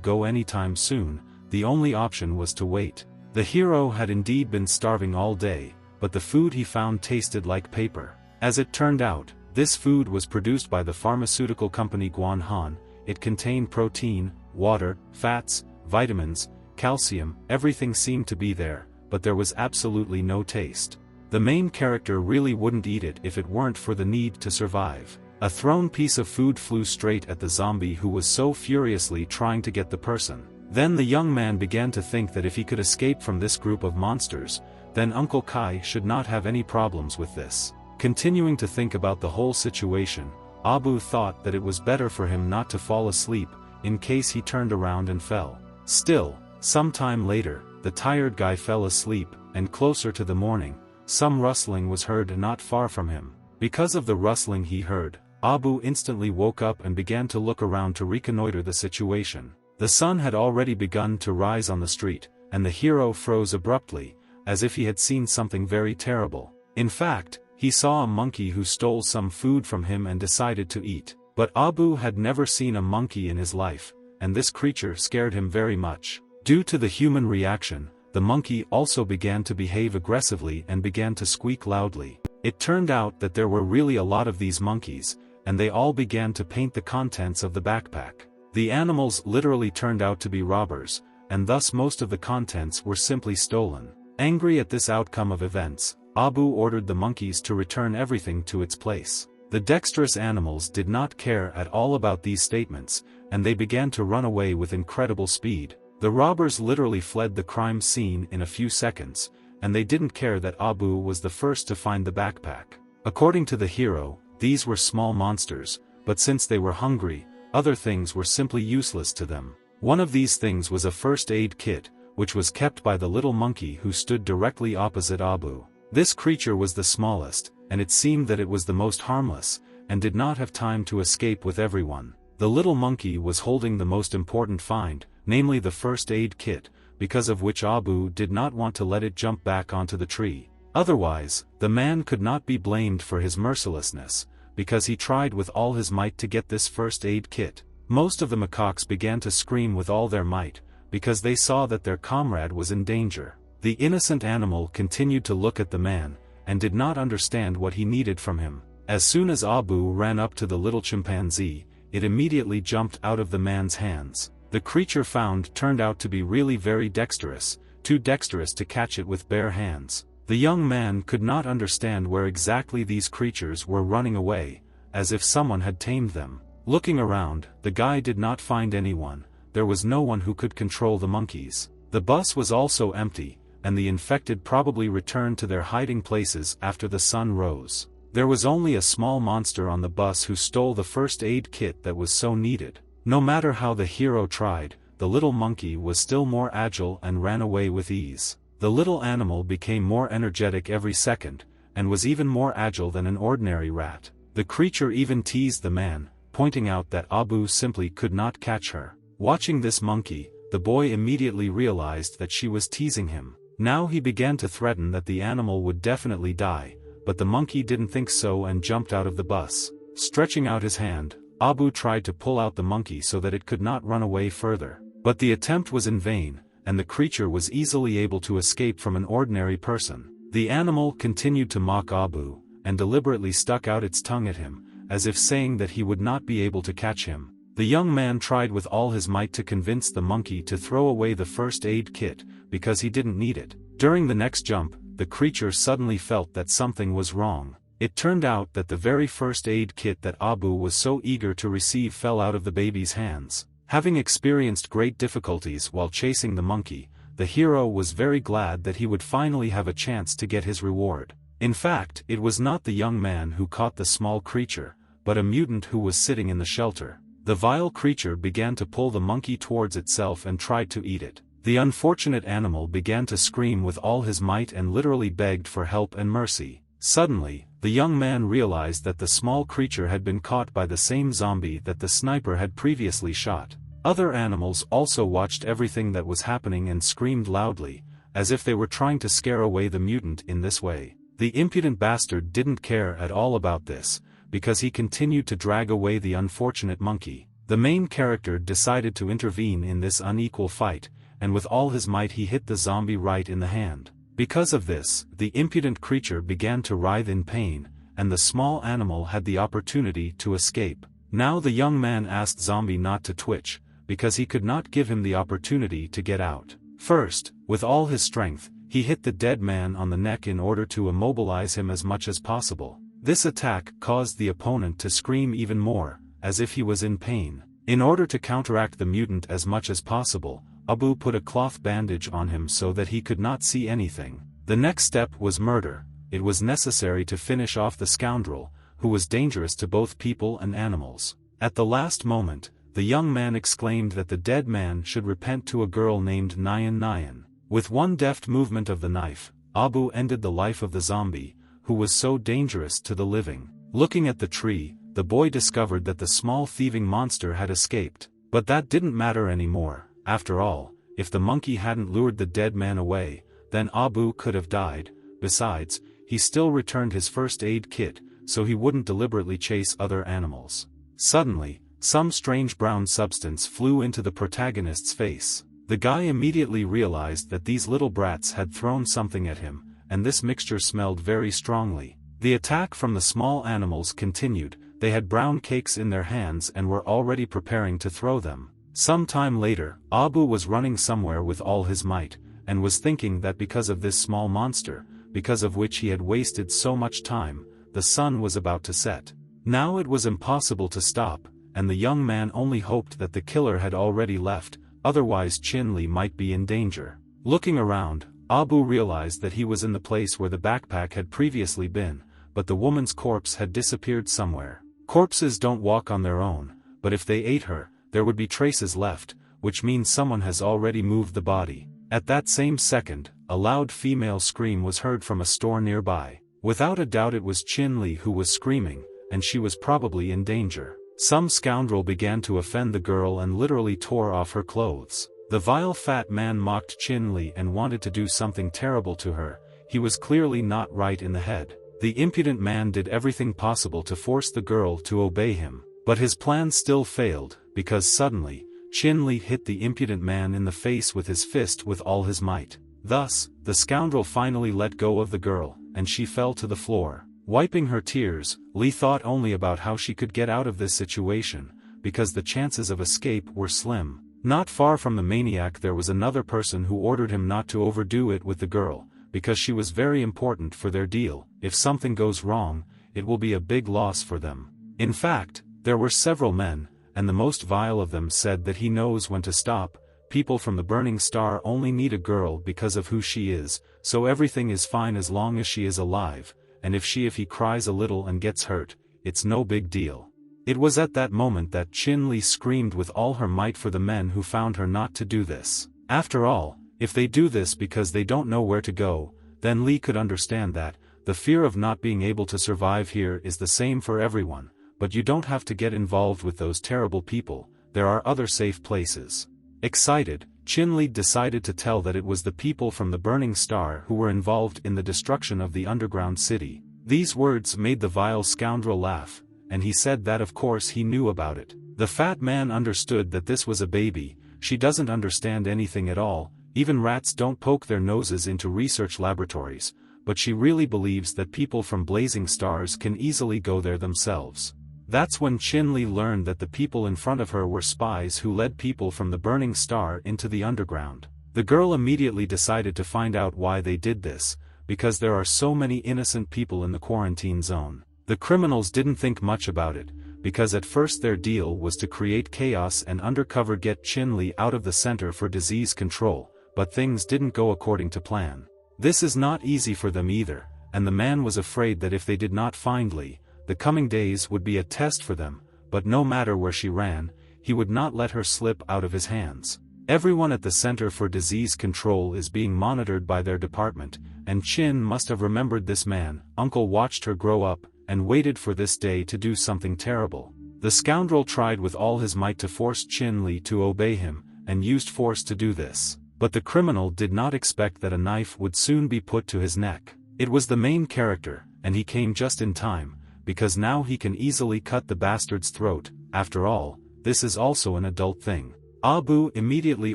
go anytime soon. The only option was to wait. The hero had indeed been starving all day, but the food he found tasted like paper. As it turned out, this food was produced by the pharmaceutical company Guanhan. It contained protein, water, fats, vitamins, calcium, everything seemed to be there, but there was absolutely no taste. The main character really wouldn't eat it if it weren't for the need to survive. A thrown piece of food flew straight at the zombie who was so furiously trying to get the person. Then the young man began to think that if he could escape from this group of monsters, then Uncle Kai should not have any problems with this. Continuing to think about the whole situation, Abu thought that it was better for him not to fall asleep, in case he turned around and fell. Still, some time later, the tired guy fell asleep, and closer to the morning, some rustling was heard not far from him. Because of the rustling he heard, Abu instantly woke up and began to look around to reconnoiter the situation. The sun had already begun to rise on the street, and the hero froze abruptly, as if he had seen something very terrible. In fact, he saw a monkey who stole some food from him and decided to eat. But Abu had never seen a monkey in his life, and this creature scared him very much. Due to the human reaction, the monkey also began to behave aggressively and began to squeak loudly. It turned out that there were really a lot of these monkeys, and they all began to paint the contents of the backpack. The animals literally turned out to be robbers, and thus most of the contents were simply stolen. Angry at this outcome of events, Abu ordered the monkeys to return everything to its place. The dexterous animals did not care at all about these statements, and they began to run away with incredible speed. The robbers literally fled the crime scene in a few seconds, and they didn't care that Abu was the first to find the backpack. According to the hero, these were small monsters, but since they were hungry, other things were simply useless to them. One of these things was a first aid kit, which was kept by the little monkey who stood directly opposite Abu. This creature was the smallest, and it seemed that it was the most harmless, and did not have time to escape with everyone. The little monkey was holding the most important find, namely the first aid kit, because of which Abu did not want to let it jump back onto the tree. Otherwise, the man could not be blamed for his mercilessness, because he tried with all his might to get this first aid kit. Most of the macaques began to scream with all their might, because they saw that their comrade was in danger. The innocent animal continued to look at the man, and did not understand what he needed from him. As soon as Abu ran up to the little chimpanzee, it immediately jumped out of the man's hands. The creature found turned out to be really very dexterous, too dexterous to catch it with bare hands. The young man could not understand where exactly these creatures were running away, as if someone had tamed them. Looking around, the guy did not find anyone. There was no one who could control the monkeys. The bus was also empty, and the infected probably returned to their hiding places after the sun rose. There was only a small monster on the bus who stole the first aid kit that was so needed. No matter how the hero tried, the little monkey was still more agile and ran away with ease. The little animal became more energetic every second, and was even more agile than an ordinary rat. The creature even teased the man, pointing out that Abu simply could not catch her. Watching this monkey, the boy immediately realized that she was teasing him. Now he began to threaten that the animal would definitely die, but the monkey didn't think so and jumped out of the bus. Stretching out his hand, Abu tried to pull out the monkey so that it could not run away further. But the attempt was in vain, and the creature was easily able to escape from an ordinary person. The animal continued to mock Abu, and deliberately stuck out its tongue at him, as if saying that he would not be able to catch him. The young man tried with all his might to convince the monkey to throw away the first aid kit, because he didn't need it. During the next jump, the creature suddenly felt that something was wrong. It turned out that the very first aid kit that Abu was so eager to receive fell out of the baby's hands. Having experienced great difficulties while chasing the monkey, the hero was very glad that he would finally have a chance to get his reward. In fact, it was not the young man who caught the small creature, but a mutant who was sitting in the shelter. The vile creature began to pull the monkey towards itself and tried to eat it. The unfortunate animal began to scream with all his might and literally begged for help and mercy. Suddenly, the young man realized that the small creature had been caught by the same zombie that the sniper had previously shot. Other animals also watched everything that was happening and screamed loudly, as if they were trying to scare away the mutant in this way. The impudent bastard didn't care at all about this, because he continued to drag away the unfortunate monkey. The main character decided to intervene in this unequal fight, and with all his might he hit the zombie right in the hand. Because of this, the impudent creature began to writhe in pain, and the small animal had the opportunity to escape. Now the young man asked Zombie not to twitch, because he could not give him the opportunity to get out. First, with all his strength, he hit the dead man on the neck in order to immobilize him as much as possible. This attack caused the opponent to scream even more, as if he was in pain. In order to counteract the mutant as much as possible, Abu put a cloth bandage on him so that he could not see anything. The next step was murder. It was necessary to finish off the scoundrel, who was dangerous to both people and animals. At the last moment, the young man exclaimed that the dead man should repent to a girl named Nyan Nyan. With one deft movement of the knife, Abu ended the life of the zombie, who was so dangerous to the living. Looking at the tree, the boy discovered that the small thieving monster had escaped. But that didn't matter anymore. After all, if the monkey hadn't lured the dead man away, then Abu could have died. Besides, he still returned his first aid kit, so he wouldn't deliberately chase other animals. Suddenly, some strange brown substance flew into the protagonist's face. The guy immediately realized that these little brats had thrown something at him, and this mixture smelled very strongly. The attack from the small animals continued. They had brown cakes in their hands and were already preparing to throw them. Some time later, Abu was running somewhere with all his might, and was thinking that because of this small monster, because of which he had wasted so much time, the sun was about to set. Now it was impossible to stop, and the young man only hoped that the killer had already left, otherwise Chin-Li might be in danger. Looking around, Abu realized that he was in the place where the backpack had previously been, but the woman's corpse had disappeared somewhere. Corpses don't walk on their own, but if they ate her, there would be traces left, which means someone has already moved the body. At that same second, a loud female scream was heard from a store nearby. Without a doubt it was Chin-Li who was screaming, and she was probably in danger. Some scoundrel began to offend the girl and literally tore off her clothes. The vile fat man mocked Chin Li and wanted to do something terrible to her. He was clearly not right in the head. The impudent man did everything possible to force the girl to obey him, but his plan still failed, because suddenly, Chin Li hit the impudent man in the face with his fist with all his might. Thus, the scoundrel finally let go of the girl, and she fell to the floor. Wiping her tears, Li thought only about how she could get out of this situation, because the chances of escape were slim. Not far from the maniac there was another person who ordered him not to overdo it with the girl, because she was very important for their deal. If something goes wrong, it will be a big loss for them. In fact, there were several men, and the most vile of them said that he knows when to stop. People from the Burning Star only need a girl because of who she is, so everything is fine as long as she is alive, and if he cries a little and gets hurt, it's no big deal. It was at that moment that Chin Li screamed with all her might for the men who found her not to do this. After all, if they do this because they don't know where to go, then Li could understand that. The fear of not being able to survive here is the same for everyone, but you don't have to get involved with those terrible people. There are other safe places. Excited, Chin Li decided to tell that it was the people from the Burning Star who were involved in the destruction of the underground city. These words made the vile scoundrel laugh, and he said that of course he knew about it. The fat man understood that this was a baby. She doesn't understand anything at all. Even rats don't poke their noses into research laboratories, but she really believes that people from blazing stars can easily go there themselves. That's when Chin Li learned that the people in front of her were spies who led people from the Burning Star into the underground. The girl immediately decided to find out why they did this, because there are so many innocent people in the quarantine zone. The criminals didn't think much about it, because at first their deal was to create chaos and undercover get Chin Li out of the Center for Disease Control, but things didn't go according to plan. This is not easy for them either, and the man was afraid that if they did not find Li, the coming days would be a test for them, but no matter where she ran, he would not let her slip out of his hands. Everyone at the Center for Disease Control is being monitored by their department, and Chin must have remembered this man. Uncle watched her grow up, and waited for this day to do something terrible. The scoundrel tried with all his might to force Chin Li to obey him, and used force to do this. But the criminal did not expect that a knife would soon be put to his neck. It was the main character, and he came just in time, because now he can easily cut the bastard's throat. After all, this is also an adult thing. Abu immediately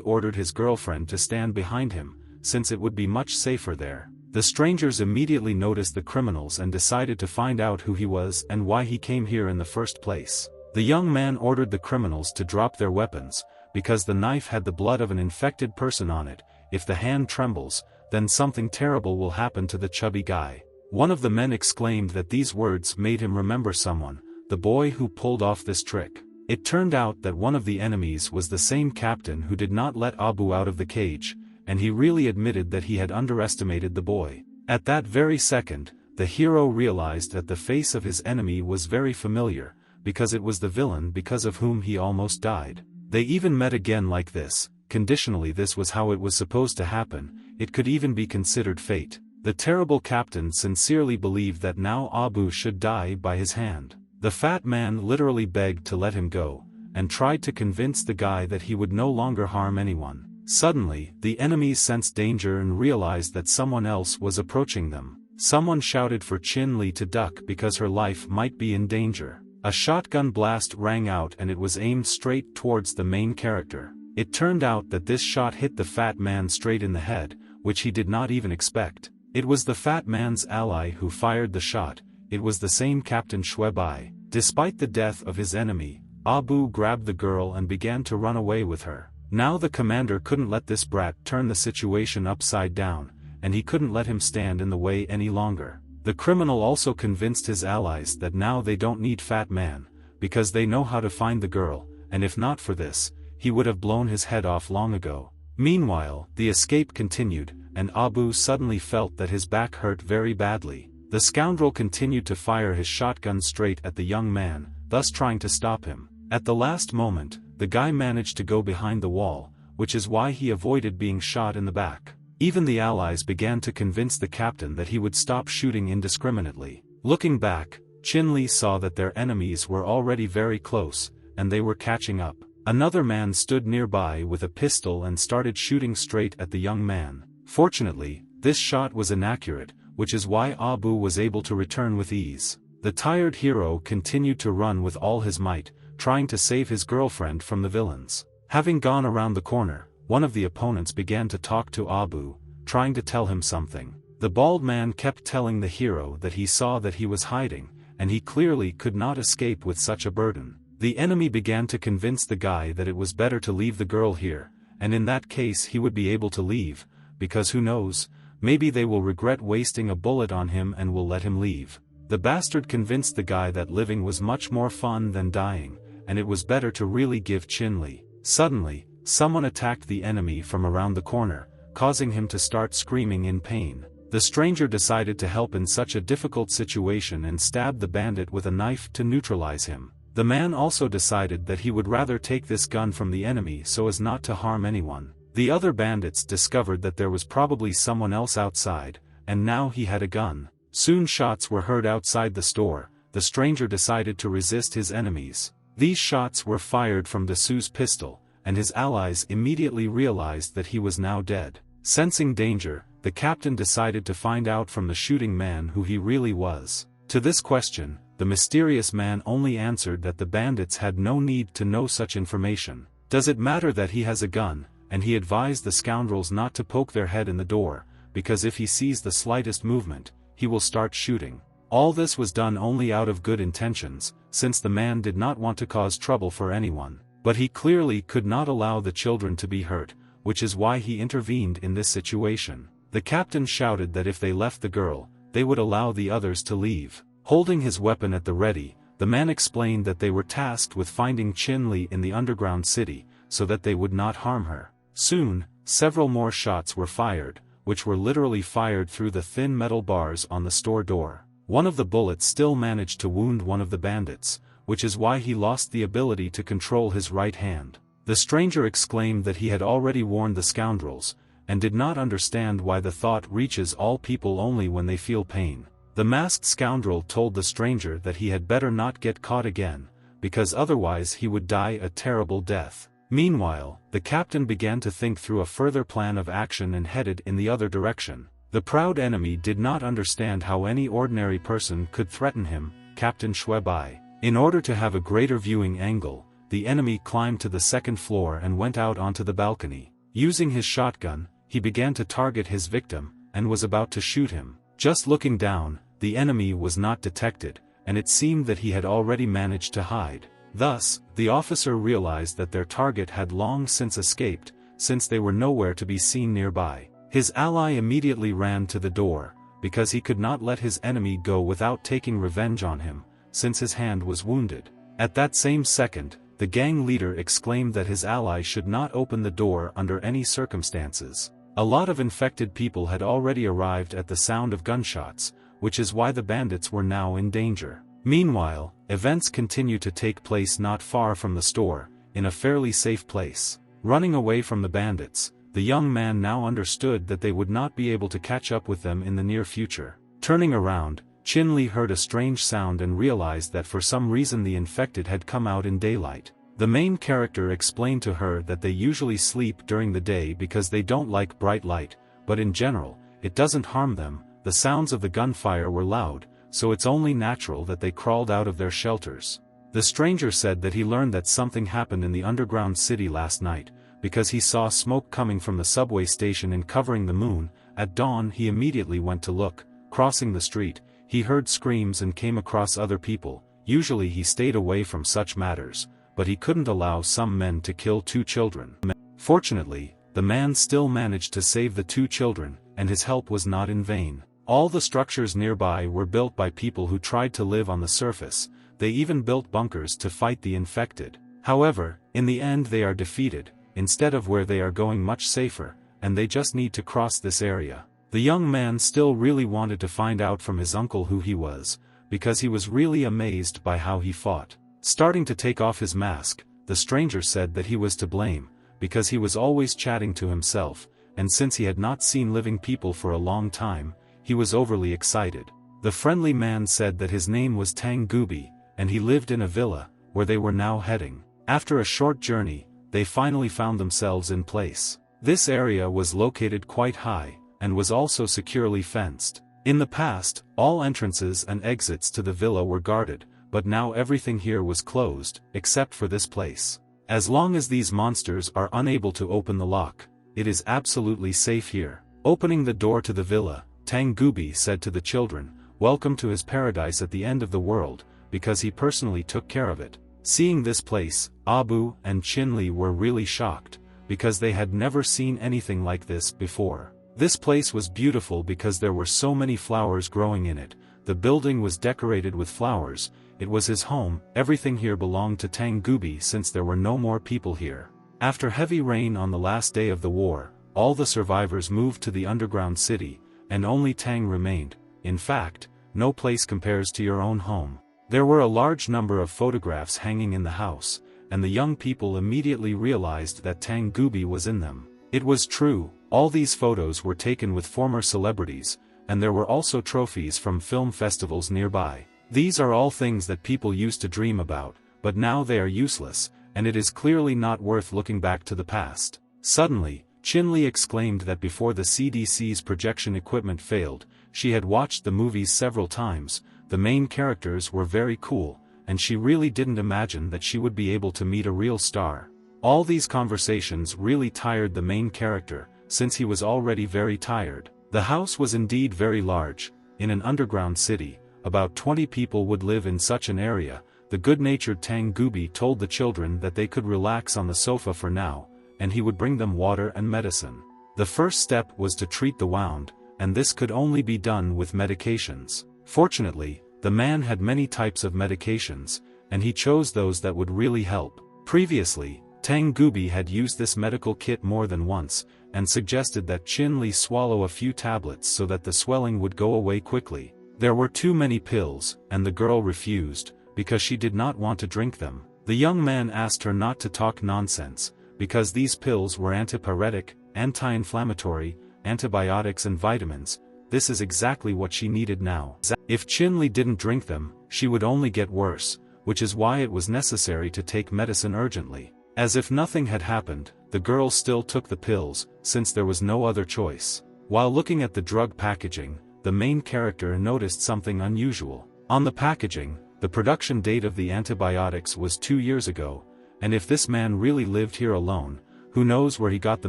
ordered his girlfriend to stand behind him, since it would be much safer there. The strangers immediately noticed the criminals and decided to find out who he was and why he came here in the first place. The young man ordered the criminals to drop their weapons, because the knife had the blood of an infected person on it. If the hand trembles, then something terrible will happen to the chubby guy. One of the men exclaimed that these words made him remember someone, the boy who pulled off this trick. It turned out that one of the enemies was the same captain who did not let Abu out of the cage, and he really admitted that he had underestimated the boy. At that very second, the hero realized that the face of his enemy was very familiar, because it was the villain because of whom he almost died. They even met again like this. Conditionally, this was how it was supposed to happen. It could even be considered fate. The terrible captain sincerely believed that now Abu should die by his hand. The fat man literally begged to let him go, and tried to convince the guy that he would no longer harm anyone. Suddenly, the enemies sensed danger and realized that someone else was approaching them. Someone shouted for Chin Li to duck because her life might be in danger. A shotgun blast rang out and it was aimed straight towards the main character. It turned out that this shot hit the fat man straight in the head, which he did not even expect. It was the fat man's ally who fired the shot. It was the same Captain Shuebai. Despite the death of his enemy, Abu grabbed the girl and began to run away with her. Now the commander couldn't let this brat turn the situation upside down, and he couldn't let him stand in the way any longer. The criminal also convinced his allies that now they don't need Fat Man, because they know how to find the girl, and if not for this, he would have blown his head off long ago. Meanwhile, the escape continued, and Abu suddenly felt that his back hurt very badly. The scoundrel continued to fire his shotgun straight at the young man, thus trying to stop him. At the last moment, the guy managed to go behind the wall, which is why he avoided being shot in the back. Even the allies began to convince the captain that he would stop shooting indiscriminately. Looking back, Chin Li saw that their enemies were already very close, and they were catching up. Another man stood nearby with a pistol and started shooting straight at the young man. Fortunately, this shot was inaccurate, which is why Abu was able to return with ease. The tired hero continued to run with all his might, trying to save his girlfriend from the villains. Having gone around the corner, one of the opponents began to talk to Abu, trying to tell him something. The bald man kept telling the hero that he saw that he was hiding, and he clearly could not escape with such a burden. The enemy began to convince the guy that it was better to leave the girl here, and in that case he would be able to leave, because who knows, maybe they will regret wasting a bullet on him and will let him leave. The bastard convinced the guy that living was much more fun than dying, and it was better to really give Chin-Li. Suddenly, someone attacked the enemy from around the corner, causing him to start screaming in pain. The stranger decided to help in such a difficult situation and stabbed the bandit with a knife to neutralize him. The man also decided that he would rather take this gun from the enemy so as not to harm anyone. The other bandits discovered that there was probably someone else outside, and now he had a gun. Soon shots were heard outside the store. The stranger decided to resist his enemies. These shots were fired from Dasu's pistol, and his allies immediately realized that he was now dead. Sensing danger, the captain decided to find out from the shooting man who he really was. To this question, the mysterious man only answered that the bandits had no need to know such information. Does it matter that he has a gun? And he advised the scoundrels not to poke their head in the door, because if he sees the slightest movement, he will start shooting. All this was done only out of good intentions, since the man did not want to cause trouble for anyone. But he clearly could not allow the children to be hurt, which is why he intervened in this situation. The captain shouted that if they left the girl, they would allow the others to leave. Holding his weapon at the ready, the man explained that they were tasked with finding Chin-Li in the underground city, so that they would not harm her. Soon, several more shots were fired, which were literally fired through the thin metal bars on the store door. One of the bullets still managed to wound one of the bandits, which is why he lost the ability to control his right hand. The stranger exclaimed that he had already warned the scoundrels, and did not understand why the thought reaches all people only when they feel pain. The masked scoundrel told the stranger that he had better not get caught again, because otherwise he would die a terrible death. Meanwhile, the captain began to think through a further plan of action and headed in the other direction. The proud enemy did not understand how any ordinary person could threaten him, Captain Shuebai. In order to have a greater viewing angle, the enemy climbed to the second floor and went out onto the balcony. Using his shotgun, he began to target his victim, and was about to shoot him. Just looking down, the enemy was not detected, and it seemed that he had already managed to hide. Thus, the officer realized that their target had long since escaped, since they were nowhere to be seen nearby. His ally immediately ran to the door, because he could not let his enemy go without taking revenge on him, since his hand was wounded. At that same second, the gang leader exclaimed that his ally should not open the door under any circumstances. A lot of infected people had already arrived at the sound of gunshots, which is why the bandits were now in danger. Meanwhile, events continue to take place not far from the store, in a fairly safe place. Running away from the bandits, the young man now understood that they would not be able to catch up with them in the near future. Turning around, Chin-Li heard a strange sound and realized that for some reason the infected had come out in daylight. The main character explained to her that they usually sleep during the day because they don't like bright light, but in general, it doesn't harm them. The sounds of the gunfire were loud, so it's only natural that they crawled out of their shelters. The stranger said that he learned that something happened in the underground city last night, because he saw smoke coming from the subway station and covering the moon. At dawn he immediately went to look. Crossing the street, he heard screams and came across other people. Usually he stayed away from such matters, but he couldn't allow some men to kill 2 children. Fortunately, the man still managed to save the 2 children, and his help was not in vain. All the structures nearby were built by people who tried to live on the surface. They even built bunkers to fight the infected. However, in the end they are defeated, instead of where they are going much safer, and they just need to cross this area. The young man still really wanted to find out from his uncle who he was, because he was really amazed by how he fought. Starting to take off his mask, the stranger said that he was to blame, because he was always chatting to himself, and since he had not seen living people for a long time, he was overly excited. The friendly man said that his name was Tang Gubi, and he lived in a villa, where they were now heading. After a short journey, they finally found themselves in place. This area was located quite high, and was also securely fenced. In the past, all entrances and exits to the villa were guarded, but now everything here was closed, except for this place. As long as these monsters are unable to open the lock, it is absolutely safe here. Opening the door to the villa, Tangubi said to the children, "Welcome to his paradise at the end of the world," because he personally took care of it. Seeing this place, Abu and Chinli were really shocked, because they had never seen anything like this before. This place was beautiful because there were so many flowers growing in it. The building was decorated with flowers. It was his home. Everything here belonged to Tangubi since there were no more people here. After heavy rain on the last day of the war, all the survivors moved to the underground city, and only Tang remained. In fact, no place compares to your own home. There were a large number of photographs hanging in the house, and the young people immediately realized that Tangubi was in them. It was true, all these photos were taken with former celebrities, and there were also trophies from film festivals nearby. These are all things that people used to dream about, but now they are useless, and it is clearly not worth looking back to the past. Suddenly, Chinli exclaimed that before the CDC's projection equipment failed, she had watched the movies several times. The main characters were very cool, and she really didn't imagine that she would be able to meet a real star. All these conversations really tired the main character, since he was already very tired. The house was indeed very large. In an underground city, about 20 people would live in such an area. The good-natured Tangubi told the children that they could relax on the sofa for now, and he would bring them water and medicine. The first step was to treat the wound, and this could only be done with medications. Fortunately, the man had many types of medications, and he chose those that would really help. Previously, Tangubi had used this medical kit more than once, and suggested that Chinli swallow a few tablets so that the swelling would go away quickly. There were too many pills, and the girl refused, because she did not want to drink them. The young man asked her not to talk nonsense, because these pills were antipyretic, anti-inflammatory, antibiotics and vitamins. This is exactly what she needed now. If Chinli didn't drink them, she would only get worse, which is why it was necessary to take medicine urgently. As if nothing had happened, the girl still took the pills, since there was no other choice. While looking at the drug packaging, the main character noticed something unusual. On the packaging, the production date of the antibiotics was 2 years ago, and if this man really lived here alone, who knows where he got the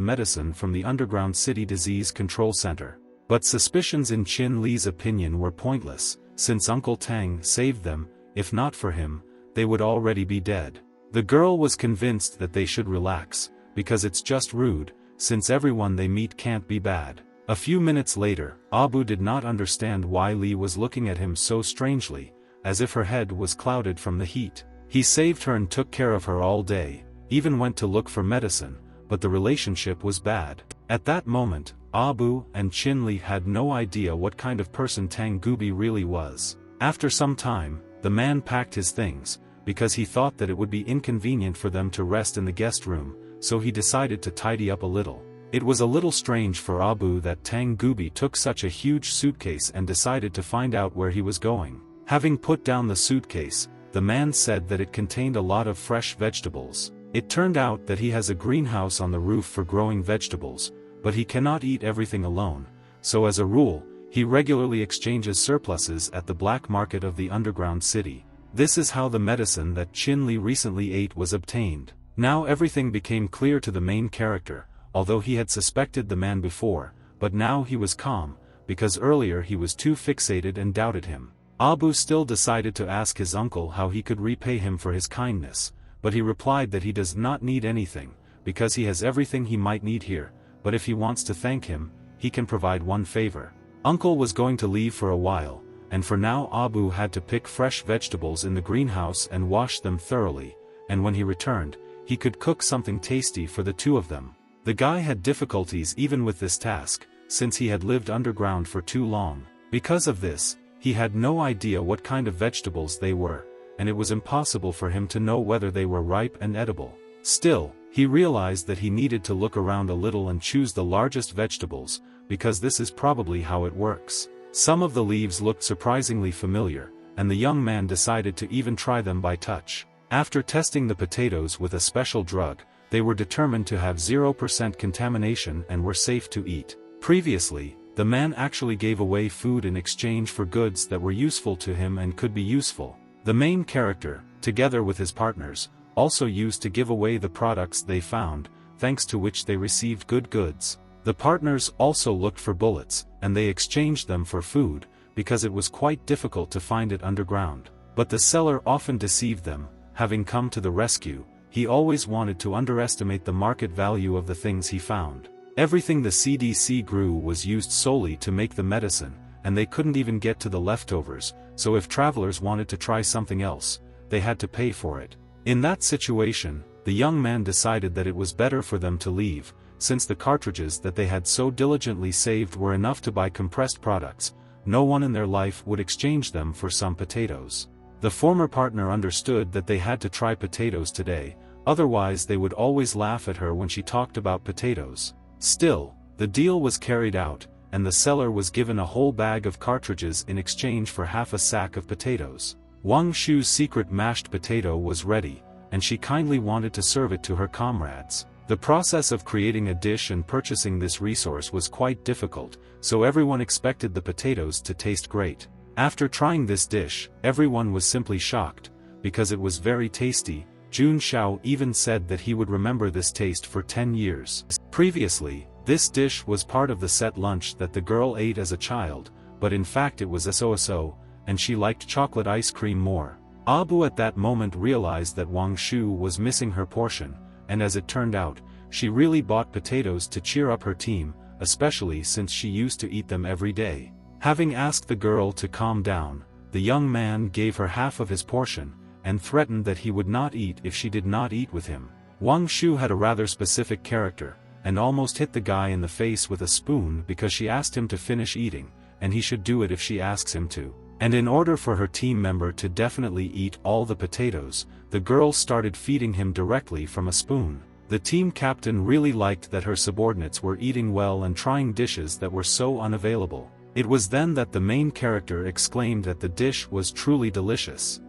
medicine from the underground city disease control center. But suspicions in Chin Li's opinion were pointless, since Uncle Tang saved them. If not for him, they would already be dead. The girl was convinced that they should relax, because it's just rude, since everyone they meet can't be bad. A few minutes later, Abu did not understand why Li was looking at him so strangely, as if her head was clouded from the heat. He saved her and took care of her all day, even went to look for medicine, but the relationship was bad. At that moment, Abu and Chinli had no idea what kind of person Tangubi really was. After some time, the man packed his things, because he thought that it would be inconvenient for them to rest in the guest room, so he decided to tidy up a little. It was a little strange for Abu that Tangubi took such a huge suitcase and decided to find out where he was going. Having put down the suitcase, the man said that it contained a lot of fresh vegetables. It turned out that he has a greenhouse on the roof for growing vegetables, but he cannot eat everything alone, so as a rule, he regularly exchanges surpluses at the black market of the underground city. This is how the medicine that Chinli recently ate was obtained. Now everything became clear to the main character, although he had suspected the man before, but now he was calm, because earlier he was too fixated and doubted him. Abu still decided to ask his uncle how he could repay him for his kindness, but he replied that he does not need anything, because he has everything he might need here, but if he wants to thank him, he can provide one favor. Uncle was going to leave for a while, and for now Abu had to pick fresh vegetables in the greenhouse and wash them thoroughly, and when he returned, he could cook something tasty for the two of them. The guy had difficulties even with this task, since he had lived underground for too long. Because of this, he had no idea what kind of vegetables they were, and it was impossible for him to know whether they were ripe and edible. Still, he realized that he needed to look around a little and choose the largest vegetables, because this is probably how it works. Some of the leaves looked surprisingly familiar, and the young man decided to even try them by touch. After testing the potatoes with a special drug, they were determined to have 0% contamination and were safe to eat. Previously, the man actually gave away food in exchange for goods that were useful to him and could be useful. The main character, together with his partners, also used to give away the products they found, thanks to which they received good goods. The partners also looked for bullets, and they exchanged them for food, because it was quite difficult to find it underground. But the seller often deceived them. Having come to the rescue, he always wanted to underestimate the market value of the things he found. Everything the CDC grew was used solely to make the medicine, and they couldn't even get to the leftovers, so if travelers wanted to try something else, they had to pay for it. In that situation, the young man decided that it was better for them to leave, since the cartridges that they had so diligently saved were enough to buy compressed products. No one in their life would exchange them for some potatoes. The former partner understood that they had to try potatoes today, otherwise they would always laugh at her when she talked about potatoes. Still, the deal was carried out, and the seller was given a whole bag of cartridges in exchange for half a sack of potatoes. Wang Shu's secret mashed potato was ready, and she kindly wanted to serve it to her comrades. The process of creating a dish and purchasing this resource was quite difficult, so everyone expected the potatoes to taste great. After trying this dish, everyone was simply shocked, because it was very tasty. Jun Xiao even said that he would remember this taste for 10 years. Previously, this dish was part of the set lunch that the girl ate as a child, but in fact it was so, and she liked chocolate ice cream more. Abu at that moment realized that Wang Shu was missing her portion, and as it turned out, she really bought potatoes to cheer up her team, especially since she used to eat them every day. Having asked the girl to calm down, the young man gave her half of his portion, and threatened that he would not eat if she did not eat with him. Wang Shu had a rather specific character, and almost hit the guy in the face with a spoon because she asked him to finish eating, and he should do it if she asks him to. And in order for her team member to definitely eat all the potatoes, the girl started feeding him directly from a spoon. The team captain really liked that her subordinates were eating well and trying dishes that were so unavailable. It was then that the main character exclaimed that the dish was truly delicious.